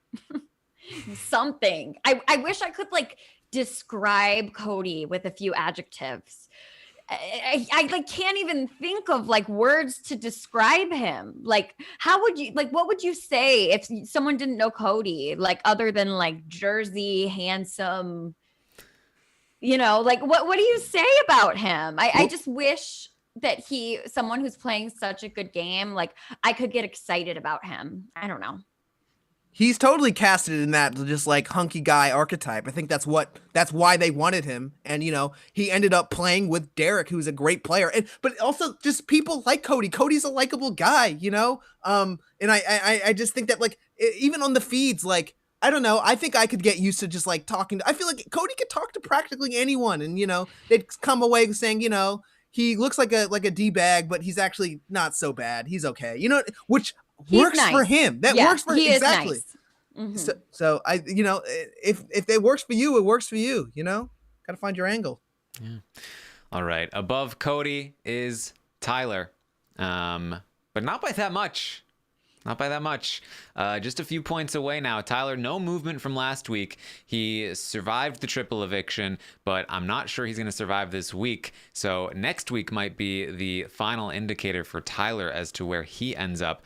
something. I wish I could like describe Cody with a few adjectives. I like can't even think of like words to describe him. Like, how would you, like, what would you say if someone didn't know Cody, like, other than like Jersey, handsome, like what do you say about him? I just wish that someone who's playing such a good game, like, I could get excited about him. I don't know. He's totally casted in that just like hunky guy archetype. I think that's why they wanted him. And, he ended up playing with Derek, who's a great player. But also just people like Cody. Cody's a likable guy, And I just think that, like, even on the feeds, like, I don't know. I think I could get used to just like talking. I feel like Cody could talk to practically anyone. And, they'd come away saying, he looks like a D-bag, but he's actually not so bad. He's okay. Which works nice for him. That works for him. Exactly. Nice. Mm-hmm. So I, if it works for you, it works for you, got to find your angle. Yeah. All right. Above Cody is Tyler. But not by that much. Not by that much. Just a few points away now. Tyler, no movement from last week. He survived the triple eviction, but I'm not sure he's going to survive this week. So next week might be the final indicator for Tyler as to where he ends up.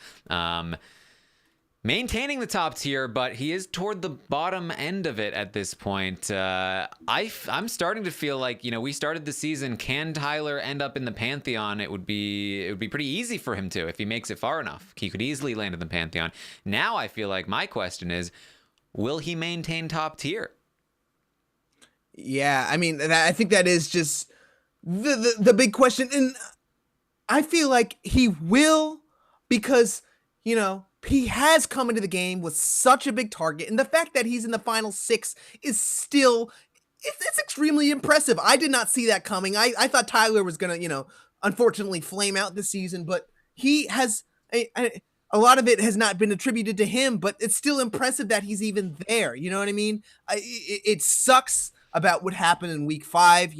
Maintaining the top tier, but he is toward the bottom end of it at this point. I'm starting to feel like, we started the season. Can Tyler end up in the Pantheon? It would be pretty easy for him to, if he makes it far enough. He could easily land in the Pantheon. Now I feel like my question is, will he maintain top tier? Yeah, I mean, I think that is just the big question. And I feel like he will because, he has come into the game with such a big target, and the fact that he's in the final 6 is still, it's extremely impressive. I did not see that coming. I thought Tyler was gonna, unfortunately flame out this season, but he has a lot of it has not been attributed to him, but it's still impressive that he's even there. You know what I mean? It sucks about what happened in week 5,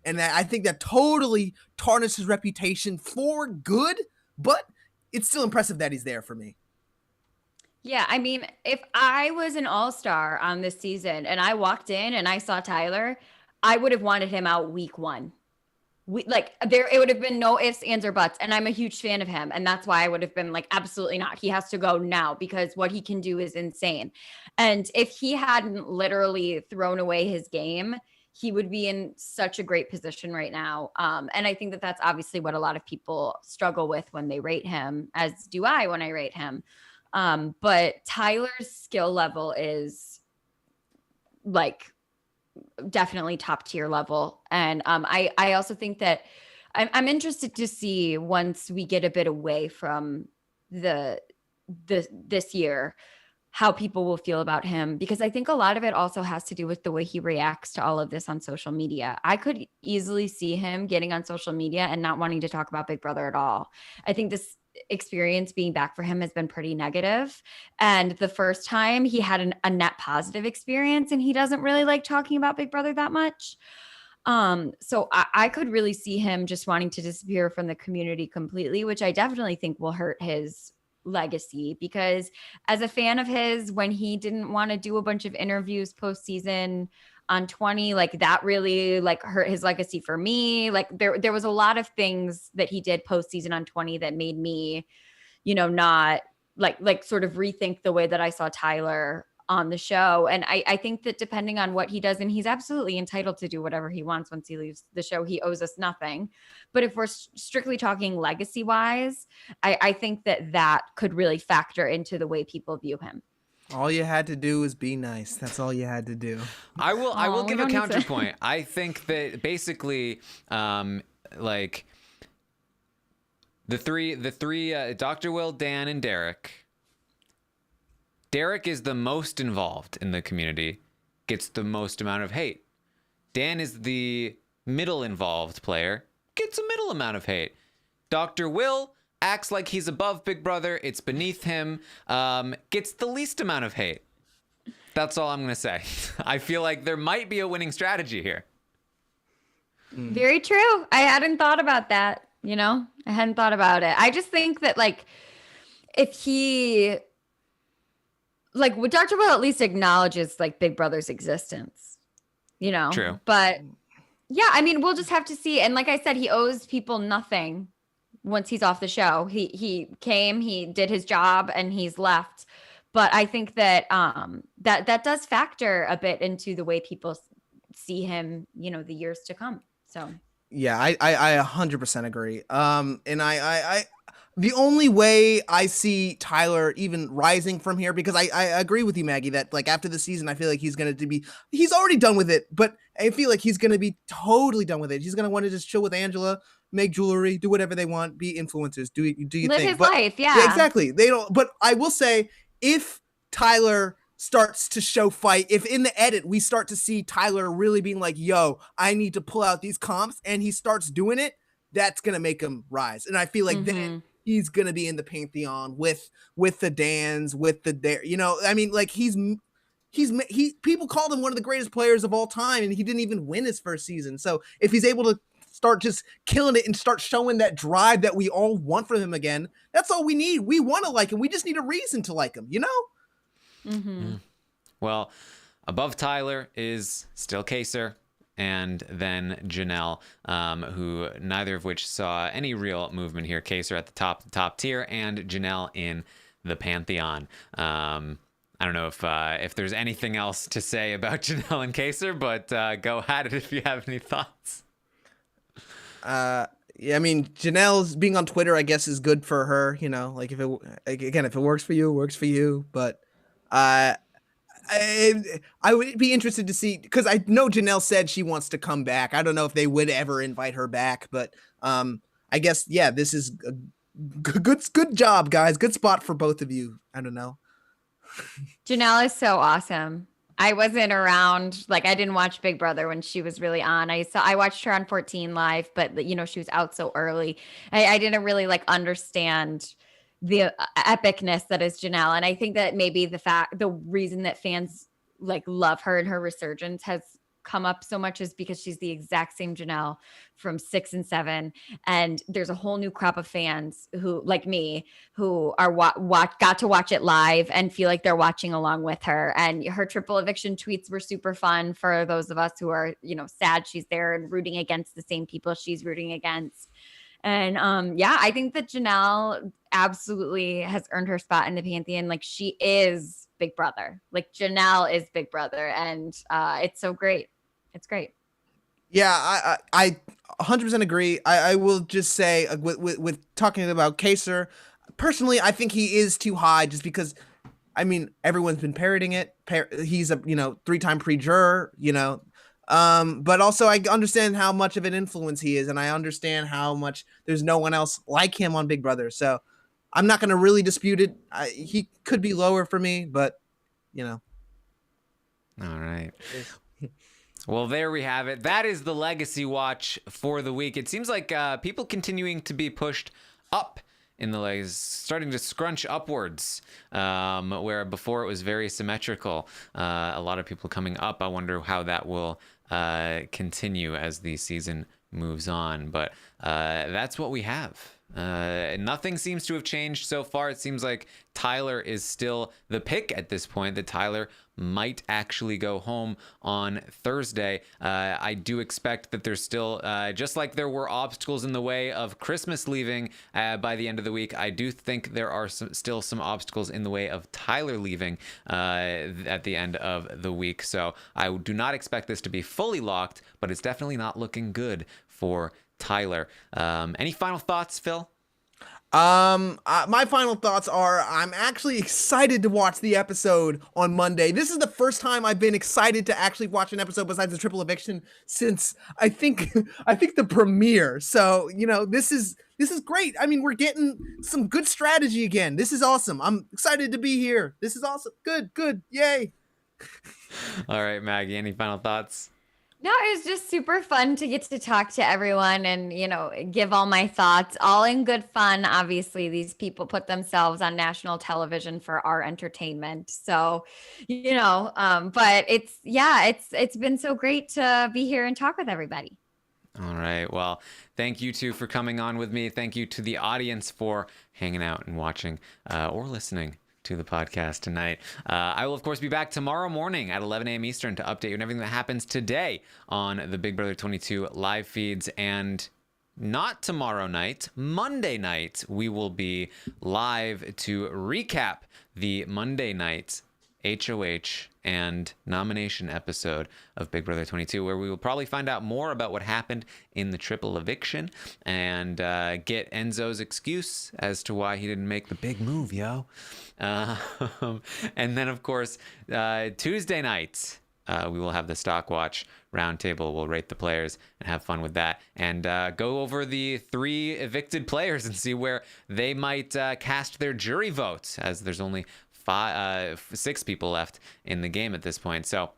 and I think that totally tarnished his reputation for good, but it's still impressive that he's there for me. Yeah, I mean, if I was an all-star on this season and I walked in and I saw Tyler, I would have wanted him out week 1. It would have been no ifs, ands, or buts. And I'm a huge fan of him. And that's why I would have been like, absolutely not. He has to go now because what he can do is insane. And if he hadn't literally thrown away his game, he would be in such a great position right now. And I think that that's obviously what a lot of people struggle with when they rate him, as do I when I rate him. But Tyler's skill level is like definitely top tier level. And I also think that I'm interested to see once we get a bit away from this year, how people will feel about him, because I think a lot of it also has to do with the way he reacts to all of this on social media. I could easily see him getting on social media and not wanting to talk about Big Brother at all. I think this experience being back for him has been pretty negative. And the first time he had a net positive experience, and he doesn't really like talking about Big Brother that much. So I could really see him just wanting to disappear from the community completely, which I definitely think will hurt his legacy, because as a fan of his, when he didn't want to do a bunch of interviews postseason on 20, like that really like hurt his legacy for me. Like there was a lot of things that he did postseason on 20 that made me, not like sort of rethink the way that I saw Tyler on the show. And I think that depending on what he does, and he's absolutely entitled to do whatever he wants once he leaves the show, he owes us nothing. But if we're strictly talking legacy wise, I think that could really factor into the way people view him. All you had to do was be nice. That's all you had to do. I will give a counterpoint. I think that basically, like the three, Dr. Will, Dan, and Derek. Derek is the most involved in the community, gets the most amount of hate. Dan is the middle involved player, gets a middle amount of hate. Dr. Will acts like he's above Big Brother, it's beneath him, gets the least amount of hate. That's all I'm going to say. I feel like there might be a winning strategy here. Very true. I hadn't thought about that, I hadn't thought about it. I just think that like if he... like Dr. Will at least acknowledges like Big Brother's existence, True. But yeah, I mean, we'll just have to see. And like I said, he owes people nothing once he's off the show. He came, he did his job, and he's left. But I think that that does factor a bit into the way people see him, the years to come. So yeah, I 100% agree. And I the only way I see Tyler even rising from here, because I agree with you, Maggie, that like after the season, I feel like he's already done with it, but I feel like he's going to be totally done with it. He's going to want to just chill with Angela, make jewelry, do whatever they want, be influencers. Do you live think? His life? Yeah, exactly. They don't, but I will say if Tyler starts to show fight, if in the edit we start to see Tyler really being like, yo, I need to pull out these comps, and he starts doing it, that's going to make him rise. And I feel like then he's going to be in the pantheon with the Dans, with the I mean, like people called him one of the greatest players of all time, and he didn't even win his first season. So if he's able to start just killing it and start showing that drive that we all want from him again, that's all we need. We want to like him. We just need a reason to like him, Well, above Tyler is still Kaser, and then Janelle, who neither of which saw any real movement here. Kaser at the top tier, and Janelle in the pantheon. I don't know if there's anything else to say about Janelle and Kaser, but go at it if you have any thoughts. Yeah, I mean, Janelle's being on Twitter, I guess, is good for her. Like if it works for you, it works for you. But I would be interested to see, because I know Janelle said she wants to come back. I don't know if they would ever invite her back, but I guess, yeah, this is a good job, guys. Good spot for both of you. I don't know. Janelle is so awesome. I wasn't around, like I didn't watch Big Brother when she was really on. I watched her on 14 live, but she was out so early. I didn't really like understand the epicness that is Janelle. And I think that maybe the reason that fans like love her and her resurgence has come up so much is because she's the exact same Janelle from 6 and 7. And there's a whole new crop of fans who, like me, who are got to watch it live and feel like they're watching along with her. And her triple eviction tweets were super fun for those of us who are, sad she's there and rooting against the same people she's rooting against. And I think that Janelle absolutely has earned her spot in the pantheon. Like she is Big Brother. Like Janelle is Big Brother, and it's so great. It's great. Yeah, I 100% agree. I will just say with talking about Kaser, personally, I think he is too high just because, I mean, everyone's been parroting it. He's a 3-time pre-juror, but also I understand how much of an influence he is, and I understand how much there's no one else like him on Big Brother. So I'm not going to really dispute it. He could be lower for me, but All right. Well, there we have it. That is the Legacy Watch for the week. It seems like people continuing to be pushed up in the legs, starting to scrunch upwards, where before it was very symmetrical. A lot of people coming up. I wonder how that will continue as the season moves on. But that's what we have. Nothing seems to have changed so far. It seems like Tyler is still the pick at this point, that Tyler might actually go home on Thursday. I do expect that there's still, just like there were obstacles in the way of Christmas leaving by the end of the week, I do think there are still some obstacles in the way of Tyler leaving at the end of the week. So I do not expect this to be fully locked, but it's definitely not looking good for Tyler. Any final thoughts, Phil? My final thoughts are I'm actually excited to watch the episode on Monday. This is the first time I've been excited to actually watch an episode besides the triple eviction since I think the premiere. So, this is great. I mean, we're getting some good strategy again. This is awesome. I'm excited to be here. This is awesome. Good. Yay. All right, Maggie, any final thoughts? No, it was just super fun to get to talk to everyone and, give all my thoughts, all in good fun. Obviously, these people put themselves on national television for our entertainment. So, but it's been so great to be here and talk with everybody. All right. Well, thank you two for coming on with me. Thank you to the audience for hanging out and watching or listening to the podcast tonight. I will, of course, be back tomorrow morning at 11 a.m. Eastern to update you on everything that happens today on the Big Brother 22 live feeds. And not tomorrow night, Monday night, we will be live to recap the Monday night HOH and nomination episode of Big Brother 22, where we will probably find out more about what happened in the triple eviction and get Enzo's excuse as to why he didn't make the big move, yo. And then, of course, Tuesday night, we will have the Stock Watch Roundtable. We'll rate the players and have fun with that, and go over the 3 evicted players and see where they might cast their jury vote, as there's only 6 people left in the game at this point. So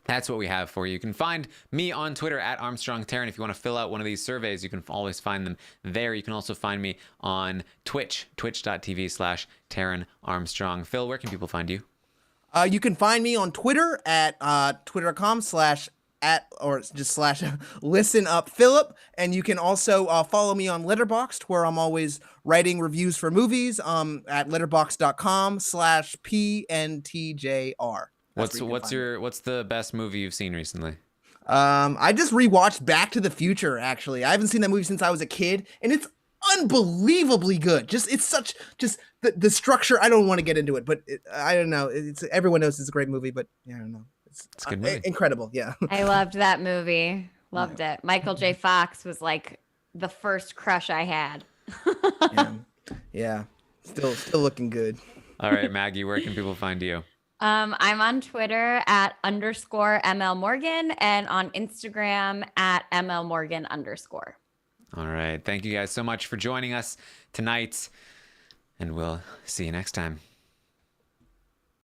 that's what we have for you. You can find me on Twitter at ArmstrongTaryn. If you want to fill out one of these surveys, you can always find them there. You can also find me on Twitch, twitch.tv/Taryn Armstrong. Phil, where can people find you? You can find me on Twitter at twitter.com/ listen up Philip, and you can also follow me on Letterboxd, where I'm always writing reviews for movies at letterboxd.com/pntjr. What's the best movie you've seen recently? I just rewatched Back to the Future. Actually, I haven't seen that movie since I was a kid, and it's unbelievably good. The structure. I don't want to get into it, but I don't know. Everyone knows it's a great movie, but I don't know. It's a good movie. Incredible. Yeah. I loved that movie. Loved it. Michael J. Fox was like the first crush I had. Yeah. Still looking good. All right, Maggie, where can people find you? I'm on Twitter at _MLMorgan and on Instagram at MLMorgan_. All right. Thank you guys so much for joining us tonight, and we'll see you next time.